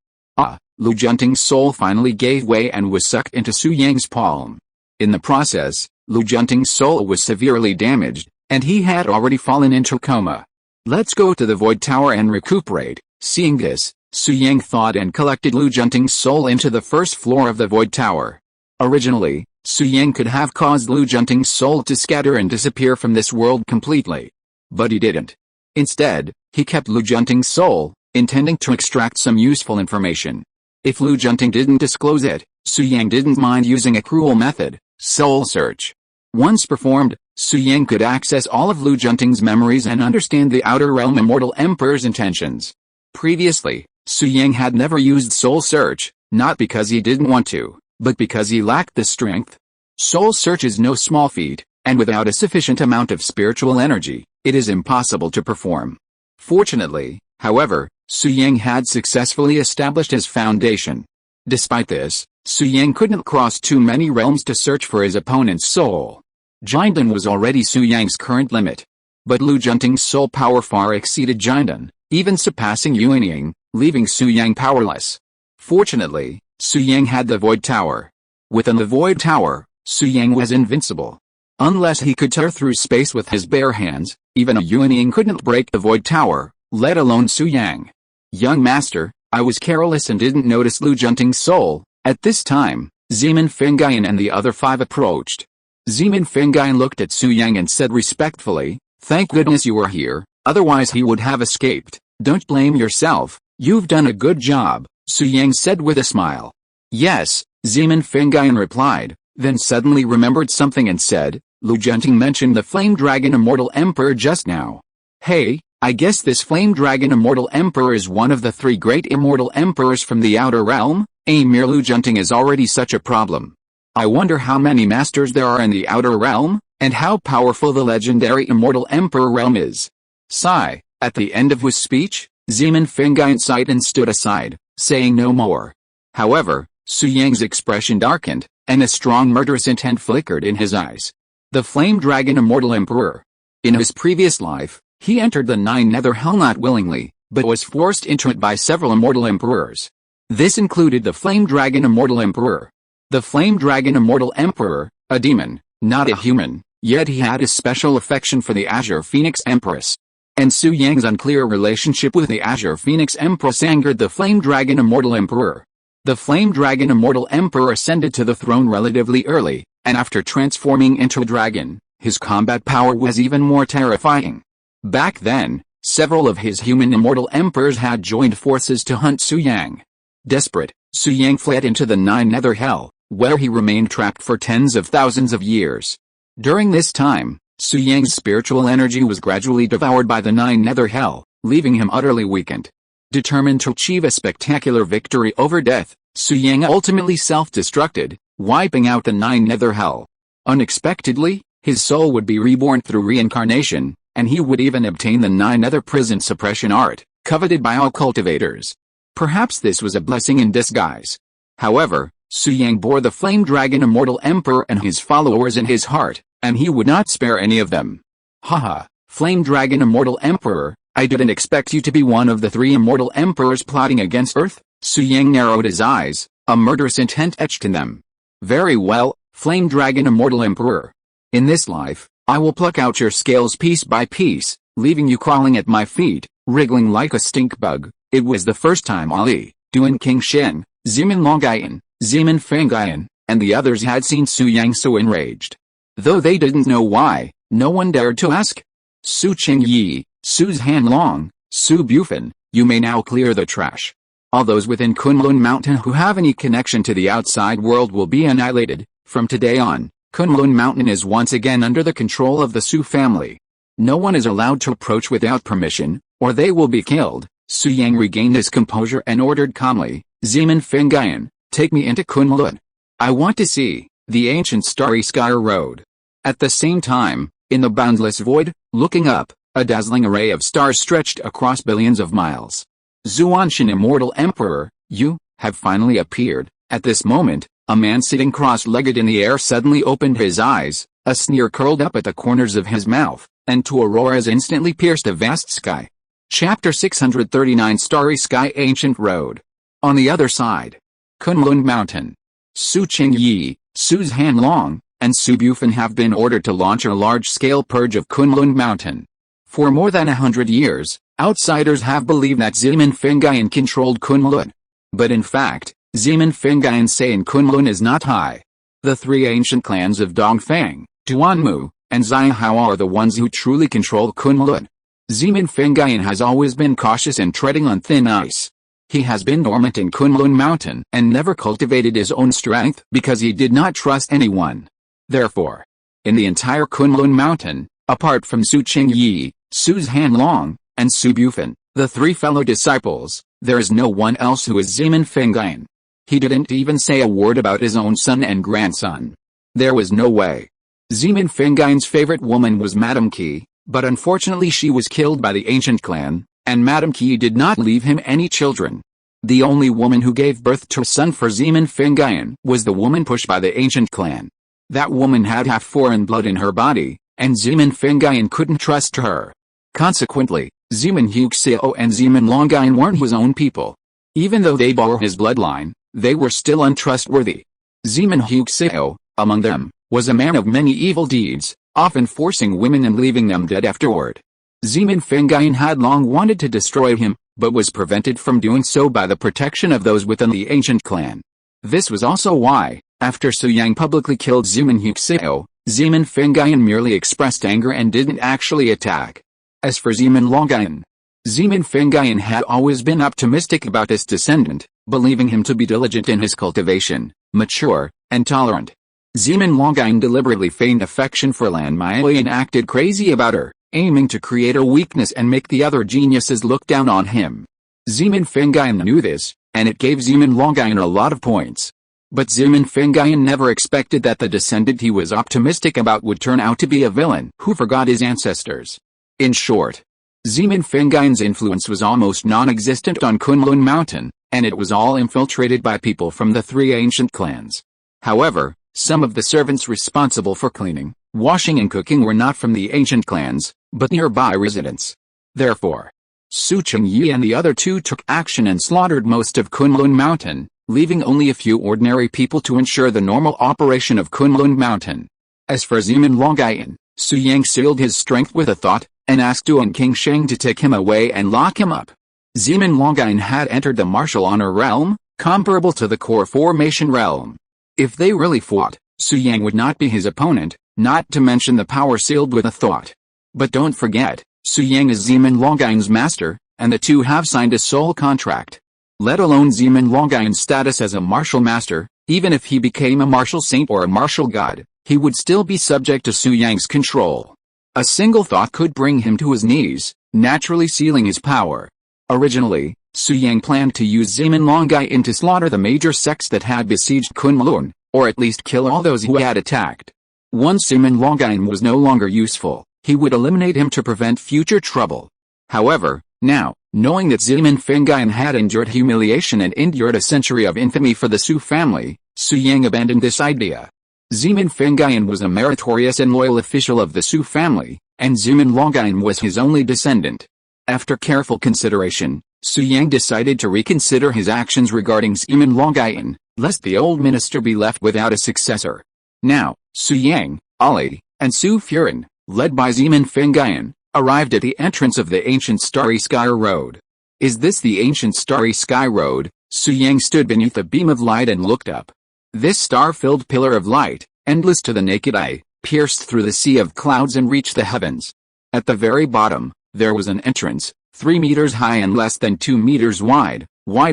Lu Junting's soul finally gave way and was sucked into Su Yang's palm. In the process, Lu Junting's soul was severely damaged, and he had already fallen into coma. Let's go to the Void Tower and recuperate. Seeing this, Su Yang thought and collected Lu Junting's soul into the first floor of the Void Tower. Originally, Su Yang could have caused Lu Junting's soul to scatter and disappear from this world completely. But he didn't. Instead, he kept Lu Junting's soul, intending to extract some useful information. If Lu Junting didn't disclose it, Su Yang didn't mind using a cruel method, soul search. Once performed, Su Yang could access all of Lu Junting's memories and understand the Outer Realm Immortal Emperor's intentions. Previously, Su Yang had never used soul search, not because he didn't want to, but because he lacked the strength. Soul search is no small feat, and without a sufficient amount of spiritual energy, it is impossible to perform. Fortunately, however, Su Yang had successfully established his foundation. Despite this, Su Yang couldn't cross too many realms to search for his opponent's soul. Jiandan was already Su Yang's current limit. But Lu Junting's soul power far exceeded Jiandan, even surpassing Yuanying, leaving Su Yang powerless. Fortunately, Su Yang had the Void Tower. Within the Void Tower, Su Yang was invincible. Unless he could tear through space with his bare hands, even a Yuanying couldn't break the Void Tower, let alone Su Yang. Young master, I was careless and didn't notice Lu Junting's soul. At this time, Zemin Fengyun and the other 5 approached. Zemin Fengyun looked at Su Yang and said respectfully, "Thank goodness you are here, otherwise he would have escaped. Don't blame yourself, you've done a good job," Su Yang said with a smile. "Yes," Zemin Fengyun replied, then suddenly remembered something and said, "Lu Junting mentioned the Flame Dragon Immortal Emperor just now. Hey, I guess this Flame Dragon Immortal Emperor is one of the 3 great Immortal Emperors from the Outer Realm? A mere Lu Junting is already such a problem. I wonder how many masters there are in the Outer Realm, and how powerful the legendary Immortal Emperor realm is." Sigh. At the end of his speech, Zemin Fengyun sighed and stood aside, saying no more. However, Su Yang's expression darkened, and a strong murderous intent flickered in his eyes. The Flame Dragon Immortal Emperor. In his previous life, he entered the 9 Nether Hell not willingly, but was forced into it by several Immortal Emperors. This included the Flame Dragon Immortal Emperor. The Flame Dragon Immortal Emperor, a demon, not a human, yet he had a special affection for the Azure Phoenix Empress. And Su Yang's unclear relationship with the Azure Phoenix Empress angered the Flame Dragon Immortal Emperor. The Flame Dragon Immortal Emperor ascended to the throne relatively early, and after transforming into a dragon, his combat power was even more terrifying. Back then, several of his human Immortal Emperors had joined forces to hunt Su Yang. Desperate, Su Yang fled into the 9 Nether Hell, where he remained trapped for tens of thousands of years. During this time, Su Yang's spiritual energy was gradually devoured by the 9 Nether Hell, leaving him utterly weakened. Determined to achieve a spectacular victory over death, Su Yang ultimately self-destructed, wiping out the 9 Nether Hell. Unexpectedly, his soul would be reborn through reincarnation, and he would even obtain the 9 Nether Prison Suppression art, coveted by all cultivators. Perhaps this was a blessing in disguise. However, Su Yang bore the Flame Dragon Immortal Emperor and his followers in his heart, and he would not spare any of them. Haha, Flame Dragon Immortal Emperor, I didn't expect you to be one of the 3 Immortal Emperors plotting against Earth. Su Yang narrowed his eyes, a murderous intent etched in them. Very well, Flame Dragon Immortal Emperor. In this life, I will pluck out your scales piece by piece, leaving you crawling at my feet, wriggling like a stink bug. It was the first time Ali, Duan King Shen, Zemin Longyuan, Zemin Fengyun, and the others had seen Su Yang so enraged. Though they didn't know why, no one dared to ask. Su Qingyi, Su's Hanlong, Su Bufan, you may now clear the trash. All those within Kunlun Mountain who have any connection to the outside world will be annihilated. From today on, Kunlun Mountain is once again under the control of the Su family. No one is allowed to approach without permission, or they will be killed. Su Yang regained his composure and ordered calmly, Zemin Fengyun, take me into Kunlun. I want to see the ancient Starry Sky Road. At the same time, in the boundless void, looking up, A dazzling array of stars stretched across billions of miles. Xuantian, Immortal Emperor, you have finally appeared. At this moment, a man sitting cross-legged in the air suddenly opened his eyes, a sneer curled up at the corners of his mouth, and two auroras instantly pierced a vast sky. Chapter 639 Starry Sky Ancient Road. On the other side, Kunlun Mountain. Su Qingyi, Su Zhanlong, and Su Bufan have been ordered to launch a large-scale purge of Kunlun Mountain. For more than 100 years, outsiders have believed that Zemin Fengyan controlled Kunlun. But in fact, Zemin Fengyan's say in Kunlun is not high. The three ancient clans of Dongfang, Duanmu, and Xiahao are the ones who truly control Kunlun. Zemin Fengyan has always been cautious and treading on thin ice. He has been dormant in Kunlun Mountain and never cultivated his own strength because he did not trust anyone. Therefore, in the entire Kunlun Mountain, apart from Su Qingyi, Su Zhanlong, and Su Bufan, the three fellow disciples, there is no one else who is Zemin Fengyan. He didn't even say a word about his own son and grandson. There was no way. Zemin Fengyan's favorite woman was Madame Qi, but unfortunately she was killed by the ancient clan, and Madame Qi did not leave him any children. The only woman who gave birth to a son for Zemin Fengyan was the woman pushed by the ancient clan. That woman had half foreign blood in her body, and Zemin Fengyan couldn't trust her. Consequently, Zemin Huxiao and Zemin Longyan weren't his own people. Even though they bore his bloodline, they were still untrustworthy. Zemin Huxiao, among them, was a man of many evil deeds, often forcing women and leaving them dead afterward. Zemin Fengyan had long wanted to destroy him, but was prevented from doing so by the protection of those within the ancient clan. This was also why, after Su Yang publicly killed Zemin Huxiao, Zemin Fengyan merely expressed anger and didn't actually attack. As for Zemin Longyan, Zemin Fengyan had always been optimistic about this descendant, believing him to be diligent in his cultivation, mature, and tolerant. Zemin Longyan deliberately feigned affection for Lan Maili and acted crazy about her, aiming to create a weakness and make the other geniuses look down on him. Zemin Fengyan knew this, and it gave Zemin Longyan a lot of points. But Zemin Fengyan never expected that the descendant he was optimistic about would turn out to be a villain who forgot his ancestors. In short, Zemin Fengyan's influence was almost non-existent on Kunlun Mountain, and it was all infiltrated by people from the three ancient clans. However, some of the servants responsible for cleaning, washing and cooking were not from the ancient clans, but nearby residents. Therefore, Su Qingyi and the other two took action and slaughtered most of Kunlun Mountain, leaving only a few ordinary people to ensure the normal operation of Kunlun Mountain. As for Zemin Longyan, Su Yang sealed his strength with a thought, and asked Duan King Sheng to take him away and lock him up. Zemin Longyan had entered the martial honor realm, comparable to the core formation realm. If they really fought, Su Yang would not be his opponent, not to mention the power sealed with a thought. But don't forget, Su Yang is Zemin Longyan's master, and the two have signed a soul contract. Let alone Zemin Longyan's status as a martial master, even if he became a martial saint or a martial god, he would still be subject to Su Yang's control. A single thought could bring him to his knees, naturally sealing his power. Originally, Su Yang planned to use Zemin Longyan to slaughter the major sects that had besieged Kunlun, or at least kill all those who had attacked. Once Zemin Longyan was no longer useful, he would eliminate him to prevent future trouble. However, now, knowing that Zemin Fengyan had endured humiliation and endured a century of infamy for the Su family, Su Yang abandoned this idea. Zemin Fengyan was a meritorious and loyal official of the Su family, and Zemin Longyan was his only descendant. After careful consideration, Su Yang decided to reconsider his actions regarding Zemin Longyan, lest the old minister be left without a successor. Now, Su Yang, Ali, and Su Furin, led by Zemin Fengyan, arrived at the entrance of the ancient Starry Sky Road. Is this the ancient Starry Sky Road? Su Yang stood beneath a beam of light and looked up. This star-filled pillar of light, endless to the naked eye, pierced through the sea of clouds and reached the heavens. At the very bottom, there was an entrance, 3 meters high and less than 2 meters wide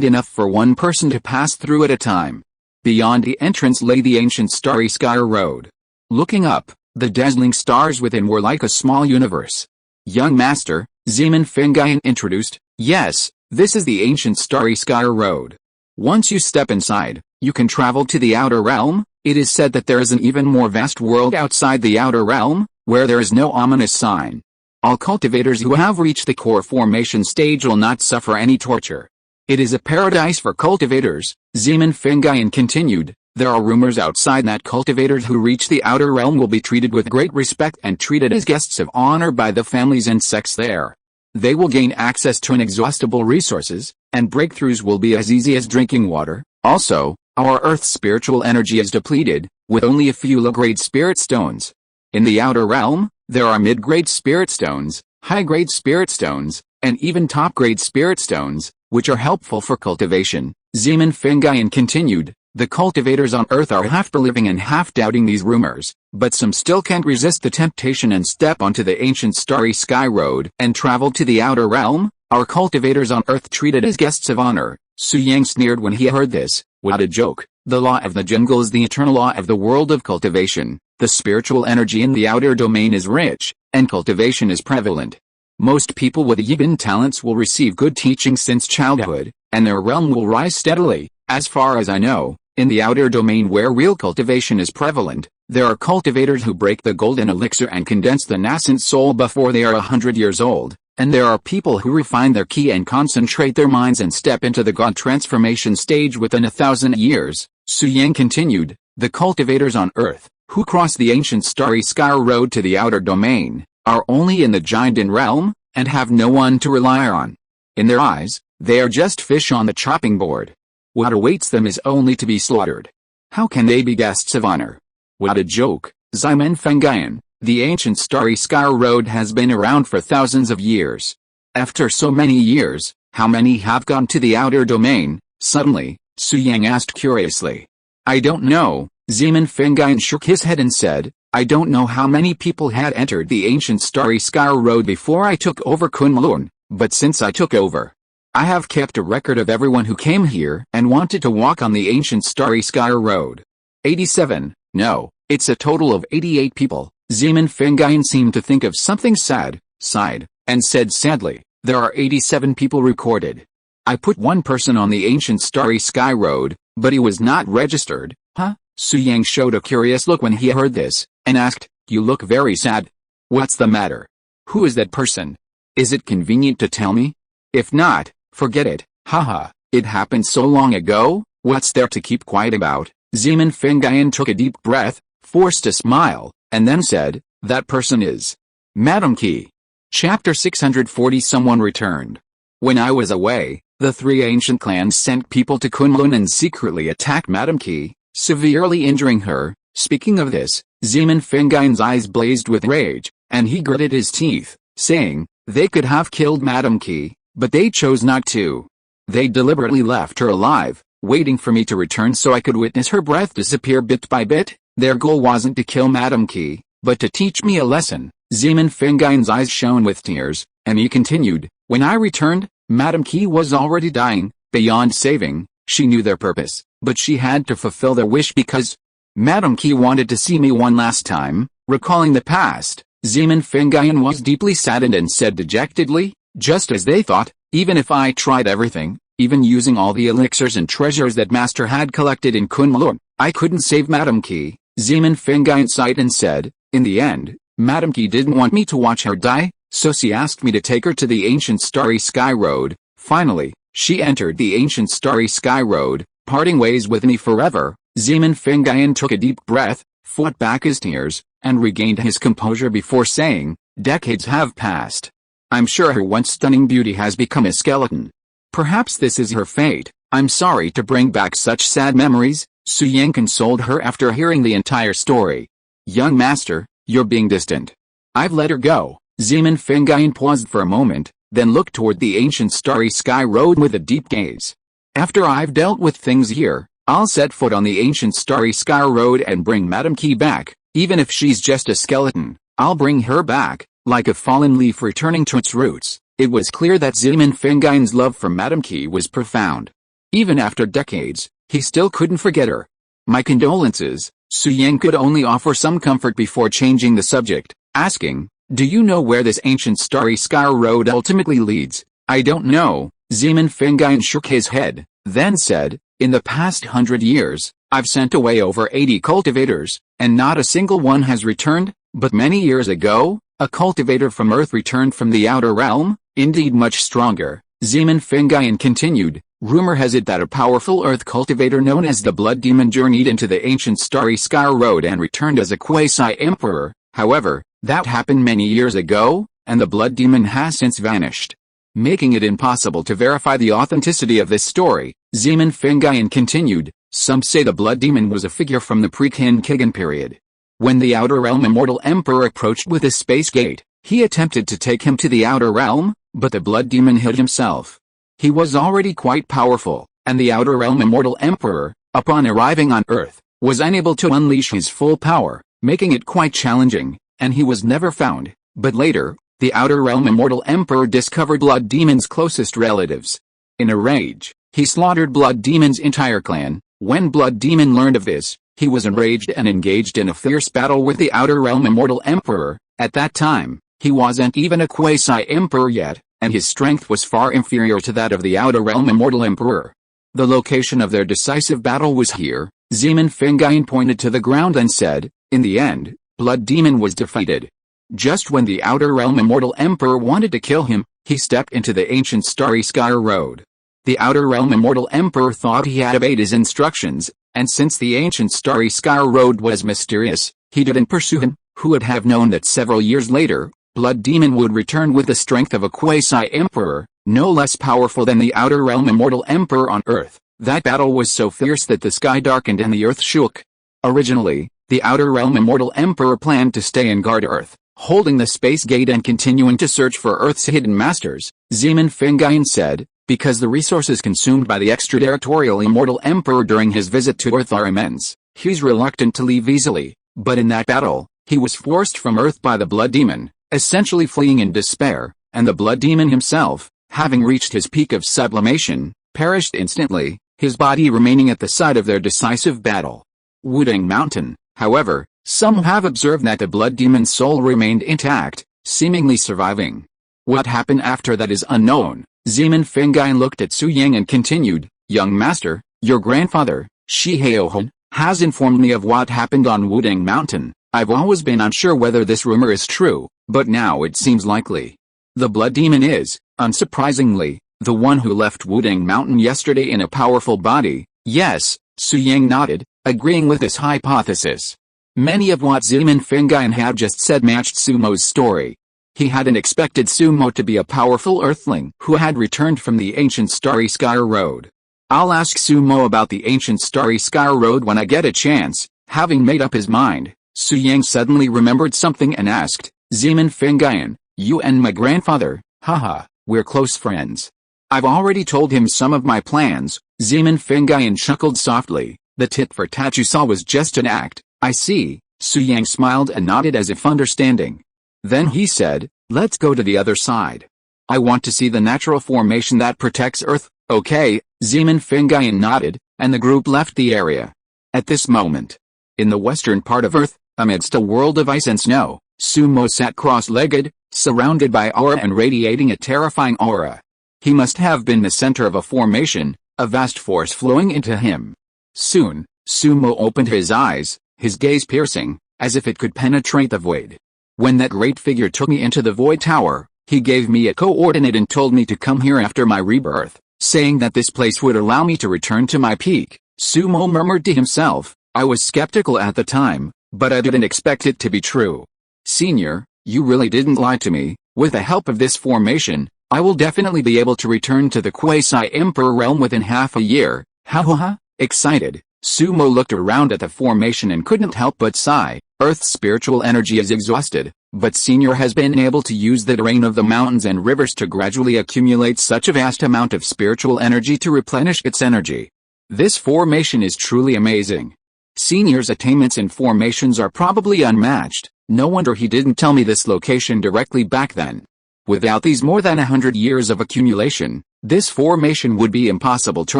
enough for one person to pass through at a time. Beyond the entrance lay the ancient Starry Sky Road. Looking up, the dazzling stars within were like a small universe. Young master, Zemin Fengyan introduced, yes, this is the ancient Starry Sky Road. Once you step inside, you can travel to the outer realm. It is said that there is an even more vast world outside the outer realm, where there is no ominous sign. All cultivators who have reached the core formation stage will not suffer any torture. It is a paradise for cultivators, Zeman Fingayan continued. There are rumors outside that cultivators who reach the outer realm will be treated with great respect and treated as guests of honor by the families and sects there. They will gain access to inexhaustible resources, and breakthroughs will be as easy as drinking water. Also, our Earth's spiritual energy is depleted, with only a few low-grade spirit stones. In the outer realm, there are mid-grade spirit stones, high-grade spirit stones, and even top-grade spirit stones, which are helpful for cultivation. Zeman Fingayan continued. The cultivators on Earth are half believing and half doubting these rumors, but some still can't resist the temptation and step onto the ancient starry sky road and travel to the outer realm. Our cultivators on Earth treated as guests of honor. Su Yang sneered when he heard this. What a joke. The law of the jungle is the eternal law of the world of cultivation. The spiritual energy in the outer domain is rich, and cultivation is prevalent. Most people with Yibin talents will receive good teaching since childhood, and their realm will rise steadily. As far as I know, in the outer domain where real cultivation is prevalent, there are cultivators who break the golden elixir and condense the nascent soul before they are 100 years old, and there are people who refine their ki and concentrate their minds and step into the god transformation stage within 1,000 years. Su Yang continued, the cultivators on Earth, who cross the ancient starry sky road to the outer domain, are only in the Jinden realm, and have no one to rely on. In their eyes, they are just fish on the chopping board. What awaits them is only to be slaughtered. How can they be guests of honor? What a joke. Zeman Fingayan, the ancient starry sky road has been around for thousands of years. After so many years, how many have gone to the outer domain? Suddenly, Su Yang asked curiously. I don't know. Zeman Fingayan shook his head and said, I don't know how many people had entered the ancient starry sky road before I took over Kunlun, but since I took over, I have kept a record of everyone who came here and wanted to walk on the ancient starry sky road. 87, no, it's a total of 88 people. Zeman Fingayan seemed to think of something sad, sighed, and said sadly, there are 87 people recorded. I put one person on the ancient starry sky road, but he was not registered. Huh? Su Yang showed a curious look when he heard this, and asked, you look very sad. What's the matter? Who is that person? Is it convenient to tell me? If not, forget it. Haha, it happened so long ago, what's there to keep quiet about? Zeman Fingayan took a deep breath, forced a smile, and then said, that person is Madam Qi. Chapter 640. Someone returned. When I was away, the three ancient clans sent people to Kunlun and secretly attacked Madam Qi, severely injuring her. Speaking of this, Zeman Fingayan's eyes blazed with rage, and he gritted his teeth, saying, they could have killed Madam Qi, but they chose not to. They deliberately left her alive, waiting for me to return so I could witness her breath disappear bit by bit. Their goal wasn't to kill Madam Qi, but to teach me a lesson. Zeman Fingayan's eyes shone with tears, and he continued, when I returned, Madam Qi was already dying. Beyond saving, she knew their purpose, but she had to fulfill their wish because Madam Qi wanted to see me one last time. Recalling the past, Zeman Fingayan was deeply saddened and said dejectedly, just as they thought, even if I tried everything, even using all the elixirs and treasures that Master had collected in Kunlun, I couldn't save Madam Qi. Zeman Fingayan sighed and said, in the end, Madam Qi didn't want me to watch her die, so she asked me to take her to the ancient starry sky road. Finally, she entered the ancient starry sky road, parting ways with me forever. Zeman Fingayan took a deep breath, fought back his tears, and regained his composure before saying, decades have passed. I'm sure her once stunning beauty has become a skeleton. Perhaps this is her fate. I'm sorry to bring back such sad memories. Su Yang consoled her after hearing the entire story. Young master, you're being distant. I've let her go. Zeman Fingayan paused for a moment, then looked toward the ancient starry sky road with a deep gaze. After I've dealt with things here, I'll set foot on the ancient starry sky road and bring Madam Qi back. Even if she's just a skeleton, I'll bring her back, like a fallen leaf returning to its roots. It was clear that Zeman Fingayan's love for Madam Qi was profound. Even after decades, he still couldn't forget her. My condolences. Su Yang could only offer some comfort before changing the subject, asking, do you know where this ancient starry sky road ultimately leads? I don't know. Zeman Fingayan shook his head, then said, in the past 100 years, I've sent away over 80 cultivators, and not a single one has returned, but many years ago, A cultivator from Earth returned from the outer realm, indeed much stronger, Zeman Fingayan continued. Rumor has it that a powerful Earth cultivator known as the Blood Demon journeyed into the ancient starry sky road and returned as a quasi-emperor. However, that happened many years ago, and the Blood Demon has since vanished, making it impossible to verify the authenticity of this story. Zeman Fingayan continued, some say the Blood Demon was a figure from the pre-Kinkigan period. When the Outer Realm Immortal Emperor approached with his space gate, he attempted to take him to the Outer Realm, but the Blood Demon hid himself. He was already quite powerful, and the Outer Realm Immortal Emperor, upon arriving on Earth, was unable to unleash his full power, making it quite challenging, and he was never found. But later, the Outer Realm Immortal Emperor discovered Blood Demon's closest relatives. In a rage, he slaughtered Blood Demon's entire clan. When Blood Demon learned of this, he was enraged and engaged in a fierce battle with the Outer Realm Immortal Emperor. At that time, he wasn't even a quasi-emperor yet, and his strength was far inferior to that of the Outer Realm Immortal Emperor. The location of their decisive battle was here. Zeman Fingayan pointed to the ground and said, in the end, Blood Demon was defeated. Just when the Outer Realm Immortal Emperor wanted to kill him, he stepped into the ancient starry sky road. The Outer Realm Immortal Emperor thought he had obeyed his instructions, and since the ancient starry sky road was mysterious, he didn't pursue him. Who would have known that several years later, Blood Demon would return with the strength of a quasi-emperor, no less powerful than the Outer Realm Immortal Emperor on Earth. That battle was so fierce that the sky darkened and the Earth shook. Originally, the Outer Realm Immortal Emperor planned to stay and guard Earth, holding the space gate and continuing to search for Earth's hidden masters. Zeman Fingayan said, because the resources consumed by the extraterritorial Immortal Emperor during his visit to Earth are immense, he's reluctant to leave easily. But in that battle, he was forced from Earth by the Blood Demon, essentially fleeing in despair, and the Blood Demon himself, having reached his peak of sublimation, perished instantly, his body remaining at the site of their decisive battle. Wudang Mountain, however, some have observed that the Blood Demon's soul remained intact, seemingly surviving. What happened after that is unknown. Zeman Fingayan looked at Su Yang and continued, young master, your grandfather, Shi Haohon, has informed me of what happened on Wudang Mountain. I've always been unsure whether this rumor is true, but now it seems likely. The Blood Demon is, unsurprisingly, the one who left Wudang Mountain yesterday in a powerful body. Yes, Su Yang nodded, agreeing with this hypothesis. Many of what Zeman Fingayan had just said matched Sumo's story. He hadn't expected Sumo to be a powerful earthling who had returned from the ancient starry sky road. I'll ask Sumo about the ancient starry sky road when I get a chance. Having made up his mind, Su Yang suddenly remembered something and asked, Zeman Fingayan, you and my grandfather, haha, we're close friends. I've already told him some of my plans. Zeman Fingayan chuckled softly. The tit-for-tat you saw was just an act. I see. Su Yang smiled and nodded as if understanding. Then he said, let's go to the other side. I want to see the natural formation that protects Earth. Okay, Zeman Fingayan nodded, and the group left the area. At this moment, in the western part of Earth, amidst a world of ice and snow, Sumo sat cross-legged, surrounded by aura and radiating a terrifying aura. He must have been the center of a formation, a vast force flowing into him. Soon, Sumo opened his eyes, his gaze piercing, as if it could penetrate the void. When that great figure took me into the void tower, he gave me a coordinate and told me to come here after my rebirth, saying that this place would allow me to return to my peak. Sumo murmured to himself, I was skeptical at the time, but I didn't expect it to be true. Senior, you really didn't lie to me. With the help of this formation, I will definitely be able to return to the quasi-emperor realm within half a year. Ha ha ha. Excited, Sumo looked around at the formation and couldn't help but sigh. Earth's spiritual energy is exhausted, but Senior has been able to use the terrain of the mountains and rivers to gradually accumulate such a vast amount of spiritual energy to replenish its energy. This formation is truly amazing. Senior's attainments and formations are probably unmatched. No wonder he didn't tell me this location directly back then. Without these more than 100 years of accumulation, this formation would be impossible to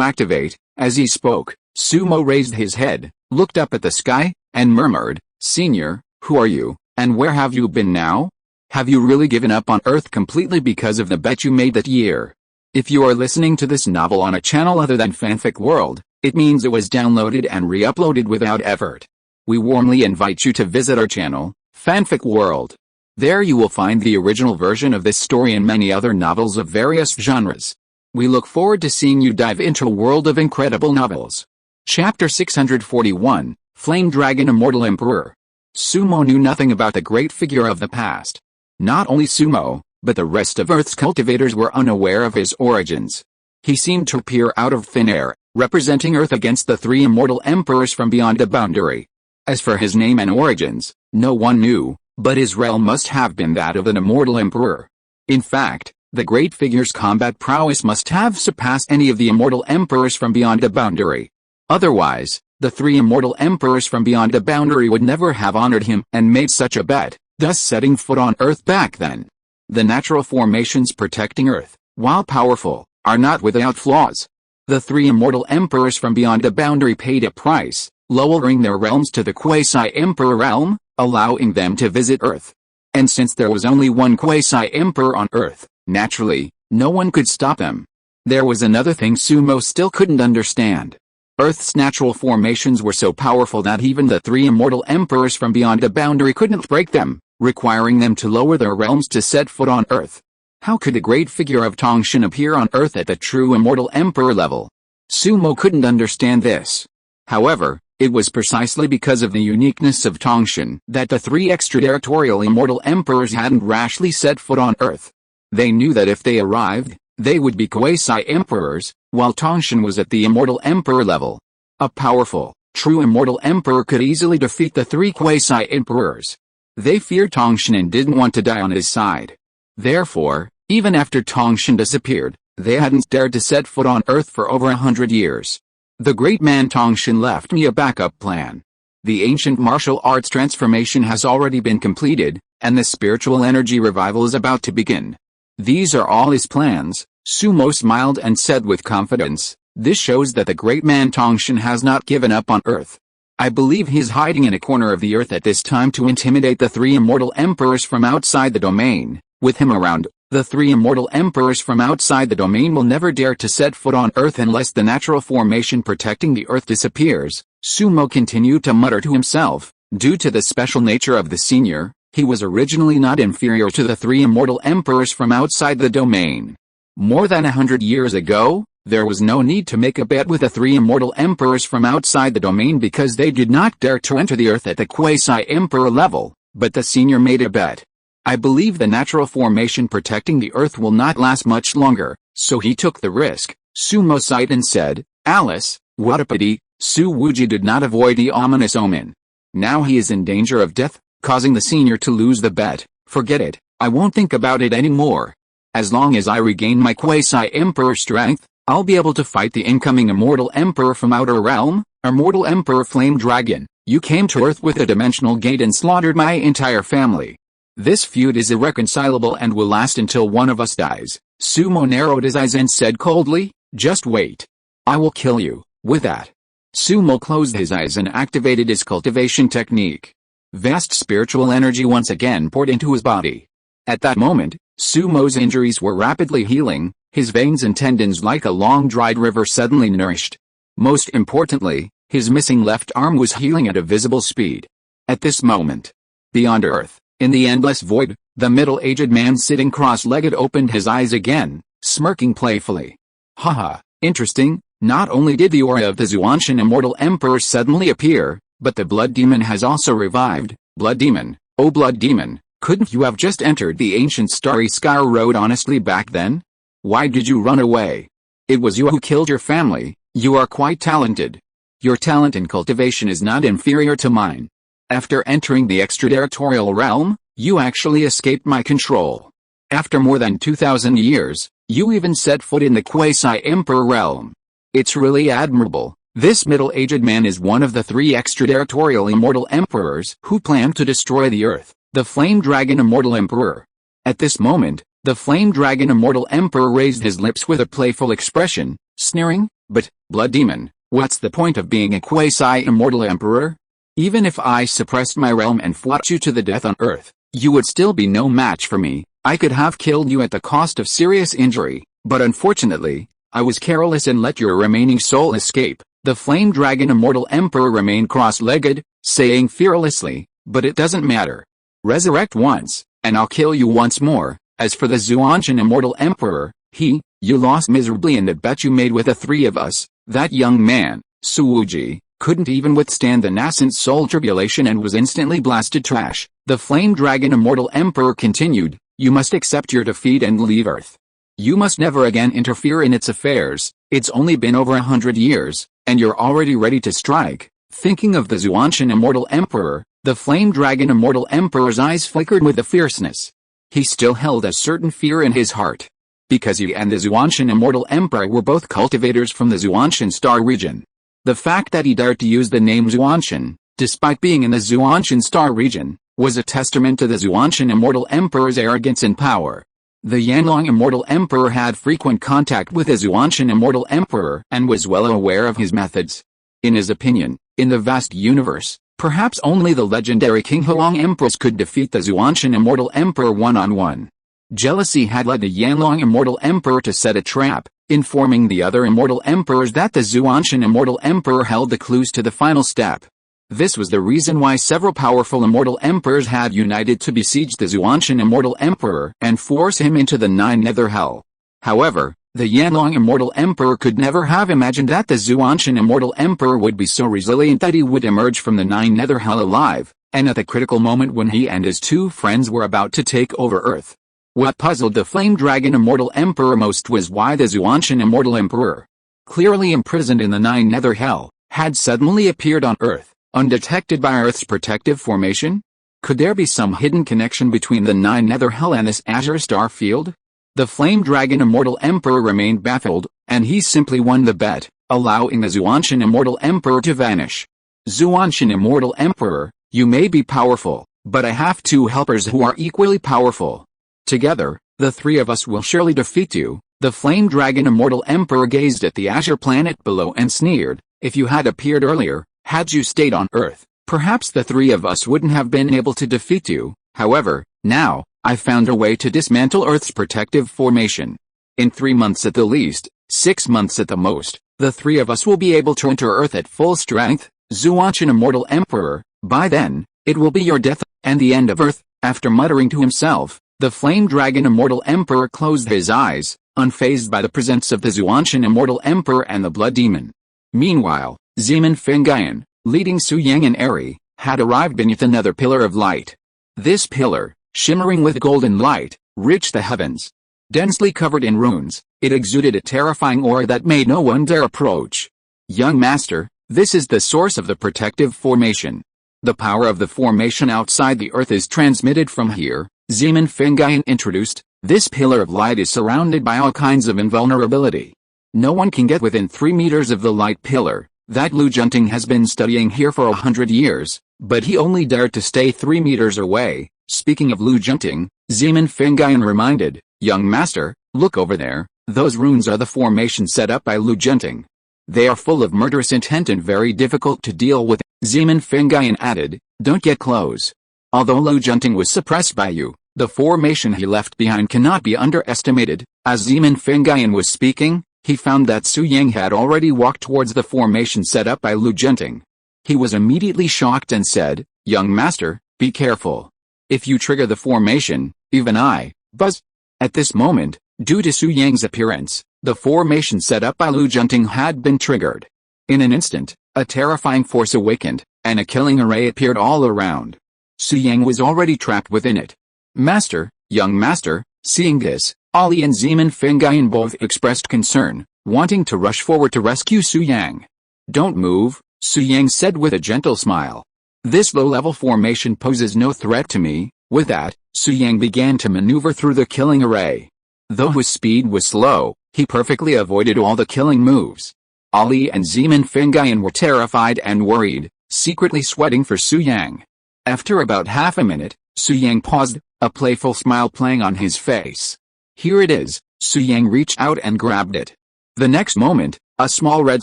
activate. As he spoke, Sumo raised his head, looked up at the sky, and murmured, Senior, who are you, and where have you been now? Have you really given up on Earth completely because of the bet you made that year? If you are listening to this novel on a channel other than Fanfic World, it means it was downloaded and re-uploaded without effort. We warmly invite you to visit our channel, Fanfic World. There you will find the original version of this story and many other novels of various genres. We look forward to seeing you dive into a world of incredible novels. Chapter 641, Flame Dragon Immortal Emperor. Sumo knew nothing about the great figure of the past. Not only Sumo, but the rest of Earth's cultivators were unaware of his origins. He seemed to appear out of thin air, representing Earth against the three immortal emperors from beyond the boundary. As for his name and origins, no one knew, but his realm must have been that of an immortal emperor. In fact, the great figure's combat prowess must have surpassed any of the immortal emperors from beyond the boundary. Otherwise, the three immortal emperors from beyond the boundary would never have honored him and made such a bet, thus setting foot on Earth back then. The natural formations protecting Earth, while powerful, are not without flaws. The three immortal emperors from beyond the boundary paid a price, lowering their realms to the quasi-emperor realm, allowing them to visit Earth. And since there was only one quasi-emperor on Earth, naturally, no one could stop them. There was another thing Sumo still couldn't understand. Earth's natural formations were so powerful that even the three immortal emperors from beyond the boundary couldn't break them, requiring them to lower their realms to set foot on Earth. How could the great figure of Xuantian appear on Earth at the true immortal emperor level? Sumo couldn't understand this. However, it was precisely because of the uniqueness of Xuantian that the three extraterritorial immortal emperors hadn't rashly set foot on Earth. They knew that if they arrived, they would be quasi-emperors, while Xuantian was at the immortal emperor level. A powerful, true immortal emperor could easily defeat the three quasi-emperors. They feared Xuantian and didn't want to die on his side. Therefore, even after Xuantian disappeared, they hadn't dared to set foot on Earth for over 100 years. The great man Xuantian left me a backup plan. The ancient martial arts transformation has already been completed, and the spiritual energy revival is about to begin. These are all his plans. Sumo smiled and said with confidence, this shows that the great man Xuantian has not given up on Earth. I believe he is hiding in a corner of the Earth at this time to intimidate the three immortal emperors from outside the domain. With him around, the three immortal emperors from outside the domain will never dare to set foot on Earth unless the natural formation protecting the Earth disappears. Sumo continued to mutter to himself. Due to the special nature of the senior, he was originally not inferior to the three immortal emperors from outside the domain. More than 100 years ago, there was no need to make a bet with the three immortal emperors from outside the domain because they did not dare to enter the Earth at the quasi-emperor level, but the senior made a bet. I believe the natural formation protecting the Earth will not last much longer, so he took the risk. Sumo sighed and said, Alice, what a pity, Su Wuji did not avoid the ominous omen. Now he is in danger of death, causing the senior to lose the bet. Forget it, I won't think about it anymore. As long as I regain my quasi-emperor strength, I'll be able to fight the incoming immortal emperor from outer realm. Immortal Emperor Flame Dragon, you came to Earth with a dimensional gate and slaughtered my entire family. This feud is irreconcilable and will last until one of us dies. Sumo narrowed his eyes and said coldly, just wait. I will kill you. With that, Sumo closed his eyes and activated his cultivation technique. Vast spiritual energy once again poured into his body. At that moment, Sumo's injuries were rapidly healing, his veins and tendons like a long-dried river suddenly nourished. Most importantly, his missing left arm was healing at a visible speed. At this moment, beyond Earth, in the endless void, the middle-aged man sitting cross-legged opened his eyes again, smirking playfully. Haha, interesting, not only did the aura of the Xuantian Immortal Emperor suddenly appear, but the Blood Demon has also revived. Blood Demon, oh Blood Demon, couldn't you have just entered the ancient Starry Sky Road honestly back then? Why did you run away? It was you who killed your family. You are quite talented. Your talent in cultivation is not inferior to mine. After entering the extraterritorial realm, you actually escaped my control. After more than 2,000 years, you even set foot in the quasi-emperor realm. It's really admirable. This middle-aged man is one of the three extraterritorial immortal emperors who plan to destroy the Earth, the Flame Dragon Immortal Emperor. At this moment, the Flame Dragon Immortal Emperor raised his lips with a playful expression, sneering, but, Blood Demon, what's the point of being a quasi-immortal emperor? Even if I suppressed my realm and fought you to the death on Earth, you would still be no match for me. I could have killed you at the cost of serious injury, but unfortunately, I was careless and let your remaining soul escape. The Flame Dragon Immortal Emperor remained cross-legged, saying fearlessly, but it doesn't matter. Resurrect once, and I'll kill you once more. As for the Xuantian Immortal Emperor, you lost miserably in the bet you made with the three of us. That young man, Suwuji, couldn't even withstand the nascent soul tribulation and was instantly blasted trash. The Flame Dragon Immortal Emperor continued, you must accept your defeat and leave Earth. You must never again interfere in its affairs. It's only been over 100 years, and you're already ready to strike. Thinking of the Xuantian Immortal Emperor, the Flame Dragon Immortal Emperor's eyes flickered with the fierceness. He still held a certain fear in his heart. Because he and the Xuantian Immortal Emperor were both cultivators from the Xuantian star region. The fact that he dared to use the name Xuantian, despite being in the Xuantian star region, was a testament to the Xuantian Immortal Emperor's arrogance and power. The Yanlong Immortal Emperor had frequent contact with the Xuantian Immortal Emperor and was well aware of his methods. In his opinion, in the vast universe, perhaps only the legendary King Huang Empress could defeat the Xuantian Immortal Emperor one-on-one. Jealousy had led the Yanlong Immortal Emperor to set a trap, informing the other Immortal Emperors that the Xuantian Immortal Emperor held the clues to the final step. This was the reason why several powerful Immortal Emperors had united to besiege the Xuantian Immortal Emperor and force him into the Nine Nether Hell. However, the Yanlong Immortal Emperor could never have imagined that the Xuantian Immortal Emperor would be so resilient that he would emerge from the Nine Nether Hell alive, and at the critical moment when he and his two friends were about to take over Earth. What puzzled the Flame Dragon Immortal Emperor most was why the Xuantian Immortal Emperor, clearly imprisoned in the Nine Nether Hell, had suddenly appeared on Earth, undetected by Earth's protective formation? Could there be some hidden connection between the Nine Nether Hell and this azure star field? The Flame Dragon Immortal Emperor remained baffled, and he simply won the bet, allowing the Xuantian Immortal Emperor to vanish. Xuantian Immortal Emperor, you may be powerful, but I have two helpers who are equally powerful. Together, the three of us will surely defeat you. The Flame Dragon Immortal Emperor gazed at the azure planet below and sneered, if you had appeared earlier, had you stayed on Earth, perhaps the three of us wouldn't have been able to defeat you. However, now, I found a way to dismantle Earth's protective formation. In 3 months at the least, 6 months at the most, the three of us will be able to enter Earth at full strength. Xuantian Immortal Emperor, by then, it will be your death and the end of Earth. After muttering to himself, the Flame Dragon Immortal Emperor closed his eyes, unfazed by the presence of the Xuantian Immortal Emperor and the Blood Demon. Meanwhile, Zeman Fengyun, leading Su Yang and Eri, had arrived beneath another pillar of light. This pillar, shimmering with golden light, reached the heavens. Densely covered in runes, it exuded a terrifying aura that made no one dare approach. Young Master, this is the source of the protective formation. The power of the formation outside the Earth is transmitted from here, Zeman Fengyun introduced. This pillar of light is surrounded by all kinds of invulnerability. No one can get within 3 meters of the light pillar. That Lu Junting has been studying here for 100 years, but he only dared to stay 3 meters away. Speaking of Lu Junting, Zeman Fengyun reminded, young master, look over there, those runes are the formation set up by Lu Junting. They are full of murderous intent and very difficult to deal with. Zeman Fengyun added, don't get close. Although Lu Junting was suppressed by you, the formation he left behind cannot be underestimated. As Zeman Fengyun was speaking, he found that Su Yang had already walked towards the formation set up by Lu Junting. He was immediately shocked and said, young master, be careful. If you trigger the formation, even I, buzz. At this moment, due to Su Yang's appearance, the formation set up by Lu Junting had been triggered. In an instant, a terrifying force awakened, and a killing array appeared all around. Su Yang was already trapped within it. Master, young master, seeing this, Ali and Zeman Fengyun both expressed concern, wanting to rush forward to rescue Su Yang. Don't move, Su Yang said with a gentle smile. This low-level formation poses no threat to me. With that, Su Yang began to maneuver through the killing array. Though his speed was slow, he perfectly avoided all the killing moves. Ali and Zeman Fengyun were terrified and worried, secretly sweating for Su Yang. After about half a minute, Su Yang paused, a playful smile playing on his face. Here it is, Su Yang reached out and grabbed it. The next moment, a small red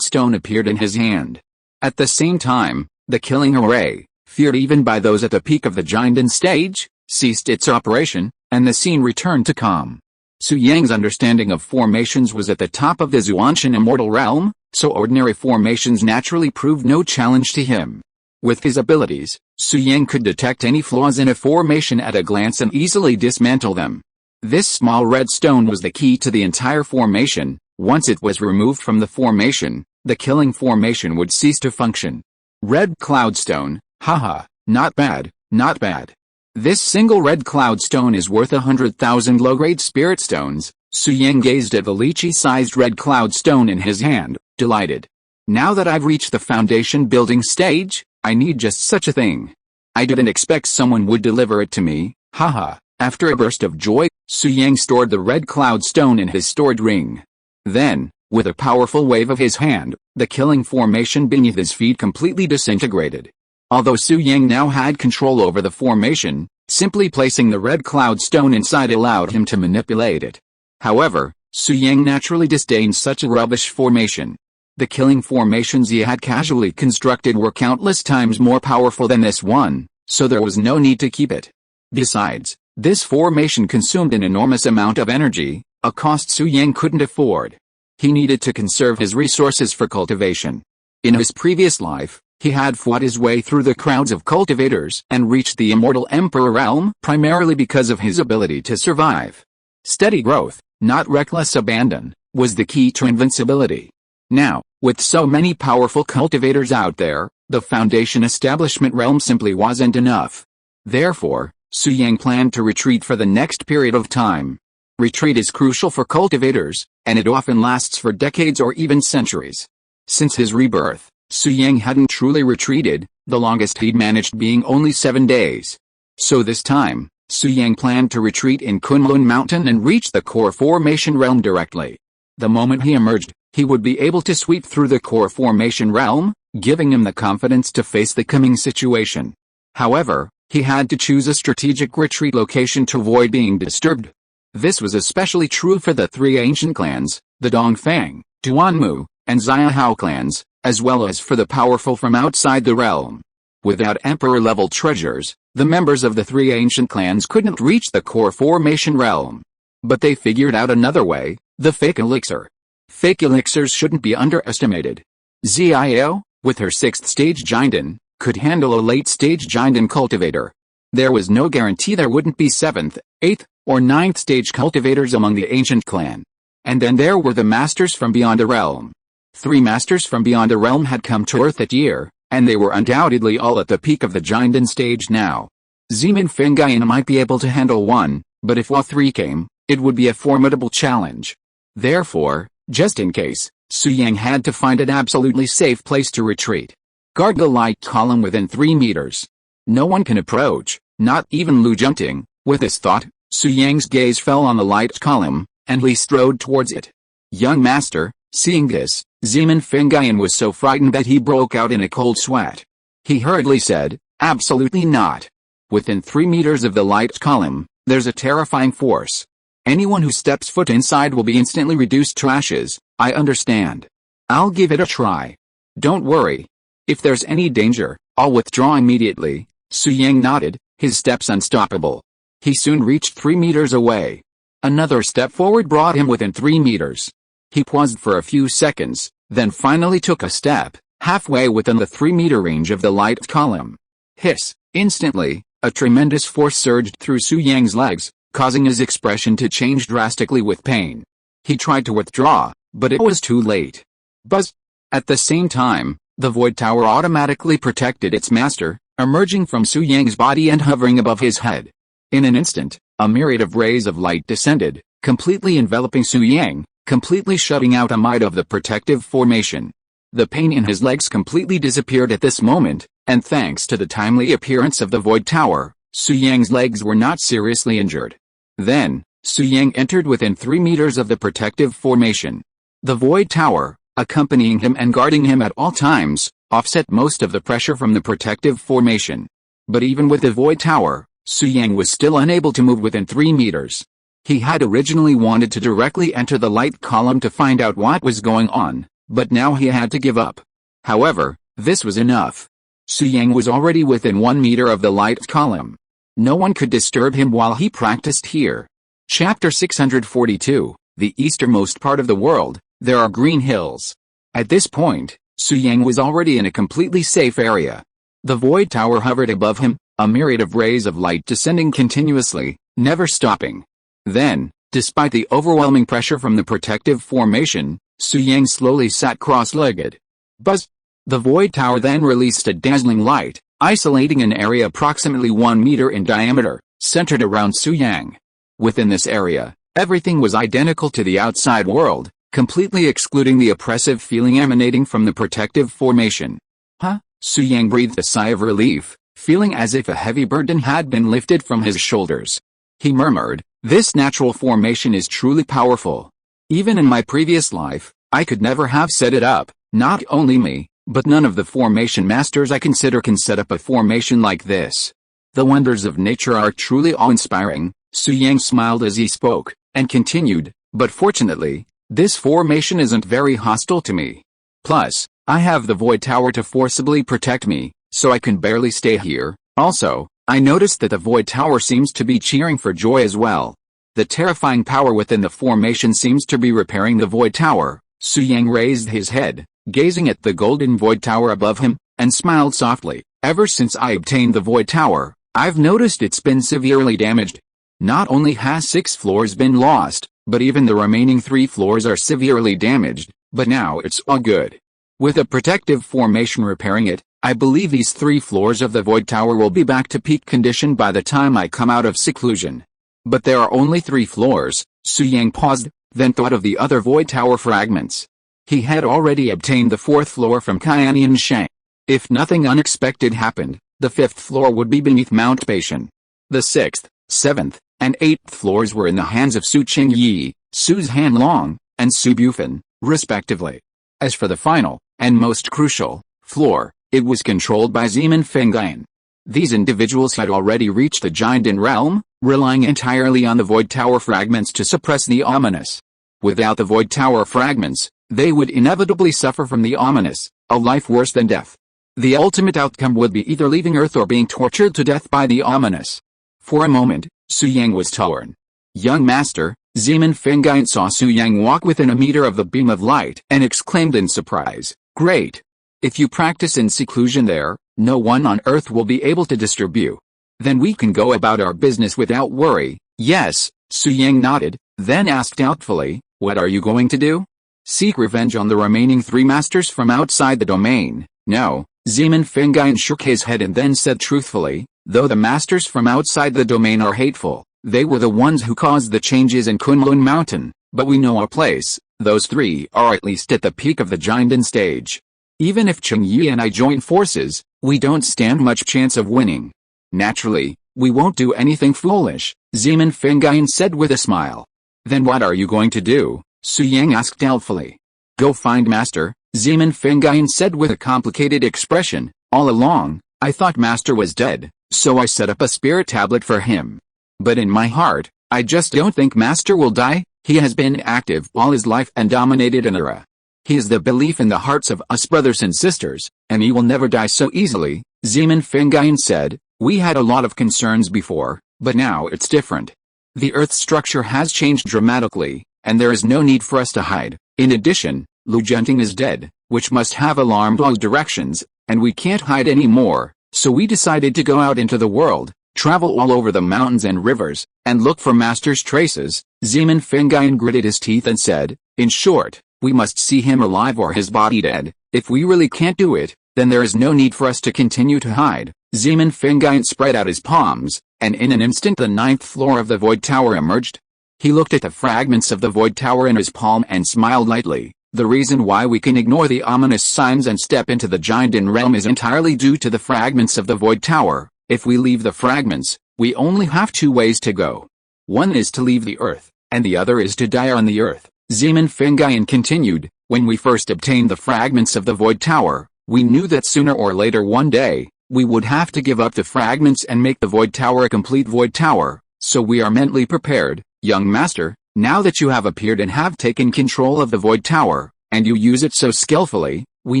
stone appeared in his hand. At the same time, the killing array, feared even by those at the peak of the Jinden stage, ceased its operation, and the scene returned to calm. Su Yang's understanding of formations was at the top of the Xuantian immortal realm, so ordinary formations naturally proved no challenge to him. With his abilities, Su Yang could detect any flaws in a formation at a glance and easily dismantle them. This small red stone was the key to the entire formation. Once it was removed from the formation, the killing formation would cease to function. Red cloudstone, haha, not bad, not bad. This single red cloudstone is worth 100,000 low-grade spirit stones. Su Yang gazed at the lychee-sized red cloudstone in his hand, delighted. Now that I've reached the foundation building stage, I need just such a thing. I didn't expect someone would deliver it to me, haha. After a burst of joy, Su Yang stored the red cloudstone in his stored ring. Then, with a powerful wave of his hand, the killing formation beneath his feet completely disintegrated. Although Su Yang now had control over the formation, simply placing the red cloudstone inside allowed him to manipulate it. However, Su Yang naturally disdained such a rubbish formation. The killing formations he had casually constructed were countless times more powerful than this one, so there was no need to keep it. Besides, this formation consumed an enormous amount of energy, a cost Su Yang couldn't afford. He needed to conserve his resources for cultivation. In his previous life, he had fought his way through the crowds of cultivators and reached the Immortal Emperor realm primarily because of his ability to survive. Steady growth, not reckless abandon, was the key to invincibility. Now, with so many powerful cultivators out there, the Foundation Establishment realm simply wasn't enough. Therefore, Su Yang planned to retreat for the next period of time. Retreat is crucial for cultivators, and it often lasts for decades or even centuries. Since his rebirth, Su Yang hadn't truly retreated, the longest he'd managed being only 7 days. So this time, Su Yang planned to retreat in Kunlun Mountain and reach the core formation realm directly. The moment he emerged, he would be able to sweep through the core formation realm, giving him the confidence to face the coming situation. However, he had to choose a strategic retreat location to avoid being disturbed. This was especially true for the 3 ancient clans, the Dongfang, Duanmu, and Xiahao clans, as well as for the powerful from outside the realm. Without emperor-level treasures, the members of the 3 ancient clans couldn't reach the core formation realm. But they figured out another way, the fake elixir. Fake elixirs shouldn't be underestimated. Xiao, with her 6th stage Jinden, could handle a late-stage Jinden cultivator. There was no guarantee there wouldn't be 7th, 8th, or 9th stage cultivators among the ancient clan. And then there were the masters from beyond the realm. 3 masters from beyond the realm had come to Earth that year, and they were undoubtedly all at the peak of the Jinden stage now. Zemin Fengyun might be able to handle one, but if all 3 came, it would be a formidable challenge. Therefore, just in case, Su Yang had to find an absolutely safe place to retreat. Guard the light column within 3 meters. No one can approach, not even Lu Junting. With this thought, Su Yang's gaze fell on the light column, and he strode towards it. Young master, seeing this, Zemin Fengyun was so frightened that he broke out in a cold sweat. He hurriedly said, absolutely not. Within 3 meters of the light column, there's a terrifying force. Anyone who steps foot inside will be instantly reduced to ashes. I understand. I'll give it a try. Don't worry. If there's any danger, I'll withdraw immediately. Su Yang nodded, his steps unstoppable. He soon reached 3 meters away. Another step forward brought him within 3 meters. He paused for a few seconds, then finally took a step, halfway within the 3-meter range of the light column. Hiss! Instantly, a tremendous force surged through Su Yang's legs, causing his expression to change drastically with pain. He tried to withdraw, but it was too late. Buzz! At the same time, the Void Tower automatically protected its master, emerging from Su Yang's body and hovering above his head. In an instant, a myriad of rays of light descended, completely enveloping Su Yang, completely shutting out a mite of the protective formation. The pain in his legs completely disappeared at this moment, and thanks to the timely appearance of the Void Tower, Su Yang's legs were not seriously injured. Then, Su Yang entered within 3 meters of the protective formation. The Void Tower, accompanying him and guarding him at all times, offset most of the pressure from the protective formation. But even with the Void Tower, Su Yang was still unable to move within 3 meters. He had originally wanted to directly enter the light column to find out what was going on, but now he had to give up. However, this was enough. Su Yang was already within 1 meter of the light column. No one could disturb him while he practiced here. Chapter 642, the easternmost part of the world, there are green hills. At this point, Su Yang was already in a completely safe area. The void tower hovered above him, a myriad of rays of light descending continuously, never stopping. Then, despite the overwhelming pressure from the protective formation, Xuantian slowly sat cross-legged. Buzz! The void tower then released a dazzling light, isolating an area approximately 1 meter in diameter, centered around Xuantian. Within this area, everything was identical to the outside world, completely excluding the oppressive feeling emanating from the protective formation. Huh? Xuantian breathed a sigh of relief, feeling as if a heavy burden had been lifted from his shoulders. He murmured, "This natural formation is truly powerful. Even in my previous life, I could never have set it up, not only me, but none of the formation masters I consider can set up a formation like this. The wonders of nature are truly awe-inspiring." Xuantian smiled as he spoke, and continued, "But fortunately, this formation isn't very hostile to me. Plus, I have the void tower to forcibly protect me, so I can barely stay here. Also, I noticed that the void tower seems to be cheering for joy as well. The terrifying power within the formation seems to be repairing the void tower." Xuantian raised his head, gazing at the golden void tower above him, and smiled softly. "Ever since I obtained the void tower, I've noticed it's been severely damaged. Not only has 6 floors been lost, but even the remaining 3 floors are severely damaged, but now it's all good. With a protective formation repairing it, I believe these 3 floors of the void tower will be back to peak condition by the time I come out of seclusion. But there are only 3 floors." Xuantian paused, then thought of the other void tower fragments. He had already obtained the 4th floor from Qianian Shang. If nothing unexpected happened, the 5th floor would be beneath Mount Patient. The 6th, 7th, and 8th floors were in the hands of Su Qingyi, Su Hanlong, and Su Bufan, respectively. As for the final, and most crucial, floor, it was controlled by Zeman Fengyan. These individuals had already reached the Jiandan realm, relying entirely on the void tower fragments to suppress the ominous. Without the void tower fragments, they would inevitably suffer from the ominous, a life worse than death. The ultimate outcome would be either leaving Earth or being tortured to death by the ominous. For a moment, Xuantian was torn. "Young master," Zeman Fengyan saw Xuantian walk within a meter of the beam of light and exclaimed in surprise, "Great! If you practice in seclusion there, no one on Earth will be able to disturb you. Then we can go about our business without worry." "Yes," Xuantian nodded, then asked doubtfully, "What are you going to do? Seek revenge on the remaining 3 masters from outside the domain?" "No." Zeman Fengyan shook his head and then said truthfully, "Though the masters from outside the domain are hateful, they were the ones who caused the changes in Kunlun Mountain, but we know our place. Those 3 are at least at the peak of the Jiandan stage. Even if Qingyi and I join forces, we don't stand much chance of winning. Naturally, we won't do anything foolish," Zeman Fengyan said with a smile. "Then what are you going to do?" Xuantian asked doubtfully. "Go find Master," Zeman Fengyan said with a complicated expression. "All along, I thought Master was dead, so I set up a spirit tablet for him. But in my heart, I just don't think Master will die. He has been active all his life and dominated an era. He is the belief in the hearts of us brothers and sisters, and he will never die so easily," Zeman Fengyan said. "We had a lot of concerns before, but now it's different. The Earth's structure has changed dramatically, and there is no need for us to hide. In addition, Lu Junting is dead, which must have alarmed all directions, and we can't hide anymore, so we decided to go out into the world, travel all over the mountains and rivers, and look for Master's traces." Zeman Fengyan gritted his teeth and said, "In short, we must see him alive or his body dead. If we really can't do it, then there is no need for us to continue to hide." Zeman Fengyan spread out his palms, and in an instant the 9th floor of the void tower emerged. He looked at the fragments of the void tower in his palm and smiled lightly. "The reason why we can ignore the ominous signs and step into the Jiandan realm is entirely due to the fragments of the void tower. If we leave the fragments, we only have 2 ways to go. One is to leave the Earth, and the other is to die on the Earth." Zeman Fengyan continued, "When we first obtained the fragments of the void tower, we knew that sooner or later one day, we would have to give up the fragments and make the void tower a complete void tower, so we are mentally prepared. Young master, now that you have appeared and have taken control of the void tower, and you use it so skillfully, we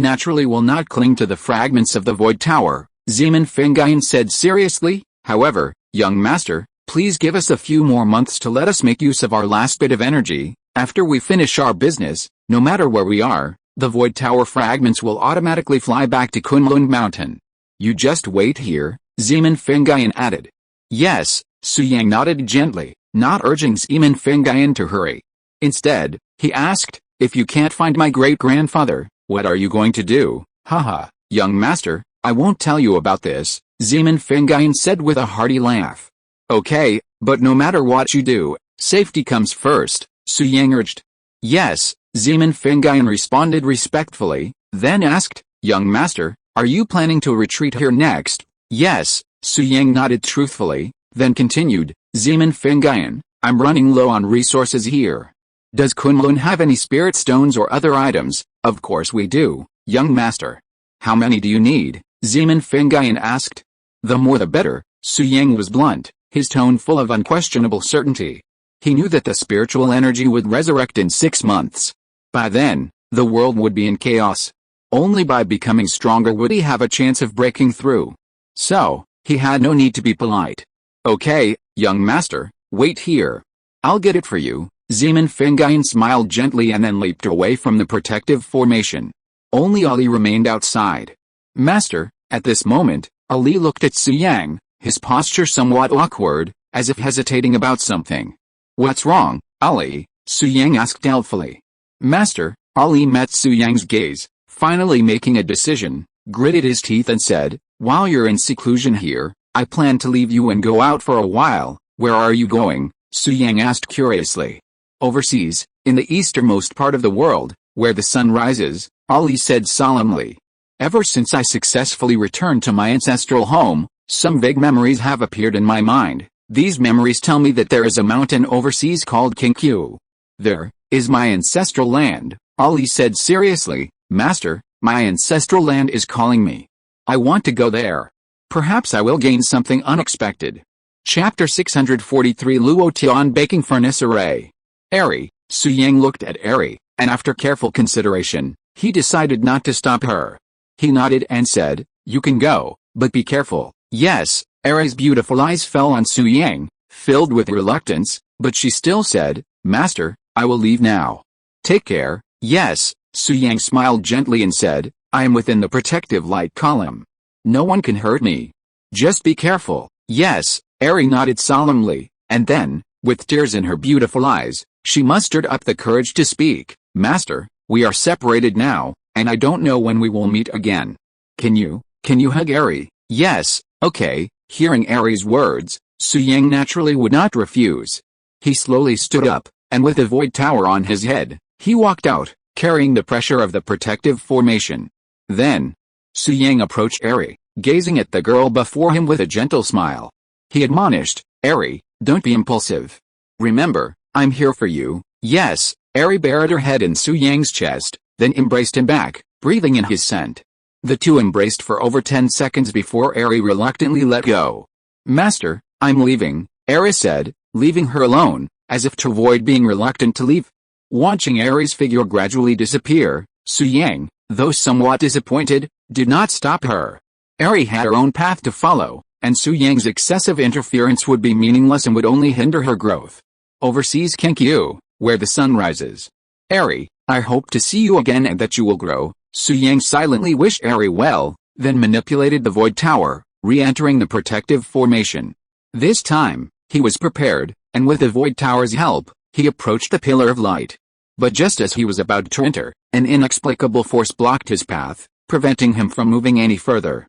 naturally will not cling to the fragments of the void tower," Zeman Fengyan said seriously. "However, young master, please give us a few more months to let us make use of our last bit of energy. After we finish our business, no matter where we are, the void tower fragments will automatically fly back to Kunlun Mountain." You just wait here, Zeman Fingayan added. Yes, Su Yang nodded gently, not urging Zeman Fingayan to hurry. Instead, he asked, if you can't find my great-grandfather, what are you going to do? Haha, young master, I won't tell you about this, Zeman Fingayan said with a hearty laugh. Okay, but no matter what you do, safety comes first, Su Yang urged. Yes, Zeman Fingayan responded respectfully, then asked, young master, are you planning to retreat here next? Yes, Su Yang nodded truthfully, then continued, Zeman Fingayan, I'm running low on resources here. Does Kunlun have any spirit stones or other items? Of course we do, young master. How many do you need? Zeman Fingayan asked. The more the better, Su Yang was blunt, his tone full of unquestionable certainty. He knew that the spiritual energy would resurrect in 6 months. By then, the world would be in chaos. Only by becoming stronger would he have a chance of breaking through. So, he had no need to be polite. Okay, young master, wait here. I'll get it for you. Zeman Fingayan smiled gently and then leaped away from the protective formation. Only Ali remained outside. Master, at this moment, Ali looked at Su Yang, his posture somewhat awkward, as if hesitating about something. What's wrong, Ali? Su Yang asked doubtfully. Master, Ali met Su Yang's gaze, finally making a decision, gritted his teeth and said, while you're in seclusion here, I plan to leave you and go out for a while. Where are you going? Su Yang asked curiously. Overseas, in the easternmost part of the world, where the sun rises, Ali said solemnly. Ever since I successfully returned to my ancestral home, some vague memories have appeared in my mind. These memories tell me that there is a mountain overseas called Kinkyu. There is my ancestral land, Ali said seriously. Master, my ancestral land is calling me. I want to go there. Perhaps I will gain something unexpected. Chapter 643 Luo Tian Baking Furnace Array. Eri, Su Yang looked at Eri, and after careful consideration, he decided not to stop her. He nodded and said, you can go, but be careful. Yes, Eri's beautiful eyes fell on Su Yang, filled with reluctance, but she still said, Master, I will leave now. Take care. Yes, Su Yang smiled gently and said, I am within the protective light column. No one can hurt me. Just be careful. Yes, Eri nodded solemnly, and then, with tears in her beautiful eyes, she mustered up the courage to speak. Master, we are separated now, and I don't know when we will meet again. Can you hug Eri? Yes, okay. Hearing Eri's words, Su Yang naturally would not refuse. He slowly stood up, and with the void tower on his head, he walked out, carrying the pressure of the protective formation. Then, Su Yang approached Eri, gazing at the girl before him with a gentle smile. He admonished, Eri, don't be impulsive. Remember, I'm here for you. Yes, Eri buried her head in Su Yang's chest, then embraced him back, breathing in his scent. The two embraced for over 10 seconds before Eri reluctantly let go. Master, I'm leaving, Eri said, leaving her alone, as if to avoid being reluctant to leave. Watching Eri's figure gradually disappear, Su Yang, though somewhat disappointed, did not stop her. Eri had her own path to follow, and Su Yang's excessive interference would be meaningless and would only hinder her growth. Overseas Kinkyu, where the sun rises. Eri, I hope to see you again and that you will grow. Su Yang silently wished Eri well, then manipulated the void tower, re-entering the protective formation. This time, he was prepared, and with the void tower's help, he approached the pillar of light. But just as he was about to enter, an inexplicable force blocked his path, preventing him from moving any further.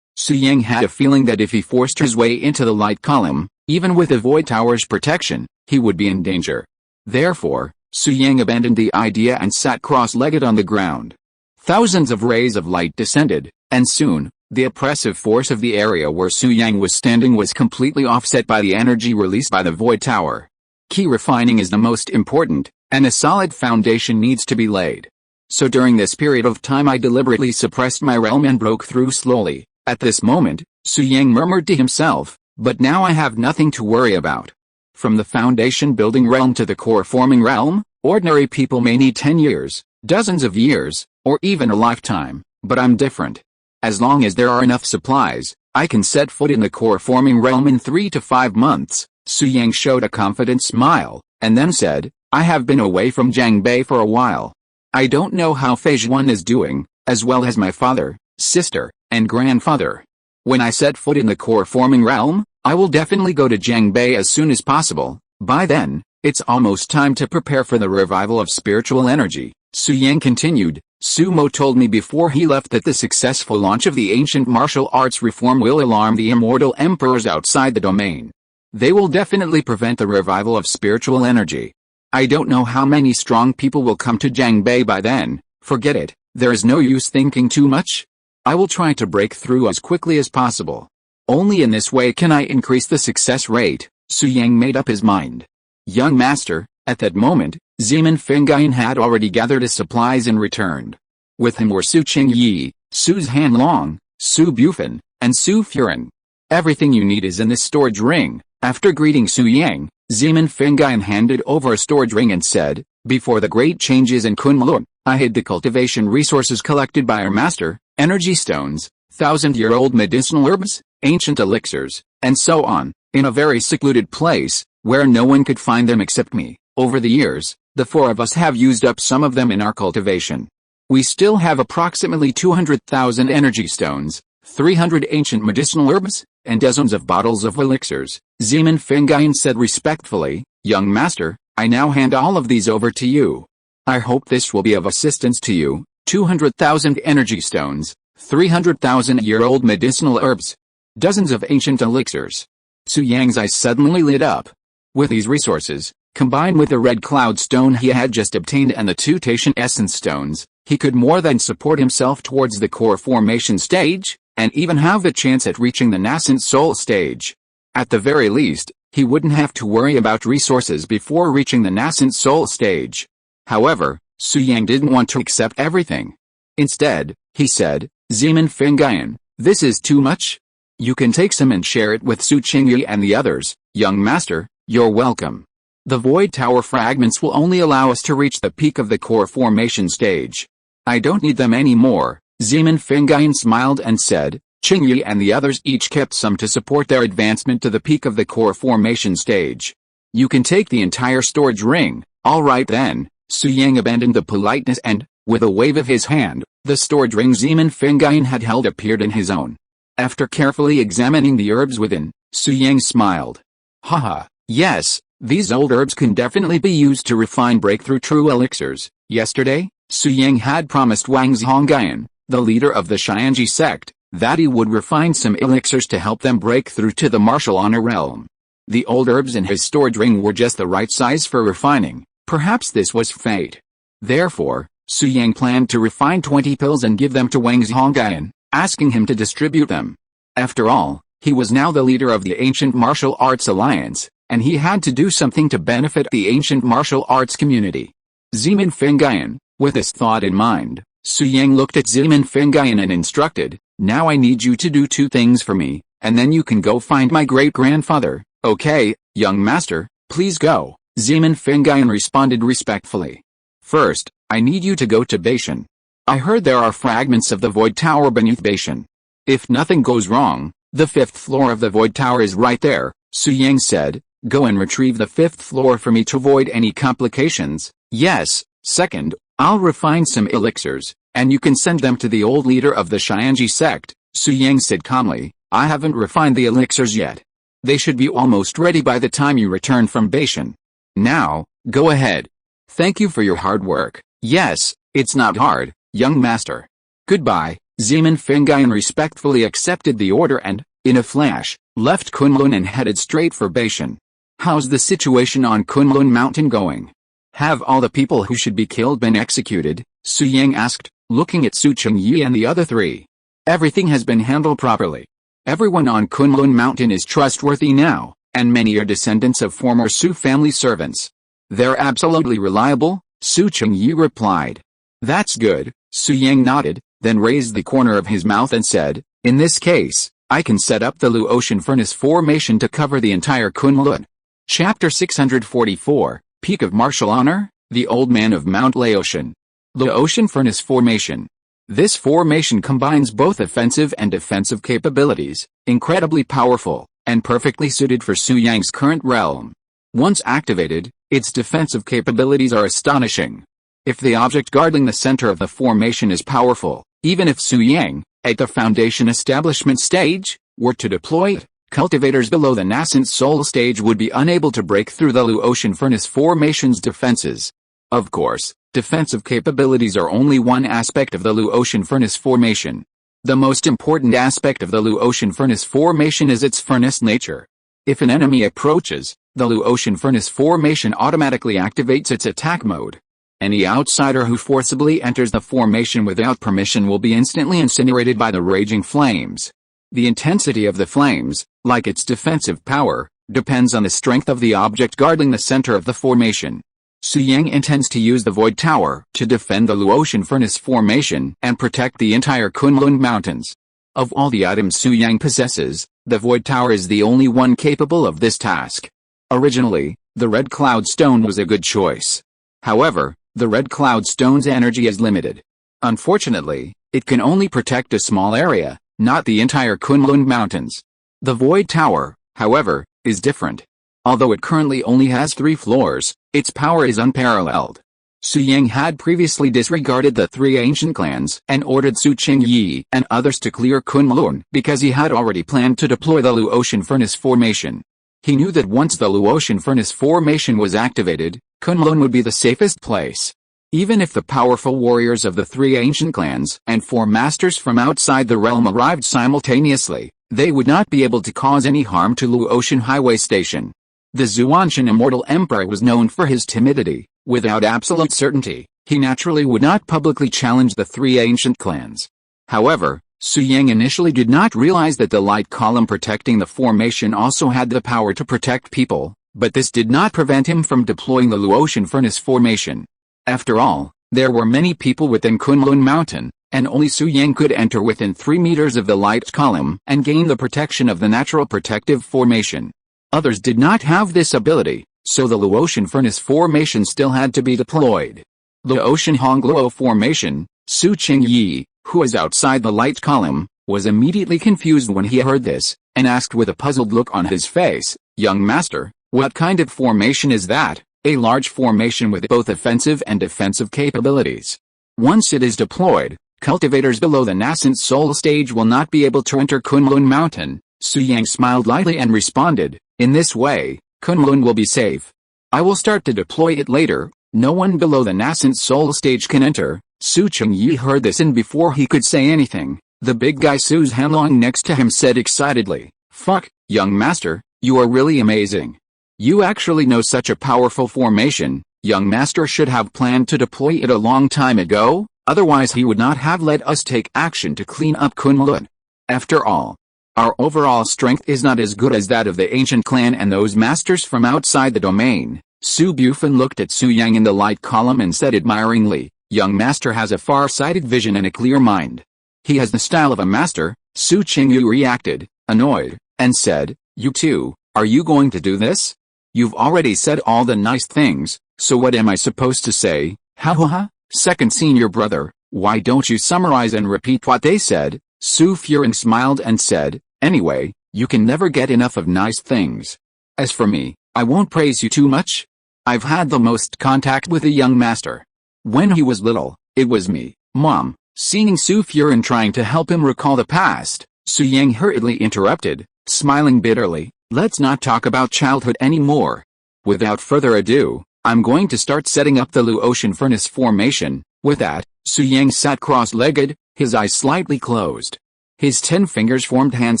Su Yang had a feeling that if he forced his way into the light column, even with the void tower's protection, he would be in danger. Therefore, Su Yang abandoned the idea and sat cross-legged on the ground. Thousands of rays of light descended, and soon, the oppressive force of the area where Su Yang was standing was completely offset by the energy released by the void tower. Key refining is the most important, and a solid foundation needs to be laid. So during this period of time I deliberately suppressed my realm and broke through slowly. At this moment, Su Yang murmured to himself, but now I have nothing to worry about. From the foundation building realm to the core forming realm, ordinary people may need 10 years, dozens of years, or even a lifetime, but I'm different. As long as there are enough supplies, I can set foot in the core forming realm in 3 to 5 months. Su Yang showed a confident smile, and then said, I have been away from Jiangbei for a while. I don't know how Fei Zhuan is doing, as well as my father, sister, And grandfather. When I set foot in the core-forming realm, I will definitely go to Jiangbei as soon as possible. By then, it's almost time to prepare for the revival of spiritual energy. Su Yang continued. Sumo told me before he left that the successful launch of the ancient martial arts reform will alarm the immortal emperors outside the domain. They will definitely prevent the revival of spiritual energy. I don't know how many strong people will come to Jiangbei by then. Forget it, there is no use thinking too much. I will try to break through as quickly as possible. Only in this way can I increase the success rate. Su Yang made up his mind. Young master, at that moment, Zeman Fengyan had already gathered his supplies and returned. With him were Su Qingyi, Su's Hanlong, Su Bufan, and Su Furen. Everything you need is in this storage ring. After greeting Su Yang, Zeman Fengyan handed over a storage ring and said, before the great changes in Kunlun, I hid the cultivation resources collected by our master, energy stones, 1,000-year-old medicinal herbs, ancient elixirs, and so on, in a very secluded place, where no one could find them except me. Over the years, the four of us have used up some of them in our cultivation. We still have approximately 200,000 energy stones, 300 ancient medicinal herbs, and dozens of bottles of elixirs. Zeman Fengyan said respectfully, young master, I now hand all of these over to you. I hope this will be of assistance to you. 200,000 energy stones, 300,000-year-old medicinal herbs, dozens of ancient elixirs. Su Yang's eyes suddenly lit up. With these resources, combined with the red cloud stone he had just obtained and the two Taishan essence stones, he could more than support himself towards the core formation stage, and even have the chance at reaching the nascent soul stage. At the very least, he wouldn't have to worry about resources before reaching the nascent soul stage. However, Su Yang didn't want to accept everything. Instead, he said, Zeman Fengyan, this is too much? You can take some and share it with Su Qingyi and the others. Young master, you're welcome. The Void Tower fragments will only allow us to reach the peak of the core formation stage. I don't need them anymore. Zeman Fengyan smiled and said, Qingyi and the others each kept some to support their advancement to the peak of the core formation stage. You can take the entire storage ring. All right then. Su Yang abandoned the politeness and, with a wave of his hand, the storage ring Zeman Fengyan had held appeared in his own. After carefully examining the herbs within, Su Yang smiled. Haha, yes, these old herbs can definitely be used to refine breakthrough true elixirs. Yesterday, Su Yang had promised Wang Zhongyan, the leader of the Xianji sect, that he would refine some elixirs to help them break through to the martial honor realm. The old herbs in his storage ring were just the right size for refining. Perhaps this was fate. Therefore, Su Yang planned to refine 20 pills and give them to Wang Zhongyan, asking him to distribute them. After all, he was now the leader of the Ancient Martial Arts Alliance, and he had to do something to benefit the ancient martial arts community. Zeman Fengyan, with this thought in mind, Su Yang looked at Zeman Fengyan and instructed, now I need you to do two things for me, and then you can go find my great-grandfather. Okay, young master, please go. Zeman Fengyan responded respectfully. First, I need you to go to Beishan. I heard there are fragments of the Void Tower beneath Beishan. If nothing goes wrong, the 5th floor of the Void Tower is right there, Su Yang said. Go and retrieve the 5th floor for me to avoid any complications. Yes. Second, I'll refine some elixirs, and you can send them to the old leader of the Xianji sect. Su Yang said calmly, I haven't refined the elixirs yet. They should be almost ready by the time you return from Beishan. Now, go ahead. Thank you for your hard work. Yes, it's not hard, young master. Goodbye. Zeman Fengyan respectfully accepted the order and, in a flash, left Kunlun and headed straight for Beishan. How's the situation on Kunlun Mountain going? Have all the people who should be killed been executed? Su Yang asked, looking at Su Qingyi and the other three. Everything has been handled properly. Everyone on Kunlun Mountain is trustworthy now, and many are descendants of former Su family servants. They're absolutely reliable, Su Qingyi replied. That's good, Su Yang nodded, then raised the corner of his mouth and said, in this case, I can set up the Lu Ocean Furnace formation to cover the entire Kunlun. Chapter 644, Peak of Martial Honor, the Old Man of Mount Laotian. Lu Ocean Furnace formation. This formation combines both offensive and defensive capabilities, incredibly powerful, and perfectly suited for Su Yang's current realm. Once activated, its defensive capabilities are astonishing. If the object guarding the center of the formation is powerful, even if Su Yang, At the foundation establishment stage, were to deploy it, cultivators below the nascent soul stage would be unable to break through the Blue Ocean Furnace formation's defenses. Of course, defensive capabilities are only one aspect of the Blue Ocean Furnace formation. The most important aspect of the Blue Ocean Furnace formation is its furnace nature. If an enemy approaches, the Blue Ocean Furnace formation automatically activates its attack mode. Any outsider who forcibly enters the formation without permission will be instantly incinerated by the raging flames. The intensity of the flames, like its defensive power, depends on the strength of the object guarding the center of the formation. Su Yang intends to use the Void Tower to defend the Blue Ocean Furnace formation and protect the entire Kunlun Mountains. Of all the items Su Yang possesses, the Void Tower is the only one capable of this task. Originally, the Red Cloud Stone was a good choice. However, the Red Cloud Stone's energy is limited. Unfortunately, it can only protect a small area, not the entire Kunlun Mountains. The Void Tower, however, is different. Although it currently only has 3 floors, its power is unparalleled. Su Yang had previously disregarded the 3 ancient clans and ordered Su Qingyi and others to clear Kunlun because he had already planned to deploy the Blue Ocean Furnace formation. He knew that once the Blue Ocean Furnace formation was activated, Kunlun would be the safest place. Even if the powerful warriors of the 3 ancient clans and 4 masters from outside the realm arrived simultaneously, they would not be able to cause any harm to Blue Ocean Highway Station. The Xuantian Immortal Emperor was known for his timidity. Without absolute certainty, he naturally would not publicly challenge the 3 ancient clans. However, Su Yang initially did not realize that the light column protecting the formation also had the power to protect people, but this did not prevent him from deploying the Blue Ocean Furnace formation. After all, there were many people within Kunlun Mountain, and only Su Yang could enter within 3 meters of the light column and gain the protection of the natural protective formation. Others did not have this ability, so the Blue Ocean Furnace formation still had to be deployed. The Ocean Hongluo formation, Su Qingyi, who was outside the light column, was immediately confused when he heard this, and asked with a puzzled look on his face, "Young master, what kind of formation is that?" "A large formation with both offensive and defensive capabilities. Once it is deployed, cultivators below the nascent soul stage will not be able to enter Kunlun Mountain." Su Yang smiled lightly and responded, "In this way, Kunlun will be safe. I will start to deploy it later. No one below the nascent soul stage can enter." Su Qingyi heard this, and before he could say anything, the big guy Su's Hanlong next to him said excitedly, "Fuck, young master, you are really amazing. You actually know such a powerful formation. Young master should have planned to deploy it a long time ago, otherwise he would not have let us take action to clean up Kunlun. After all, our overall strength is not as good as that of the ancient clan and those masters from outside the domain." Su Bufan looked at Su Yang in the light column and said admiringly, "Young master has a far-sighted vision and a clear mind. He has the style of a master." Su Qingyu reacted, annoyed, and said, "You too, are you going to do this? You've already said all the nice things, so what am I supposed to say?" "Ha ha ha, second senior brother, why don't you summarize and repeat what they said?" Su Furin smiled and said, "Anyway, you can never get enough of nice things. As for me, I won't praise you too much. I've had the most contact with a young master. When he was little, it was me, Mom." Seeing Su Furin trying to help him recall the past, Su Yang hurriedly interrupted, smiling bitterly, "Let's not talk about childhood anymore. Without further ado, I'm going to start setting up the Blue Ocean Furnace formation." With that, Su Yang sat cross-legged, his eyes slightly closed. His 10 fingers formed hand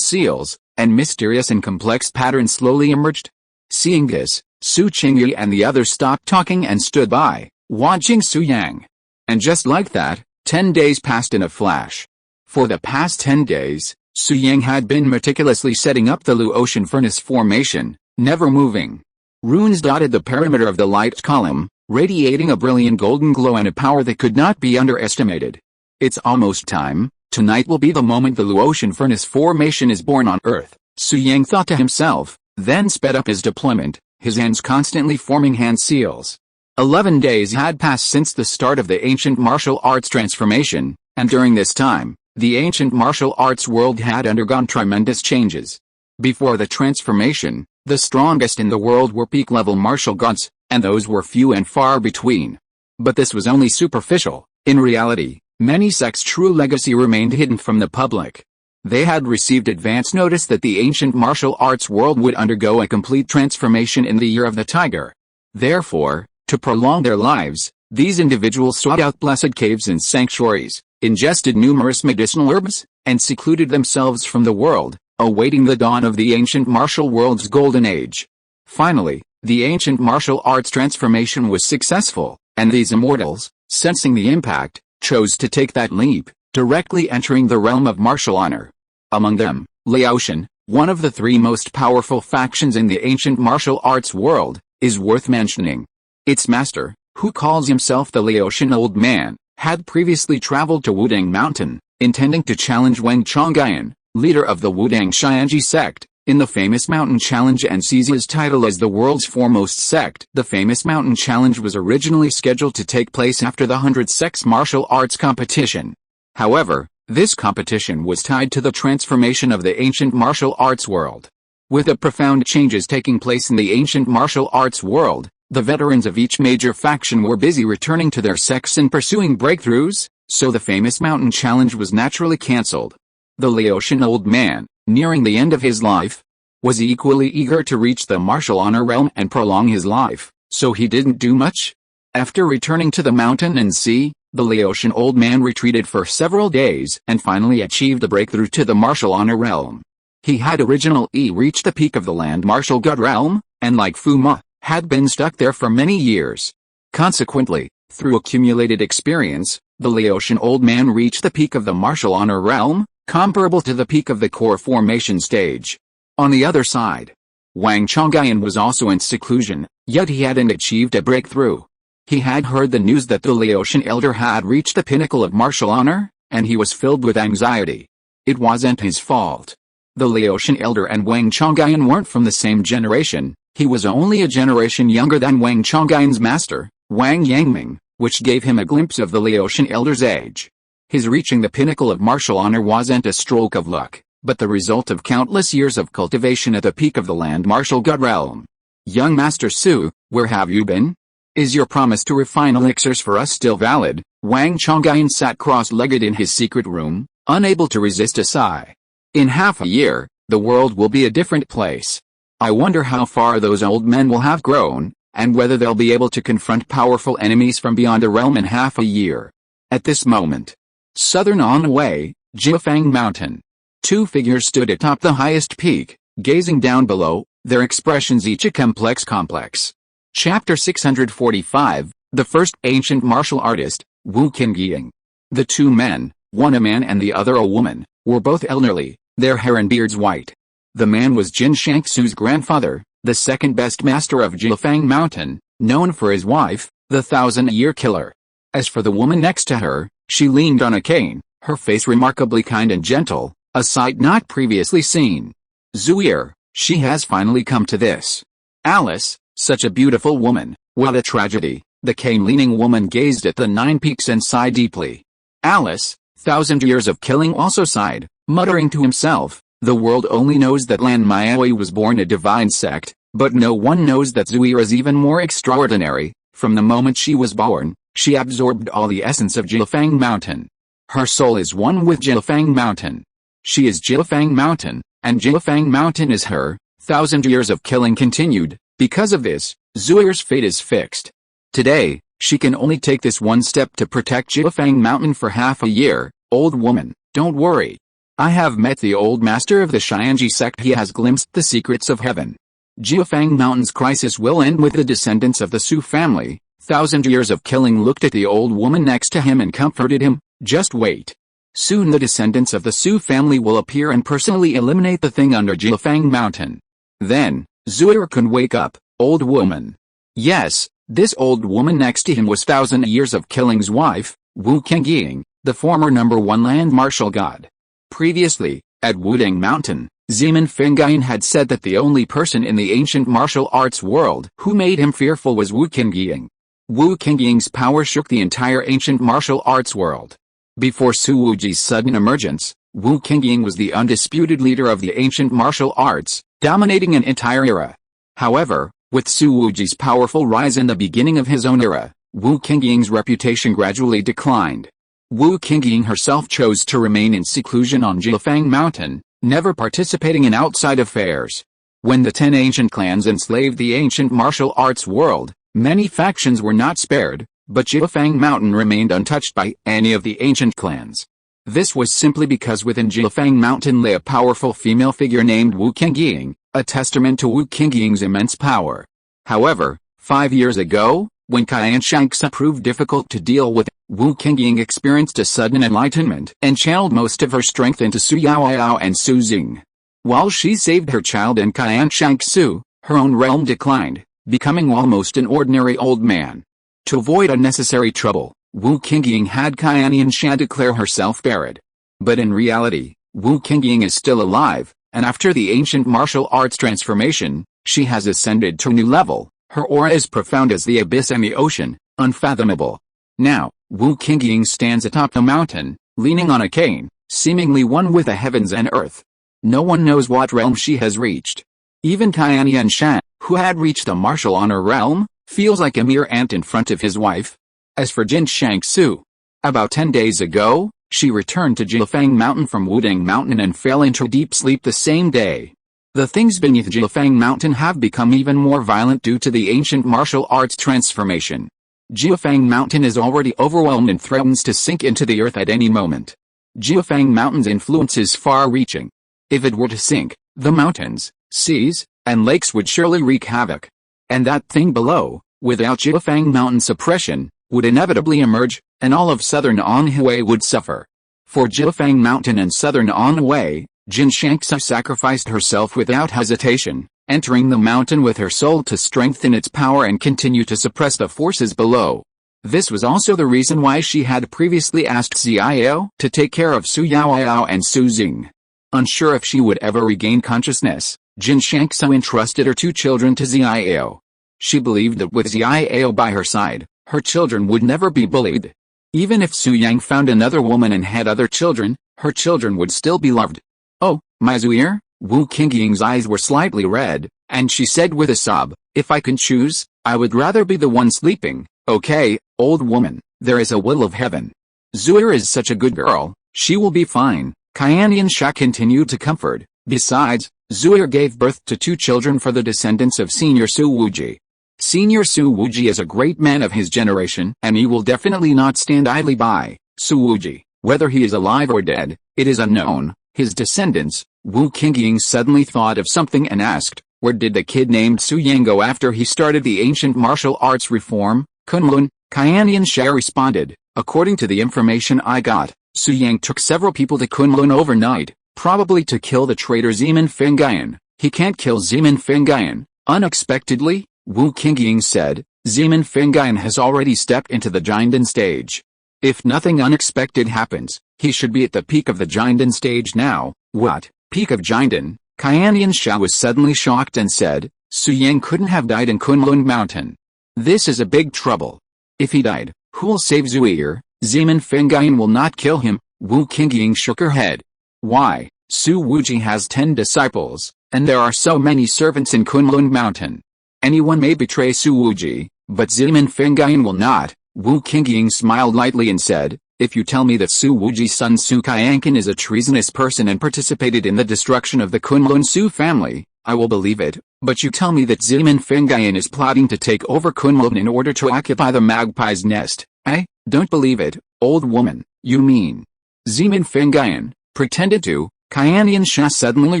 seals, and mysterious and complex patterns slowly emerged. Seeing this, Su Qingyi and the others stopped talking and stood by, watching Su Yang. And just like that, 10 days passed in a flash. For the past 10 days, Su Yang had been meticulously setting up the Blue Ocean Furnace formation, never moving. Runes dotted the perimeter of the light column, radiating a brilliant golden glow and a power that could not be underestimated. "It's almost time. Tonight will be the moment the Blue Ocean Furnace formation is born on Earth," Su Yang thought to himself, then sped up his deployment, his hands constantly forming hand seals. 11 days had passed since the start of the ancient martial arts transformation, and during this time, the ancient martial arts world had undergone tremendous changes. Before the transformation, the strongest in the world were peak-level martial gods, and those were few and far between. But this was only superficial. In reality, Many sects' true legacy remained hidden from the public. They had received advance notice that the ancient martial arts world would undergo a complete transformation in the year of the tiger. Therefore, to prolong their lives, these individuals sought out blessed caves and sanctuaries, ingested numerous medicinal herbs, and secluded themselves from the world, awaiting the dawn of the ancient martial world's golden age. Finally, the ancient martial arts transformation was successful, and these immortals, sensing the impact, chose to take that leap, directly entering the realm of martial honor. Among them, Laotian, one of the three most powerful factions in the ancient martial arts world, is worth mentioning. Its master, who calls himself the Laotian Old Man, had previously traveled to Wudang Mountain, intending to challenge Wang Chongyuan, leader of the Wudang Xianji sect, in the famous mountain challenge and seize his title as the world's foremost sect. The famous mountain challenge was originally scheduled to take place after the 100 sects martial arts competition. However, this competition was tied to the transformation of the ancient martial arts world. With the profound changes taking place in the ancient martial arts world, the veterans of each major faction were busy returning to their sects and pursuing breakthroughs, so the famous mountain challenge was naturally cancelled. The Laotian Old Man, nearing the end of his life, was equally eager to reach the martial honor realm and prolong his life, so he didn't do much. After returning to the mountain and sea, the Laotian Old Man retreated for several days and finally achieved a breakthrough to the martial honor realm. He had originally reached the peak of the land martial god realm, and like Fuma, had been stuck there for many years. Consequently, through accumulated experience, the Laotian Old Man reached the peak of the martial honor realm, comparable to the peak of the core formation stage. On the other side, Wang Chongyuan was also in seclusion, yet he hadn't achieved a breakthrough. He had heard the news that the Laotian elder had reached the pinnacle of martial honor, and he was filled with anxiety. It wasn't his fault. The Laotian elder and Wang Chongyuan weren't from the same generation. He was only a generation younger than Wang Chongyuan's master, Wang Yangming, which gave him a glimpse of the Laotian elder's age. His reaching the pinnacle of martial honor wasn't a stroke of luck, but the result of countless years of cultivation at the peak of the land martial god realm. Young Master Su, where have you been? Is your promise to refine elixirs for us still valid? Wang Chongyuan sat cross-legged in his secret room, unable to resist a sigh. In half a year, the world will be a different place. I wonder how far those old men will have grown, and whether they'll be able to confront powerful enemies from beyond the realm in half a year. At this moment, southern on the way, Jiufang Mountain. Two figures stood atop the highest peak, gazing down below, their expressions each a complex. Chapter 645, The First Ancient Martial Artist, Wu Qingying. The two men, one a man and the other a woman, were both elderly, their hair and beards white. The man was Jin Shangsu's grandfather, the second best master of Jiufang Mountain, known for his wife, the 1,000-year killer. As for the woman next to her, she leaned on a cane, her face remarkably kind and gentle, a sight not previously seen. Zuir, she has finally come to this. Alice, such a beautiful woman, what a tragedy. The cane-leaning woman gazed at the 9 peaks and sighed deeply. Alice, 1,000 years of killing, also sighed, muttering to himself, the world only knows that Lan Maui was born a divine sect, but no one knows that Zuir is even more extraordinary. From the moment she was born, she absorbed all the essence of Jiufang Mountain. Her soul is one with Jiufang Mountain. She is Jiufang Mountain, and Jiufang Mountain is her. 1,000 years of killing continued. Because of this, Zuir's fate is fixed. Today, she can only take this one step to protect Jiufang Mountain for half a year. Old woman, don't worry. I have met the old master of the Xianji sect. He has glimpsed the secrets of heaven. Jiufang Mountain's crisis will end with the descendants of the Su family. 1,000 years of killing looked at the old woman next to him and comforted him. Just wait. Soon the descendants of the Su family will appear and personally eliminate the thing under Jiufang Mountain. Then, Zuir can wake up, old woman. Yes, this old woman next to him was 1,000 years of killing's wife, Wu Qingying, the former #1 land martial god. Previously, at Wudang Mountain, Zeman Fengyan had said that the only person in the ancient martial arts world who made him fearful was Wu Qingying. Wu Qingying's power shook the entire ancient martial arts world. Before Su Wuji's sudden emergence, Wu Qingying was the undisputed leader of the ancient martial arts, dominating an entire era. However, with Su Wuji's powerful rise in the beginning of his own era, Wu Qingying's reputation gradually declined. Wu Qingying herself chose to remain in seclusion on Jiufang Mountain, never participating in outside affairs. When the 10 ancient clans enslaved the ancient martial arts world, many factions were not spared, but Jiufang Mountain remained untouched by any of the ancient clans. This was simply because within Jiufang Mountain lay a powerful female figure named Wu Qingying, a testament to Wu Qingying's immense power. However, 5 years ago, when Qianshanxia proved difficult to deal with, Wu Qingying experienced a sudden enlightenment and channeled most of her strength into Su Yaoyao and Su Xing. While she saved her child and Qianshanxia, her own realm declined, becoming almost an ordinary old man. To avoid unnecessary trouble, Wu Qingying had Qianshanxia declare herself buried. But in reality, Wu Qingying is still alive, and after the ancient martial arts transformation, she has ascended to a new level. Her aura is profound as the abyss and the ocean, unfathomable. Now, Wu Qingying stands atop the mountain, leaning on a cane, seemingly one with the heavens and earth. No one knows what realm she has reached. Even Qianshan, who had reached the martial honor realm, feels like a mere ant in front of his wife. As for Jin Shangsu, about 10 days ago, she returned to Jiufang Mountain from Wudang Mountain and fell into deep sleep the same day. The things beneath Jiufang Mountain have become even more violent due to the ancient martial arts transformation. Jiufang Mountain is already overwhelmed and threatens to sink into the earth at any moment. Jiufang Mountain's influence is far-reaching. If it were to sink, the mountains, seas, and lakes would surely wreak havoc. And that thing below, without Jiufang Mountain suppression, would inevitably emerge, and all of southern Anhui would suffer. For Jiufang Mountain and southern Anhui, Jin Shangsu sacrificed herself without hesitation, entering the mountain with her soul to strengthen its power and continue to suppress the forces below. This was also the reason why she had previously asked Xiao to take care of Su Yaoyao and Su Xing. Unsure if she would ever regain consciousness, Jin Shangsu entrusted her 2 children to Xiao. She believed that with Xiao by her side, her children would never be bullied. Even if Su Yang found another woman and had other children, her children would still be loved. "Oh, my Zuir?" Wu Qingying's eyes were slightly red, and she said with a sob, "If I can choose, I would rather be the one sleeping." "Okay, old woman, there is a will of heaven. Zuir is such a good girl, she will be fine," Qianshanxia continued to comfort. Besides, Zuir gave birth to 2 children for the descendants of Senior Su Wuji. Senior Su Wuji is a great man of his generation, and he will definitely not stand idly by. Su Wuji, whether he is alive or dead, it is unknown. His descendants. Wu Qingying suddenly thought of something and asked, "Where did the kid named Su Yang go after he started the ancient martial arts reform?" "Kunlun," Qianshanxia responded. "According to the information I got, Su Yang took several people to Kunlun overnight, probably to kill the traitor Zeman Fengyan." "He can't kill Zeman Fengyan." Unexpectedly, Wu Qingying said, "Zeman Fengyan has already stepped into the Jinden stage. If nothing unexpected happens, he should be at the peak of the Jinden stage now." "What? Peak of Jinden?" Qianshanxia was suddenly shocked and said, "Su Yang couldn't have died in Kunlun Mountain. This is a big trouble. If he died, who will save Zuir? Zeman Fengyan will not kill him." Wu Qingying shook her head. "Why? Su Wuji has 10 disciples, and there are so many servants in Kunlun Mountain. Anyone may betray Su Wuji, but Zeman Fengyan will not." Wu Qingying smiled lightly and said, "If you tell me that Su Wuji's son Su Qiankan is a treasonous person and participated in the destruction of the Kunlun Su family, I will believe it, but you tell me that Zeman Fengyan is plotting to take over Kunlun in order to occupy the magpie's nest. I don't believe it, old woman." "You mean Zeman Fengyan pretended to?" Qianshanxia suddenly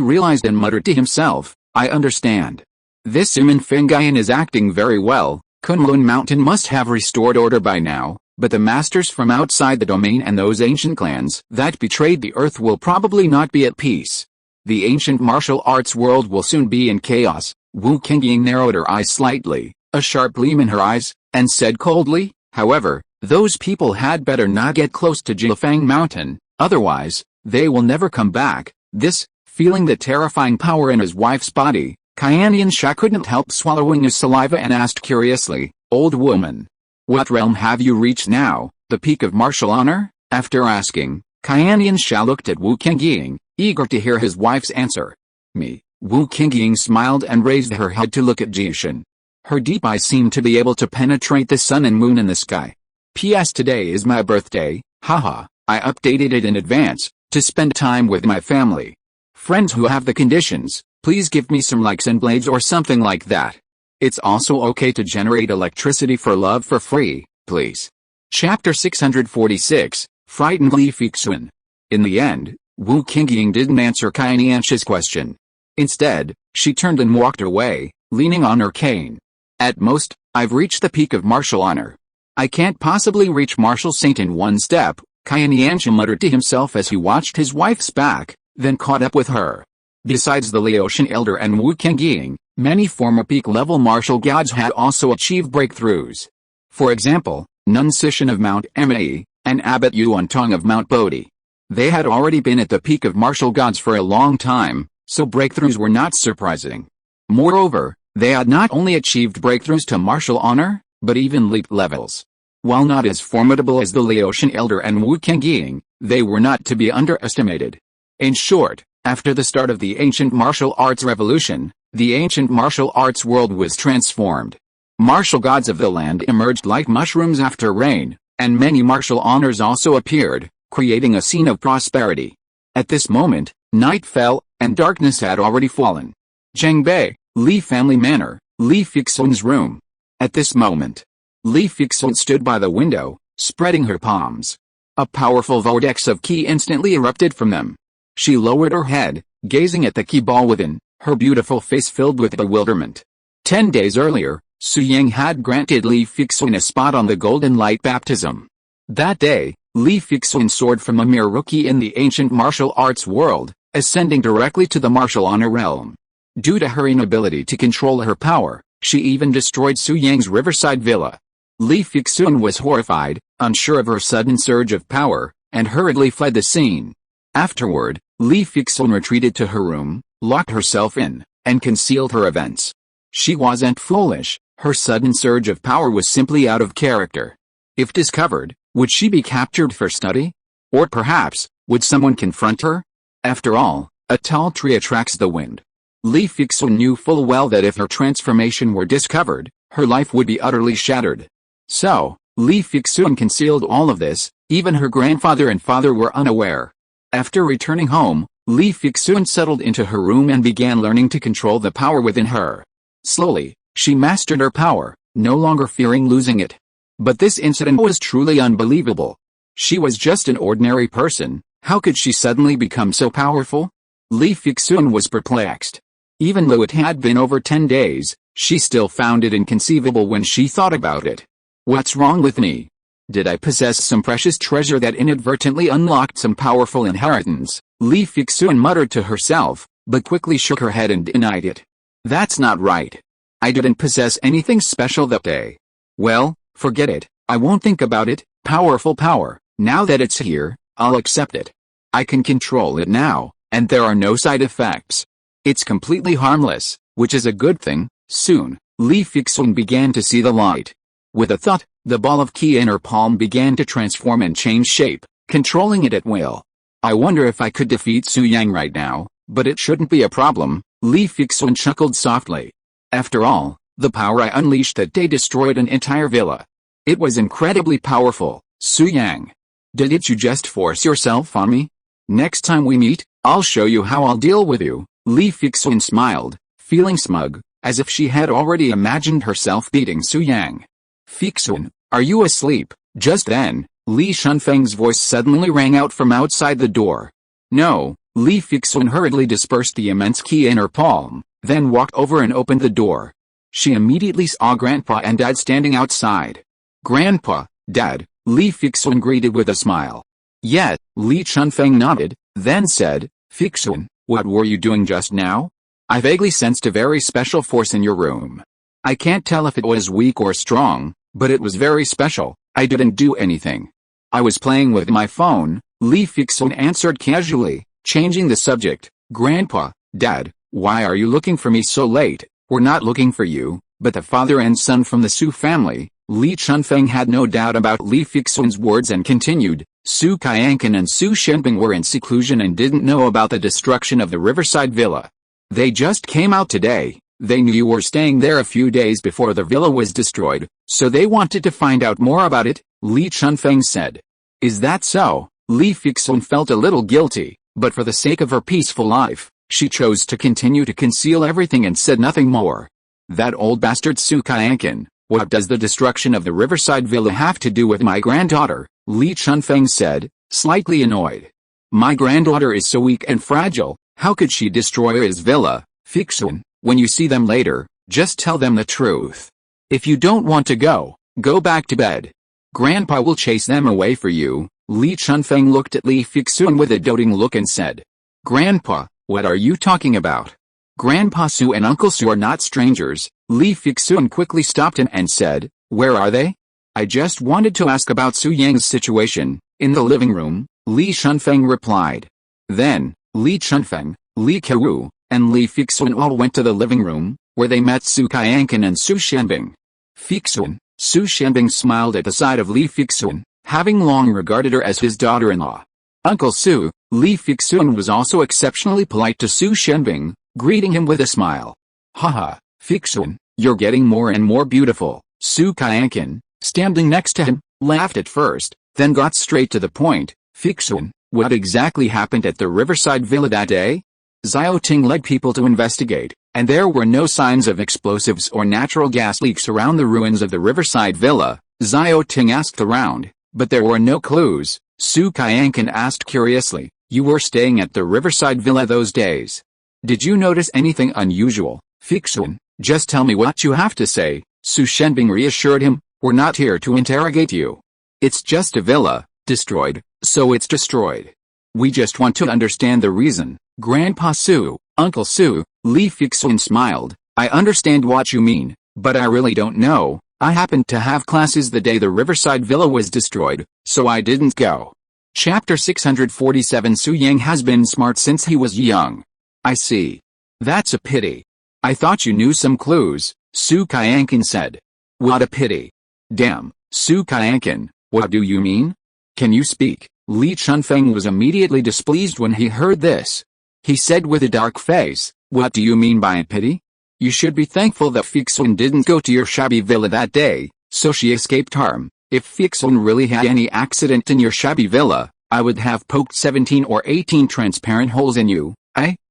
realized and muttered to himself, "I understand. This Zeman Fengyan is acting very well. Kunlun Mountain must have restored order by now. But the masters from outside the domain and those ancient clans that betrayed the earth will probably not be at peace. The ancient martial arts world will soon be in chaos." Wu Qingying narrowed her eyes slightly, a sharp gleam in her eyes, and said coldly, "However, those people had better not get close to Jiufang Mountain, otherwise, they will never come back." This, feeling the terrifying power in his wife's body, Qianshanxia couldn't help swallowing his saliva and asked curiously, "Old woman, what realm have you reached now, the peak of martial honor?" After asking, Qianshanxia looked at Wu Qingying, eager to hear his wife's answer. "Me." Wu Qingying smiled and raised her head to look at Jishan. Her deep eyes seemed to be able to penetrate the sun and moon in the sky. "P.S. Today is my birthday, Haha, I updated it in advance, to spend time with my family. Friends who have the conditions, please give me some likes and blades or something like that. It's also okay to generate electricity for love for free, please. Chapter 646, Frightened Li Fixun. In the end, Wu Qingying didn't answer Qianianxi's question. Instead, she turned and walked away, leaning on her cane. At most, I've reached the peak of martial honor. I can't possibly reach martial saint in one step, Qianianxi muttered to himself as he watched his wife's back, then caught up with her. Besides the Laotian elder and Wu Qingying, many former peak-level martial gods had also achieved breakthroughs. For example, Nun Sishan of Mount Emei, and Abbot Yuantong of Mount Bodhi. They had already been at the peak of martial gods for a long time, so breakthroughs were not surprising. Moreover, they had not only achieved breakthroughs to martial honor, but even leaped levels. While not as formidable as the Laotian elder and Wu Qingying, they were not to be underestimated. In short, after the start of the ancient martial arts revolution, the ancient martial arts world was transformed. Martial gods of the land emerged like mushrooms after rain, and many martial honors also appeared, creating a scene of prosperity. At this moment, night fell, and darkness had already fallen. Zhengbei, Li family manor, Li Fixun's room. At this moment, Li Fixun stood by the window, spreading her palms. A powerful vortex of qi instantly erupted from them. She lowered her head, gazing at the qi ball within, her beautiful face filled with bewilderment. 10 days earlier, Su Yang had granted Li Fixun a spot on the Golden Light baptism. That day, Li Fixun soared from a mere rookie in the ancient martial arts world, ascending directly to the martial honor realm. Due to her inability to control her power, she even destroyed Su Yang's riverside villa. Li Fixun was horrified, unsure of her sudden surge of power, and hurriedly fled the scene. Afterward, Li Fixun retreated to her room, locked herself in, and concealed her events. She wasn't foolish, her sudden surge of power was simply out of character. If discovered, would she be captured for study? Or perhaps, would someone confront her? After all, a tall tree attracts the wind. Li Fixun knew full well that if her transformation were discovered, her life would be utterly shattered. So, Li Fixun concealed all of this, even her grandfather and father were unaware. After returning home, Li Fixun settled into her room and began learning to control the power within her. Slowly, she mastered her power, no longer fearing losing it. But this incident was truly unbelievable. She was just an ordinary person, how could she suddenly become so powerful? Li Fixun was perplexed. Even though it had been over 10 days, she still found it inconceivable when she thought about it. What's wrong with me? Did I possess some precious treasure that inadvertently unlocked some powerful inheritance? Li Fixun muttered to herself, but quickly shook her head and denied it. That's not right. I didn't possess anything special that day. Well, forget it, I won't think about it. Powerful power, now that it's here, I'll accept it. I can control it now, and there are no side effects. It's completely harmless, which is a good thing. Soon, Li Fixun began to see the light. With a thought, the ball of qi in her palm began to transform and change shape, controlling it at will. I wonder if I could defeat Su Yang right now, but it shouldn't be a problem. Li Fixun chuckled softly. After all, the power I unleashed that day destroyed an entire villa. It was incredibly powerful. Su Yang, didn't you just force yourself on me? Next time we meet, I'll show you how I'll deal with you. Li Fixun smiled, feeling smug, as if she had already imagined herself beating Su Yang. Fixun, are you asleep? Just then, Li Shunfeng's voice suddenly rang out from outside the door. No. Li Fixun hurriedly dispersed the immense qi in her palm, then walked over and opened the door. She immediately saw Grandpa and Dad standing outside. Grandpa, Dad, Li Fixun greeted with a smile. Yet, Li Shunfeng nodded, then said, Fixun, what were you doing just now? I vaguely sensed a very special force in your room. I can't tell if it was weak or strong, but it was very special. I didn't do anything. I was playing with my phone, Li Fixun answered casually, changing the subject. Grandpa, Dad, why are you looking for me so late? We're not looking for you, but the father and son from the Su family. Li Chunfeng had no doubt about Li Fixun's words and continued. Su Qianqian and Su Shenping were in seclusion and didn't know about the destruction of the riverside villa. They just came out today. They knew you were staying there a few days before the villa was destroyed, so they wanted to find out more about it, Li Chunfeng said. Is that so? Li Fixun felt a little guilty, but for the sake of her peaceful life, she chose to continue to conceal everything and said nothing more. That old bastard Su Qianqian, what does the destruction of the riverside villa have to do with my granddaughter? Li Chunfeng said, slightly annoyed. My granddaughter is so weak and fragile, how could she destroy his villa? Fixun, when you see them later, just tell them the truth. If you don't want to go back to bed. Grandpa will chase them away for you. Li Chunfeng looked at Li Fixun with a doting look and said, Grandpa, what are you talking about? Grandpa Su and Uncle Su are not strangers. Li Fixun quickly stopped him and said, where are they? I just wanted to ask about Su Yang's situation. In the living room, Li Chunfeng replied. Then, Li Chunfeng, Li Kewu, and Li Fixun all went to the living room, where they met Su Qianqian and Su Shenbing. Fixun, Su Shenbing smiled at the sight of Li Fixun, having long regarded her as his daughter-in-law. Uncle Su, Li Fixun was also exceptionally polite to Su Shenbing, greeting him with a smile. Haha, Fixun, you're getting more and more beautiful. Su Qianqian, standing next to him, laughed at first, then got straight to the point. Fixun, what exactly happened at the Riverside Villa that day? Xiao Ting led people to investigate, and there were no signs of explosives or natural gas leaks around the ruins of the Riverside Villa. Xiao Ting asked around, but there were no clues. Su Qianqian asked curiously, you were staying at the Riverside Villa those days. Did you notice anything unusual? Fixun, just tell me what you have to say. Su Shenbing reassured him, we're not here to interrogate you. It's just a villa, destroyed, so it's destroyed. We just want to understand the reason. Grandpa Su, Uncle Su, Li Fixun smiled, I understand what you mean, but I really don't know. I happened to have classes the day the Riverside Villa was destroyed, so I didn't go. Chapter 647 Su Yang has been smart since he was young. I see. That's a pity. I thought you knew some clues, Su Qianqian said. What a pity. Damn, Su Qianqian, what do you mean? Can you speak? Li Chunfeng was immediately displeased when he heard this. He said with a dark face, what do you mean by a pity? You should be thankful that Fixun didn't go to your shabby villa that day, so she escaped harm. If Fixun really had any accident in your shabby villa, I would have poked 17 or 18 transparent holes in you.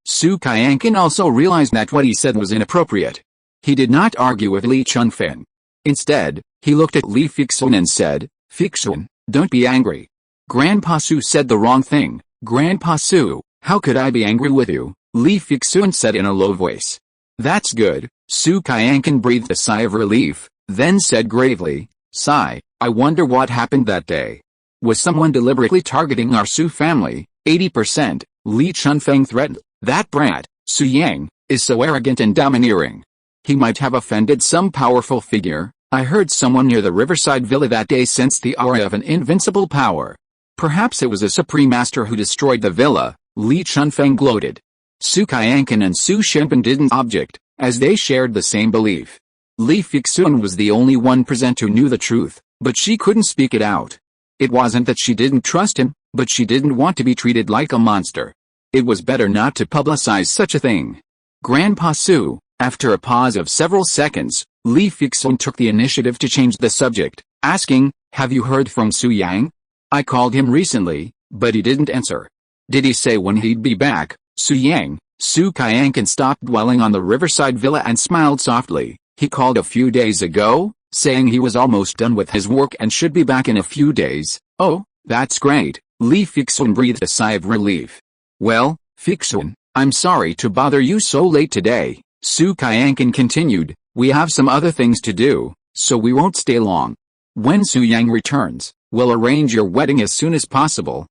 Su Qianqian also realized that what he said was inappropriate. He did not argue with Li Chunfeng. Instead, he looked at Li Fixun and said, Fixun, don't be angry. Grandpa Su said the wrong thing. Grandpa Su, how could I be angry with you? Li Fixun said in a low voice. That's good. Su Qianqian breathed a sigh of relief, then said gravely, Sigh, I wonder what happened that day. Was someone deliberately targeting our Su family? 80%, Li Chunfeng threatened. That brat, Su Yang, is so arrogant and domineering. He might have offended some powerful figure. I heard someone near the Riverside Villa that day sensed the aura of an invincible power. Perhaps it was a supreme master who destroyed the villa, Li Chunfeng gloated. Su Qianqian and Su Shenbing didn't object, as they shared the same belief. Li Fixun was the only one present who knew the truth, but she couldn't speak it out. It wasn't that she didn't trust him, but she didn't want to be treated like a monster. It was better not to publicize such a thing. Grandpa Su, after a pause of several seconds, Li Fixun took the initiative to change the subject, asking, have you heard from Su Yang? I called him recently, but he didn't answer. Did he say when he'd be back? Su Yang, Su Qianqian stopped dwelling on the Riverside Villa and smiled softly. He called a few days ago, saying he was almost done with his work and should be back in a few days. Oh, that's great. Li Fixun breathed a sigh of relief. Well, Fixun, I'm sorry to bother you so late today. Su Qianqian continued, we have some other things to do, so we won't stay long. When Su Yang returns, we'll arrange your wedding as soon as possible.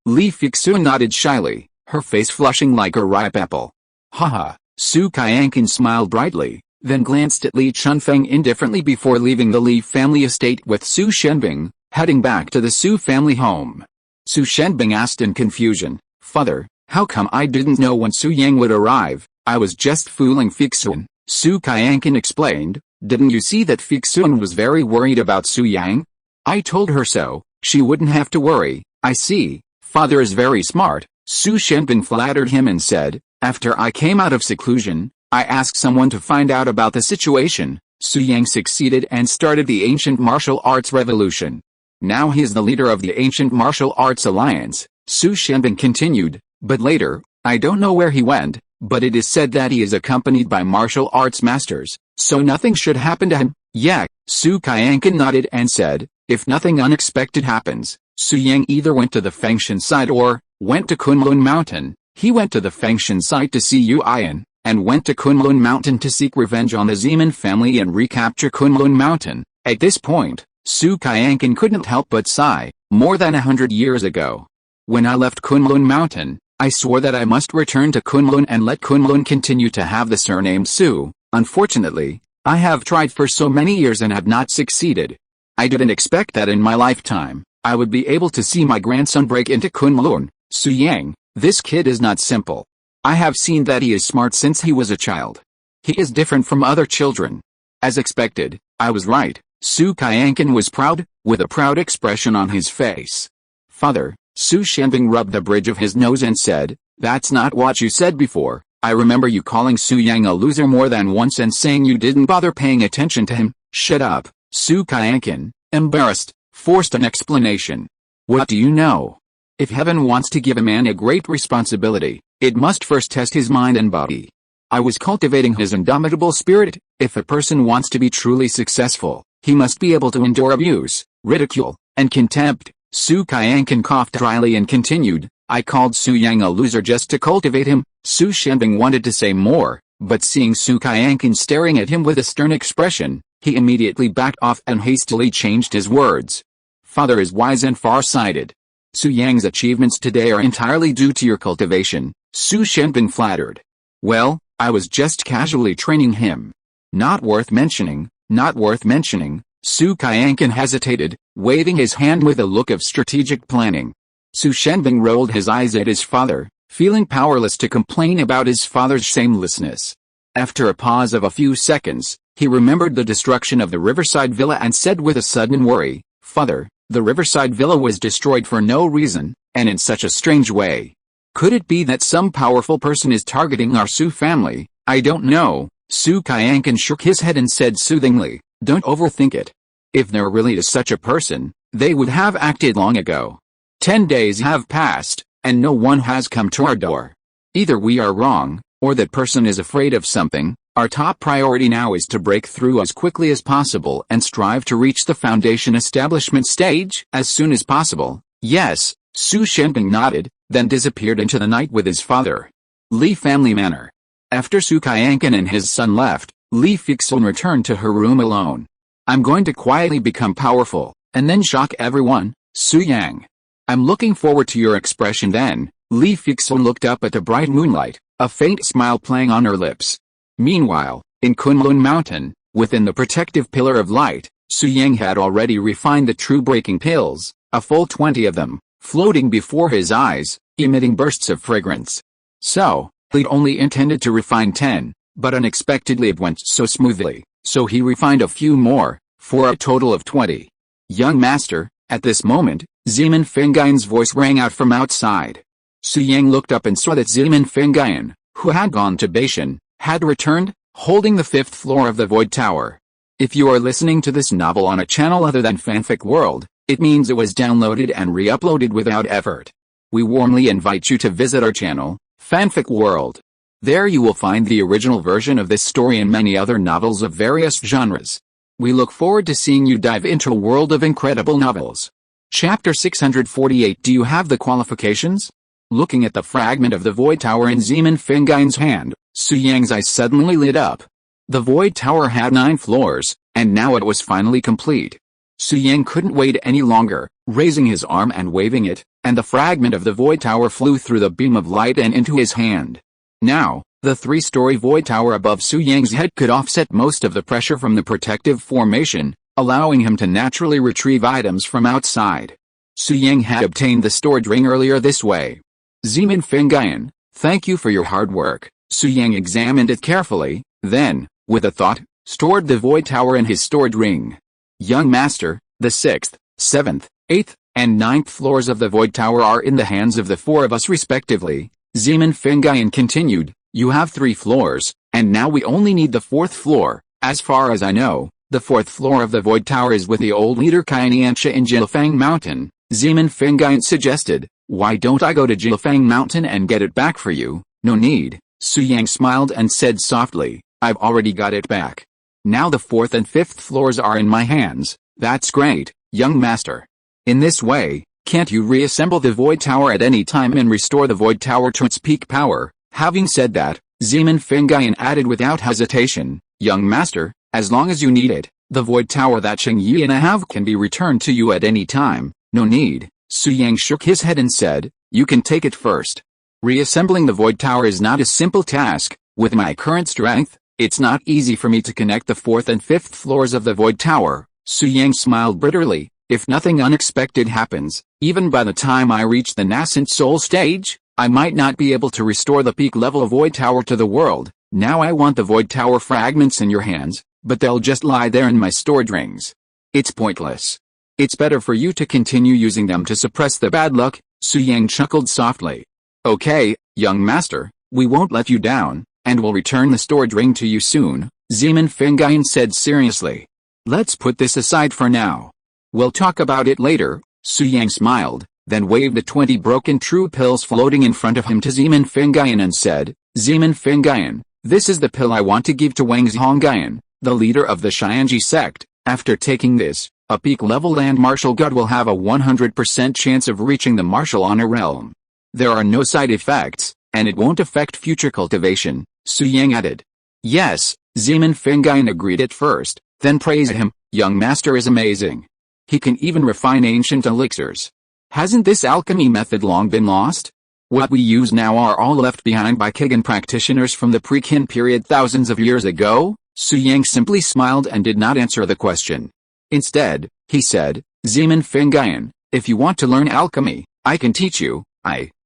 Li Fixun nodded shyly, her face flushing like a ripe apple. Haha, Su Qianqian smiled brightly, then glanced at Li Chunfeng indifferently before leaving the Li family estate with Su Shenbing, heading back to the Su family home. Su Shenbing asked in confusion, Father, how come I didn't know when Su Yang would arrive? I was just fooling Fixun. Su Qianqian explained, didn't you see that Fixun was very worried about Su Yang? I told her so, she wouldn't have to worry. I see, Father is very smart. Su Shenbing flattered him and said, after I came out of seclusion, I asked someone to find out about the situation. Su Yang succeeded and started the ancient martial arts revolution. Now he is the leader of the ancient martial arts alliance, Su Shenbing continued, but later, I don't know where he went, but it is said that he is accompanied by martial arts masters, so nothing should happen to him. Yeah, Su Qianqin nodded and said, if nothing unexpected happens, Su Yang either went to the Fengshan side or went to Kunlun Mountain. He went to the Fengshan side to see Yu Ian, and went to Kunlun Mountain to seek revenge on the Zeman family and recapture Kunlun Mountain. At this point, Su Qianqin couldn't help but sigh. More than 100 years ago, when I left Kunlun Mountain, I swore that I must return to Kunlun and let Kunlun continue to have the surname Su. Unfortunately, I have tried for so many years and have not succeeded. I didn't expect that in my lifetime, I would be able to see my grandson break into Kunlun. Su Yang, this kid is not simple. I have seen that he is smart since he was a child. He is different from other children. As expected, I was right. Su Qianqin was proud, with a proud expression on his face. Father, Su Shenbing rubbed the bridge of his nose and said, that's not what you said before. I remember you calling Su Yang a loser more than once and saying you didn't bother paying attention to him. Shut up. Su Qianqin, embarrassed, forced an explanation. What do you know? If heaven wants to give a man a great responsibility, it must first test his mind and body. I was cultivating his indomitable spirit. If a person wants to be truly successful, he must be able to endure abuse, ridicule, and contempt. Su Qianqin coughed dryly and continued, I called Su Yang a loser just to cultivate him. Su Shenbing wanted to say more, but seeing Su Qianqin staring at him with a stern expression, he immediately backed off and hastily changed his words. Father is wise and far-sighted. Su Yang's achievements today are entirely due to your cultivation, Su Shenbing flattered. Well, I was just casually training him. Not worth mentioning, not worth mentioning. Su Qianqin hesitated, waving his hand with a look of strategic planning. Su Shenbing rolled his eyes at his father, feeling powerless to complain about his father's shamelessness. After a pause of a few seconds, he remembered the destruction of the Riverside Villa and said with a sudden worry, Father, the Riverside Villa was destroyed for no reason, and in such a strange way. Could it be that some powerful person is targeting our Su family? I don't know. Su Qianqin shook his head and said soothingly, don't overthink it. If there really is such a person, they would have acted long ago. 10 days have passed, and no one has come to our door. Either we are wrong, or that person is afraid of something. Our top priority now is to break through as quickly as possible and strive to reach the foundation establishment stage as soon as possible. Yes, Su Shenbing nodded, then disappeared into the night with his father. Li Family Manor. After Su Qianqin and his son left, Li Fixun returned to her room alone. I'm going to quietly become powerful, and then shock everyone, Su Yang. I'm looking forward to your expression then. Li Fixun looked up at the bright moonlight, a faint smile playing on her lips. Meanwhile, in Kunlun Mountain, within the protective pillar of light, Su Yang had already refined the true breaking pills, a full 20 of them, floating before his eyes, emitting bursts of fragrance. So, he'd only intended to refine 10, but unexpectedly it went so smoothly, so he refined a few more, for a total of 20. Young master, at this moment, Zeman Fengyan's voice rang out from outside. Su Yang looked up and saw that Zeman Fengyan, who had gone to Beishan, had returned, holding the 5th floor of the Void Tower. If you are listening to this novel on a channel other than Fanfic World, it means it was downloaded and re-uploaded without effort. We warmly invite you to visit our channel, Fanfic World. There you will find the original version of this story and many other novels of various genres. We look forward to seeing you dive into a world of incredible novels. Chapter 648. Do you have the qualifications? Looking at the fragment of the Void Tower in Zeman Fengyan's hand, Su Yang's eyes suddenly lit up. The Void Tower had 9 floors, and now it was finally complete. Su Yang couldn't wait any longer, raising his arm and waving it, and the fragment of the Void Tower flew through the beam of light and into his hand. Now, the 3-story Void Tower above Su Yang's head could offset most of the pressure from the protective formation, allowing him to naturally retrieve items from outside. Su Yang had obtained the stored ring earlier this way. Zeman Fengyan, thank you for your hard work. Su Yang examined it carefully, then, with a thought, stored the Void Tower in his stored ring. Young master, the 6th, 7th, 8th, and 9th floors of the Void Tower are in the hands of the 4 of us respectively. Zeman Fengyan continued, you have 3 floors, and now we only need the 4th floor. As far as I know, The fourth floor of the Void Tower is with the old leader Qianiansha in Jilfang Mountain, Zeman Fingian suggested. Why don't I go to Jilfang Mountain and get it back for you? No need. Su Yang smiled and said softly, I've already got it back. Now the fourth and fifth floors are in my hands. That's great, young master. In this way, can't you reassemble the Void Tower at any time and restore the Void Tower to its peak power? Having said that, Zeman Fingian added without hesitation, young master, as long as you need it, the Void Tower that Cheng Yi and I have can be returned to you at any time. No need. Su Yang shook his head and said, you can take it first. Reassembling the Void Tower is not a simple task. With my current strength, it's not easy for me to connect the fourth and fifth floors of the Void Tower. Su Yang smiled bitterly. If nothing unexpected happens, even by the time I reach the nascent soul stage, I might not be able to restore the peak level of Void Tower to the world. Now I want the Void Tower fragments in your hands, but they'll just lie there in my storage rings. It's pointless. It's better for you to continue using them to suppress the bad luck. Su Yang chuckled softly. Okay, young master, we won't let you down, and we'll return the storage ring to you soon, Zeman Fingian said seriously. Let's put this aside for now. We'll talk about it later. Su Yang smiled, then waved the 20 broken true pills floating in front of him to Zeman Fingian and said, Zeman Fingian, this is the pill I want to give to Wang Zhongyan, the leader of the Xianji sect. After taking this, a peak-level land martial god will have a 100% chance of reaching the martial honor realm. There are no side effects, and it won't affect future cultivation, Su Yang added. Yes, Zeman Fingian agreed at first, then praised him. Young master is amazing. He can even refine ancient elixirs. Hasn't this alchemy method long been lost? What we use now are all left behind by Kigan practitioners from the pre-Qin period thousands of years ago? Su Yang simply smiled and did not answer the question. Instead, he said, Zeman Fingian, if you want to learn alchemy, I can teach you.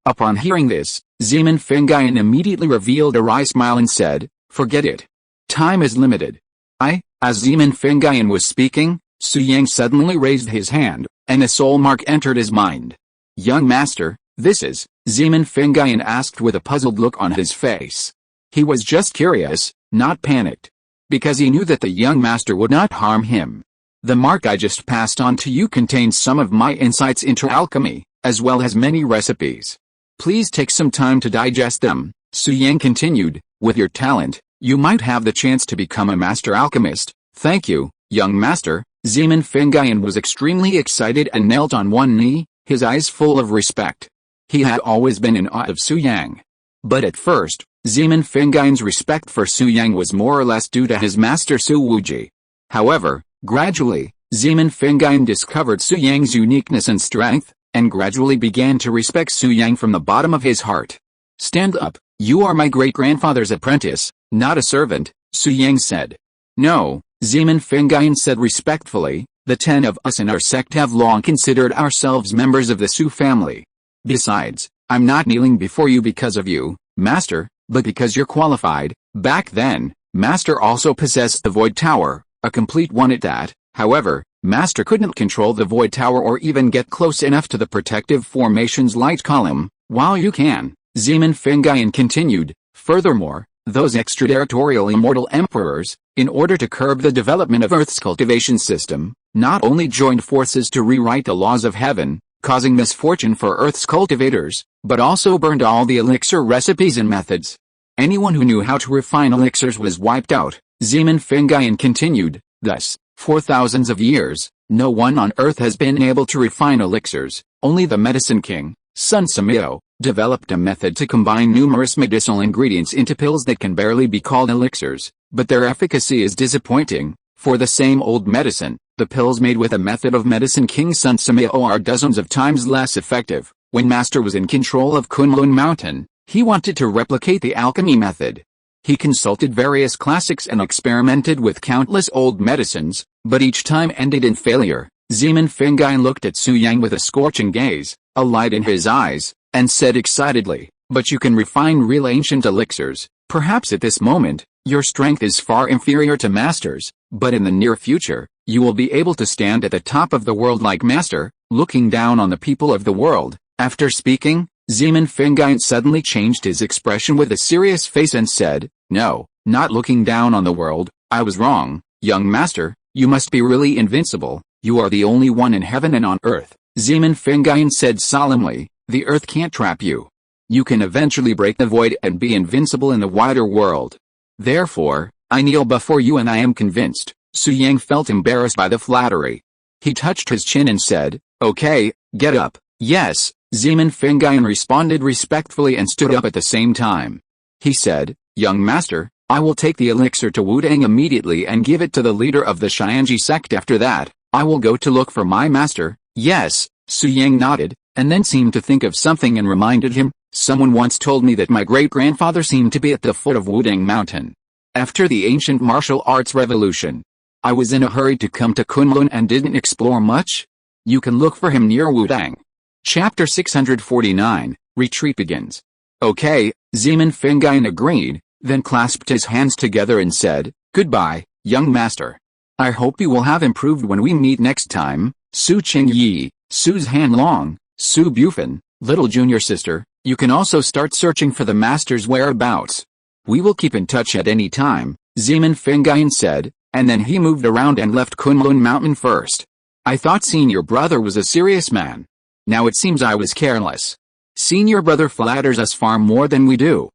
Upon hearing this, Zeman Fingian immediately revealed a wry smile and said, forget it. Time is limited. As Zeman Fingian was speaking, Su Yang suddenly raised his hand, and a soul mark entered his mind. Young master, this is, Zeman Fingian asked with a puzzled look on his face. He was just curious, not panicked. Because he knew that the young master would not harm him. The mark I just passed on to you contains some of my insights into alchemy, as well as many recipes. Please take some time to digest them, Su Yang continued. With your talent, you might have the chance to become a master alchemist. Thank you, young master. Zeman Fingian was extremely excited and knelt on one knee, his eyes full of respect. He had always been in awe of Su Yang. But at first, Zeman Fingian's respect for Su Yang was more or less due to his master Su Wuji. However, gradually, Zeman Fingian discovered Su Yang's uniqueness and strength, and gradually began to respect Su Yang from the bottom of his heart. Stand up, you are my great-grandfather's apprentice, not a servant, Su Yang said. No, Zeman Fingian said respectfully, the 10 of us in our sect have long considered ourselves members of the Su family. Besides, I'm not kneeling before you because of you, master, but because you're qualified. Back then, master also possessed the Void Tower, a complete one at that. However, master couldn't control the Void Tower or even get close enough to the protective formation's light column, while you can, Zeman Fingian continued. Furthermore, those extraterritorial immortal emperors, in order to curb the development of Earth's cultivation system, not only joined forces to rewrite the laws of heaven, causing misfortune for Earth's cultivators, but also burned all the elixir recipes and methods. Anyone who knew how to refine elixirs was wiped out, Zeman Fingian continued. Thus, for thousands of years, no one on Earth has been able to refine elixirs. Only the Medicine King, Sun Samio, developed a method to combine numerous medicinal ingredients into pills that can barely be called elixirs, but their efficacy is disappointing. For the same old medicine, the pills made with a method of Medicine King Sun Samio are dozens of times less effective. When Master was in control of Kunlun Mountain, he wanted to replicate the alchemy method. He consulted various classics and experimented with countless old medicines, but each time ended in failure. Zeman Fingian looked at Su Yang with a scorching gaze, a light in his eyes, and said excitedly, but you can refine real ancient elixirs. Perhaps at this moment, your strength is far inferior to Master's, but in the near future, you will be able to stand at the top of the world like Master, looking down on the people of the world. After speaking, Zeman Fingian suddenly changed his expression with a serious face and said, no, not looking down on the world. I was wrong, young master. You must be really invincible, you are the only one in heaven and on earth, Zeman Fingayan said solemnly. The earth can't trap you. You can eventually break the void and be invincible in the wider world. Therefore, I kneel before you and I am convinced. Su Yang felt embarrassed by the flattery. He touched his chin and said, okay, get up. Yes, Zeman Fingayan responded respectfully and stood up at the same time. He said, young master, I will take the elixir to Wudang immediately and give it to the leader of the Xianji sect. After that, I will go to look for my master. Yes, Su Yang nodded, and then seemed to think of something and reminded him, someone once told me that my great-grandfather seemed to be at the foot of Wudang Mountain. After the ancient martial arts revolution, I was in a hurry to come to Kunlun and didn't explore much. You can look for him near Wudang. Chapter 649, Retreat begins. Okay, Zeman Fingayan agreed, then clasped his hands together and said, goodbye, young master. I hope you will have improved when we meet next time. Su Qingyi, Su's Hanlong, Su Bufan, little junior sister, you can also start searching for the master's whereabouts. We will keep in touch at any time, Zeman Fingayan said, and then he moved around and left Kunlun Mountain first. I thought senior brother was a serious man. Now it seems I was careless. Senior brother flatters us far more than we do.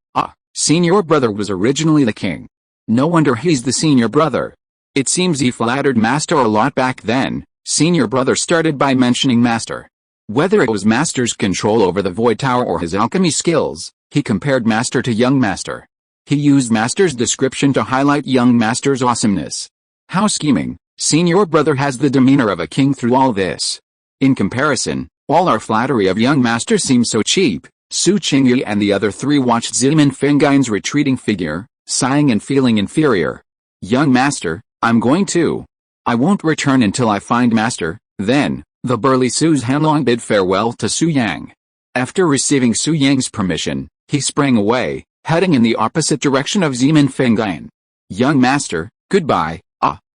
Senior brother was originally the king. No wonder he's the senior brother. It seems he flattered master a lot back then. Senior brother started by mentioning master. Whether it was master's control over the void tower or his alchemy skills, he compared master to young master. He used master's description to highlight young master's awesomeness. How scheming. Senior brother has the demeanor of a king through all this. In comparison, all our flattery of young master seems so cheap. Su Qingyi and the other three watched Zeman Fingayan's retreating figure, sighing and feeling inferior. Young master, I'm going to. I won't return until I find master. Then, the burly Su's Hanlong bid farewell to Su Yang. After receiving Su Yang's permission, he sprang away, heading in the opposite direction of Zeman Fingayan. Young master, goodbye.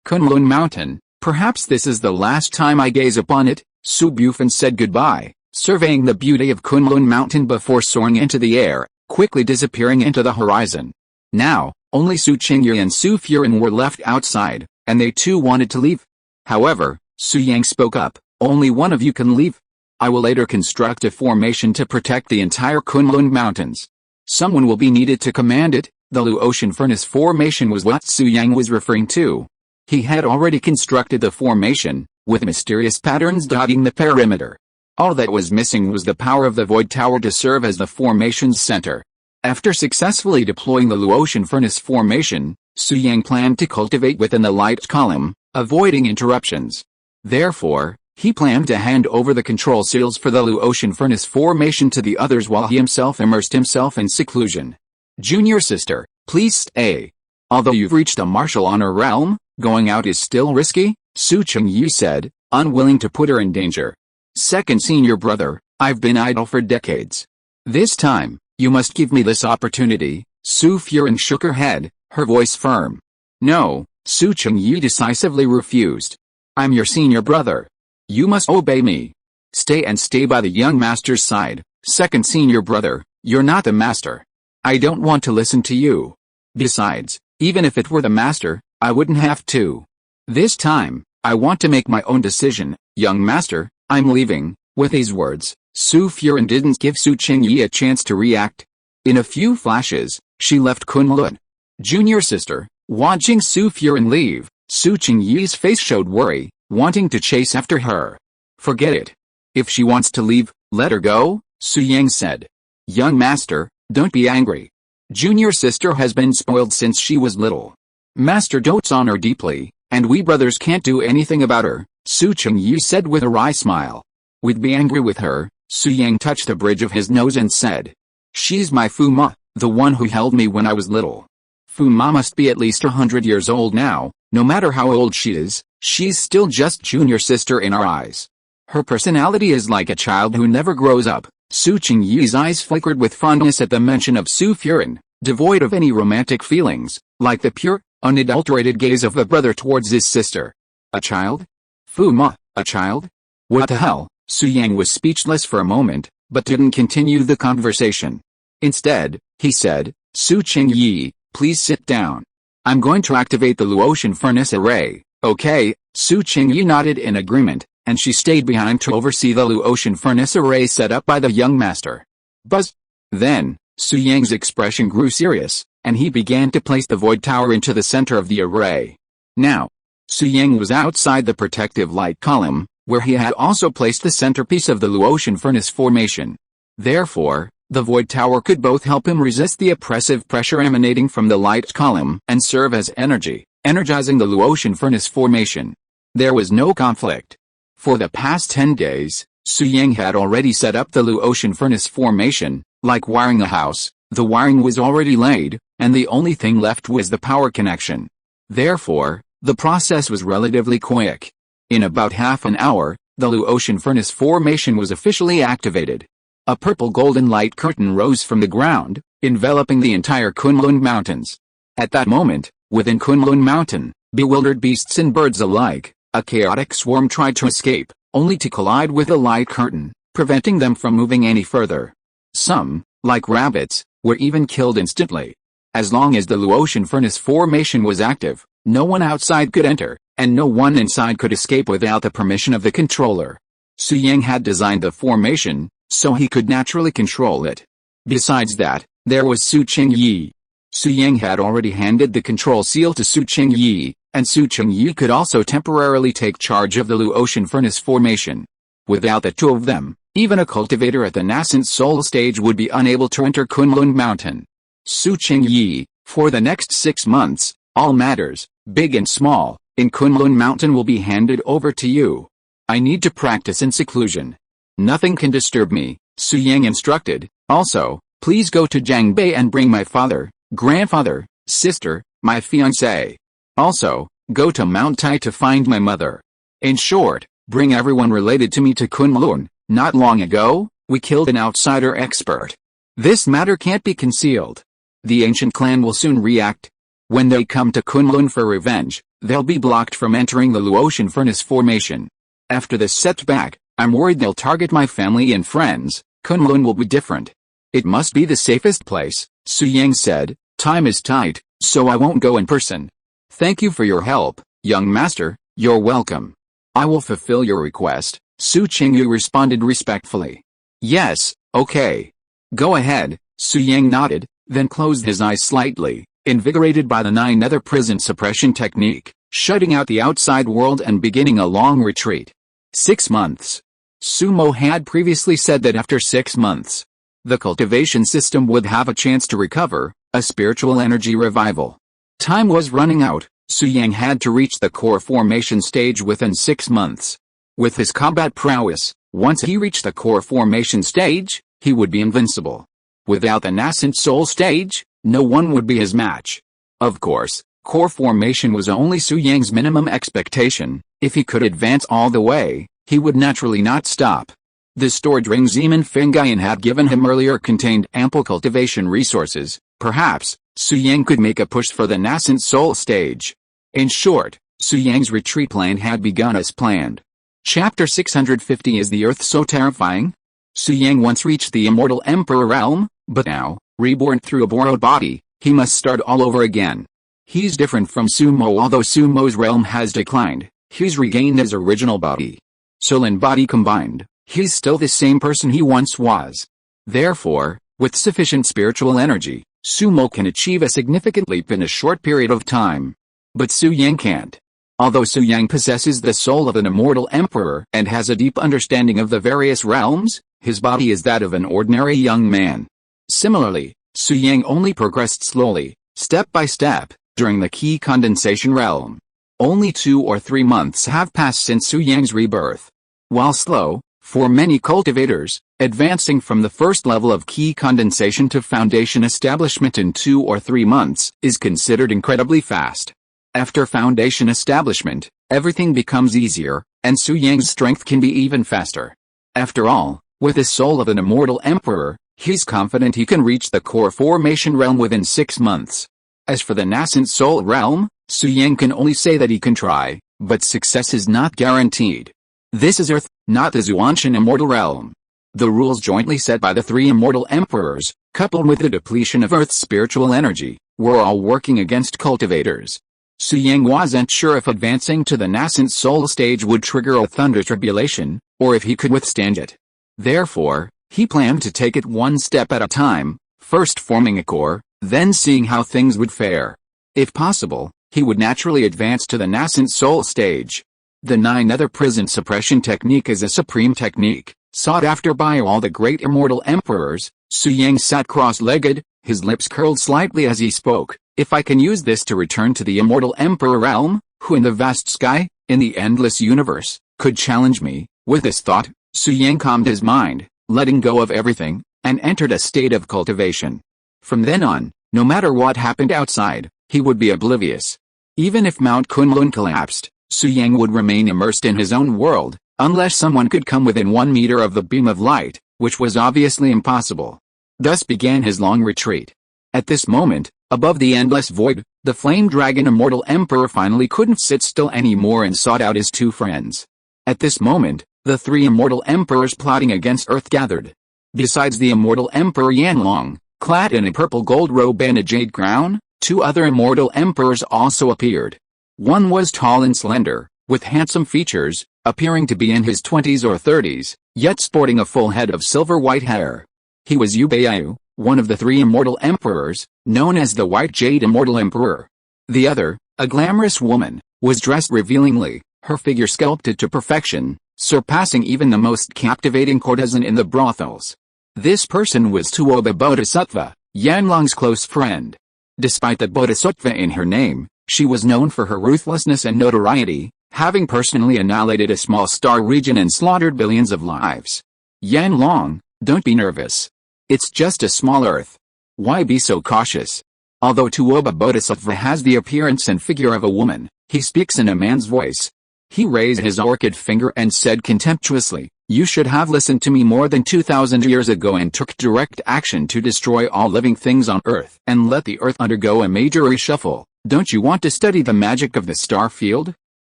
Kunlun Mountain, perhaps this is the last time I gaze upon it. Su Bufan said goodbye, surveying the beauty of Kunlun Mountain before soaring into the air, quickly disappearing into the horizon. Now, only Su Qingyi and Su Furan were left outside, and they too wanted to leave. However, Su Yang spoke up, only one of you can leave. I will later construct a formation to protect the entire Kunlun Mountains. Someone will be needed to command it. The Lu Ocean Furnace formation was what Su Yang was referring to. He had already constructed the formation, with mysterious patterns dotting the perimeter. All that was missing was the power of the Void Tower to serve as the formation's center. After successfully deploying the Lu Ocean Furnace formation, Su Yang planned to cultivate within the light column, avoiding interruptions. Therefore, he planned to hand over the control seals for the Lu Ocean Furnace formation to the others while he himself immersed himself in seclusion. Junior sister, please stay. Although you've reached a martial honor realm, going out is still risky, Su Qingyi said, unwilling to put her in danger. Second senior brother, I've been idle for decades. This time, you must give me this opportunity. Su Furan shook her head, her voice firm. No, Su Qingyi decisively refused. I'm your senior brother. You must obey me. Stay and stay by the young master's side. Second senior brother, you're not the master. I don't want to listen to you. Besides, even if it were the master, I wouldn't have to. This time, I want to make my own decision. Young master, I'm leaving. With these words, Su Furan didn't give Su Qingyi a chance to react. In a few flashes, she left Kunlun. Junior sister, watching Su Furan leave, Su Qingyi's face showed worry, wanting to chase after her. Forget it. If she wants to leave, let her go, Su Yang said. Young master, don't be angry. Junior sister has been spoiled since she was little. Master dotes on her deeply, and we brothers can't do anything about her, Su Qingyi said with a wry smile. With be angry with her, Su Yang touched the bridge of his nose and said. She's my Fuma, the one who held me when I was little. Fuma must be at least 100 years old now. No matter how old she is, she's still just junior sister in our eyes. Her personality is like a child who never grows up. Su Qingyi's eyes flickered with fondness at the mention of Su Furan, devoid of any romantic feelings, like the pure, unadulterated gaze of a brother towards his sister. A child? Fuma, a child? What the hell? Su Yang was speechless for a moment, but didn't continue the conversation. Instead, he said, Su Qingyi, please sit down. I'm going to activate the Lu Ocean Furnace array. Okay, Su Qingyi nodded in agreement, and she stayed behind to oversee the Lu Ocean furnace array set up by the young master. Buzz! Then, Su Yang's expression grew serious, and he began to place the void tower into the center of the array. Now, Su Yang was outside the protective light column, where he had also placed the centerpiece of the Lu Ocean furnace formation. Therefore, the void tower could both help him resist the oppressive pressure emanating from the light column and serve as energy, energizing the Lu Ocean furnace formation. There was no conflict. For the past 10 days, Su Yang had already set up the Lu Ocean furnace formation. Like wiring a house, the wiring was already laid, and the only thing left was the power connection. Therefore, the process was relatively quick. In about half an hour, the Lu Ocean furnace formation was officially activated. A purple-golden light curtain rose from the ground, enveloping the entire Kunlun Mountains. At that moment, within Kunlun Mountain, bewildered beasts and birds alike, a chaotic swarm tried to escape, only to collide with the light curtain, preventing them from moving any further. Some, like rabbits, were even killed instantly. As long as the Lu Ocean furnace formation was active, no one outside could enter, and no one inside could escape without the permission of the controller. Su Yang had designed the formation, so he could naturally control it. Besides that, there was Su Qingyi. Su Yang had already handed the control seal to Su Qingyi, and Su Qingyi could also temporarily take charge of the Lu Ocean furnace formation. Without the two of them, even a cultivator at the nascent soul stage would be unable to enter Kunlun Mountain. Su Qingyi, for the next 6 months, all matters, big and small, in Kunlun Mountain will be handed over to you. I need to practice in seclusion. Nothing can disturb me, Su Yang instructed. Also, please go to Jiangbei and bring my father, grandfather, sister, my fiancé. Also, go to Mount Tai to find my mother. In short, bring everyone related to me to Kunlun. Not long ago, we killed an outsider expert. This matter can't be concealed. The ancient clan will soon react. When they come to Kunlun for revenge, they'll be blocked from entering the Lu Ocean furnace formation. After this setback, I'm worried they'll target my family and friends. Kunlun will be different. It must be the safest place, Su Yang said. Time is tight, so I won't go in person. Thank you for your help, young master. You're welcome. I will fulfill your request. Su Qingyu responded respectfully. Yes, okay. Go ahead, Su Yang nodded, then closed his eyes slightly, invigorated by the 9-nether prison suppression technique, shutting out the outside world and beginning a long retreat. 6 months. Sumo had previously said that after 6 months, the cultivation system would have a chance to recover, a spiritual energy revival. Time was running out. Su Yang had to reach the core formation stage within 6 months. With his combat prowess, once he reached the core formation stage, he would be invincible. Without the nascent soul stage, no one would be his match. Of course, core formation was only Su Yang's minimum expectation. If he could advance all the way, he would naturally not stop. The stored ring Zeman Fingayan had given him earlier contained ample cultivation resources. Perhaps, Su Yang could make a push for the nascent soul stage. In short, Su Yang's retreat plan had begun as planned. Chapter 650 Is the Earth so terrifying? Su Yang once reached the Immortal Emperor realm, but now, reborn through a borrowed body, he must start all over again. He's different from Sumo. Although Sumo's realm has declined, he's regained his original body. Soul and body combined, he's still the same person he once was. Therefore, with sufficient spiritual energy, Sumo can achieve a significant leap in a short period of time. But Su Yang can't. Although Su Yang possesses the soul of an immortal emperor and has a deep understanding of the various realms, his body is that of an ordinary young man. Similarly, Su Yang only progressed slowly, step by step, during the key condensation realm. Only 2 or 3 months have passed since Su Yang's rebirth. While slow, for many cultivators, advancing from the first level of key condensation to foundation establishment in 2 or 3 months is considered incredibly fast. After foundation establishment, everything becomes easier, and Su Yang's strength can be even faster. After all, with the soul of an immortal emperor, he's confident he can reach the core formation realm within 6 months. As for the nascent soul realm, Su Yang can only say that he can try, but success is not guaranteed. This is Earth, not the Xuantian immortal realm. The rules jointly set by the 3 immortal emperors, coupled with the depletion of Earth's spiritual energy, were all working against cultivators. Su Yang wasn't sure if advancing to the nascent soul stage would trigger a thunder tribulation, or if he could withstand it. Therefore, he planned to take it one step at a time, first forming a core, then seeing how things would fare. If possible, he would naturally advance to the nascent soul stage. The 9 other prison suppression technique is a supreme technique, sought after by all the great immortal emperors. Su Yang sat cross-legged, his lips curled slightly as he spoke. If I can use this to return to the immortal emperor realm, who in the vast sky, in the endless universe, could challenge me? With this thought, Su Yang calmed his mind, letting go of everything, and entered a state of cultivation. From then on, no matter what happened outside, he would be oblivious. Even if Mount Kunlun collapsed, Su Yang would remain immersed in his own world, unless someone could come within 1 meter of the beam of light, which was obviously impossible. Thus began his long retreat. At this moment, above the endless void, the flame dragon immortal emperor finally couldn't sit still anymore and sought out his 2 friends. At this moment, the 3 immortal emperors plotting against Earth gathered. Besides the immortal emperor Yanlong, clad in a purple gold robe and a jade crown, 2 other immortal emperors also appeared. One was tall and slender, with handsome features, appearing to be in his 20s or 30s, yet sporting a full head of silver white hair. He was Yubayu, one of the 3 immortal emperors, known as the White Jade Immortal Emperor. The other, a glamorous woman, was dressed revealingly, her figure sculpted to perfection, surpassing even the most captivating courtesan in the brothels. This person was Tuoba Bodhisattva, Yanlong's close friend. Despite the Bodhisattva in her name, she was known for her ruthlessness and notoriety, having personally annihilated a small star region and slaughtered billions of lives. Yanlong, don't be nervous. It's just a small Earth. Why be so cautious? Although Tuoba Bodhisattva has the appearance and figure of a woman, he speaks in a man's voice. He raised his orchid finger and said contemptuously, "You should have listened to me more than 2,000 years ago and took direct action to destroy all living things on Earth and let the Earth undergo a major reshuffle. Don't you want to study the magic of the star field?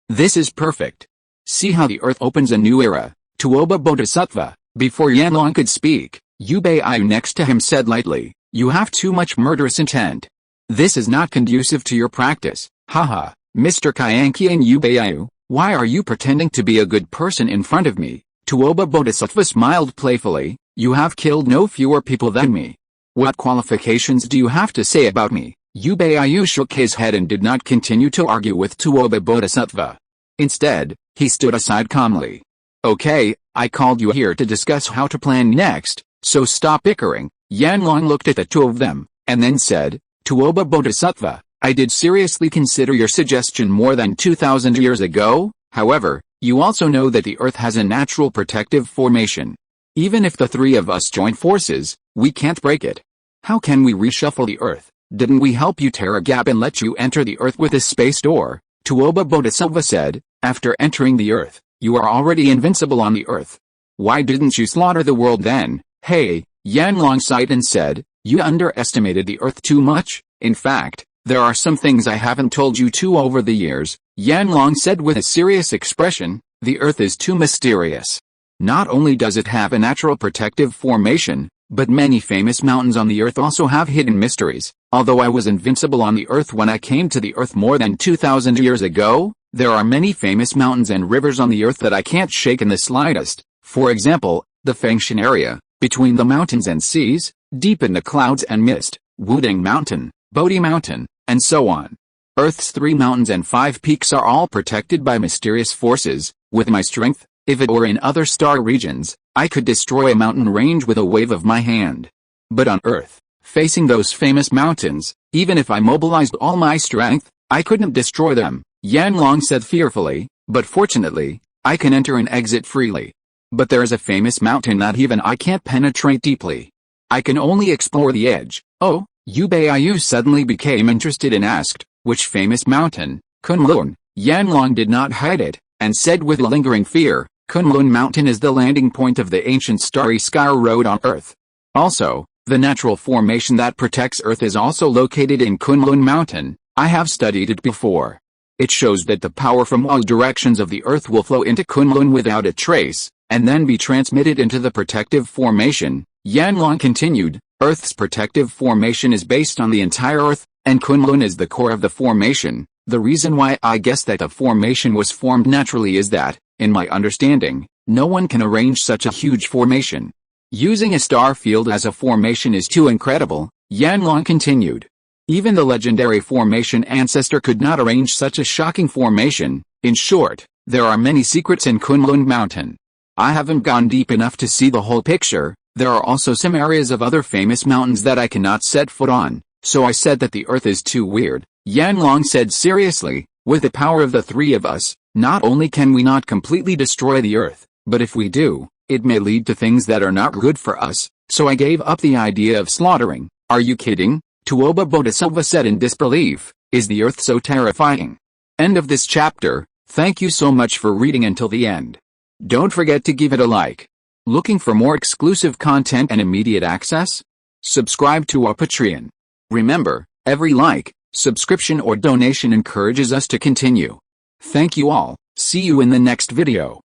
This is perfect. See how the Earth opens a new era." Tuoba Bodhisattva, before Yanlong could speak, Yubayu next to him said lightly, "You have too much murderous intent. This is not conducive to your practice." Haha, Mr. Kyanki and Yubayu, why are you pretending to be a good person in front of me? Tuoba Bodhisattva smiled playfully, "You have killed no fewer people than me. What qualifications do you have to say about me?" Yubayu shook his head and did not continue to argue with Tuoba Bodhisattva. Instead, he stood aside calmly. "Okay, I called you here to discuss how to plan next, so stop bickering." Yanlong looked at the 2 of them, and then said, "Tuoba Bodhisattva, I did seriously consider your suggestion more than 2,000 years ago. However, you also know that the Earth has a natural protective formation. Even if the 3 of us join forces, we can't break it. How can we reshuffle the Earth? Didn't we help you tear a gap and let you enter the Earth with a space door?" Tuoba Bodhisattva said, "After entering the Earth, you are already invincible on the Earth. Why didn't you slaughter the world then?" "Hey," Yanlong sighed and said, "you underestimated the Earth too much. In fact, there are some things I haven't told you too over the years." Yanlong said with a serious expression, "The Earth is too mysterious. Not only does it have a natural protective formation, but many famous mountains on the Earth also have hidden mysteries. Although I was invincible on the Earth when I came to the Earth more than 2,000 years ago, there are many famous mountains and rivers on the Earth that I can't shake in the slightest. For example, the Fengshan area, between the mountains and seas, deep in the clouds and mist, Wuding Mountain, Bodhi Mountain, and so on. Earth's 3 mountains and 5 peaks are all protected by mysterious forces. With my strength, if it were in other star regions, I could destroy a mountain range with a wave of my hand. But on Earth, facing those famous mountains, even if I mobilized all my strength, I couldn't destroy them," Yanlong said fearfully, "but fortunately, I can enter and exit freely. But there is a famous mountain that even I can't penetrate deeply. I can only explore the edge." "Oh," Yubayu suddenly became interested and asked, "Which famous mountain?" "Kunlun." Yanlong did not hide it, and said with lingering fear, "Kunlun Mountain is the landing point of the ancient starry sky road on Earth. Also, the natural formation that protects Earth is also located in Kunlun Mountain. I have studied it before. It shows that the power from all directions of the Earth will flow into Kunlun without a trace, and then be transmitted into the protective formation." Yanlong continued, "Earth's protective formation is based on the entire Earth, and Kunlun is the core of the formation. The reason why I guess that a formation was formed naturally is that, in my understanding, no one can arrange such a huge formation. Using a star field as a formation is too incredible, Yanlong continued. Even the legendary formation ancestor could not arrange such a shocking formation. In short, there are many secrets in Kunlun Mountain. I haven't gone deep enough to see the whole picture. There are also some areas of other famous mountains that I cannot set foot on, so I said that the earth is too weird. Yanlong said seriously, with the power of the three of us, not only can we not completely destroy the earth, but if we do, it may lead to things that are not good for us, so I gave up the idea of slaughtering. Are you kidding? Tuoba Bodhisattva said in disbelief, is the earth so terrifying? End of this chapter. Thank you so much for reading until the end. Don't forget to give it a like. Looking for more exclusive content and immediate access? Subscribe to our Patreon. Remember, every like, subscription or donation encourages us to continue. Thank you all. See you in the next video.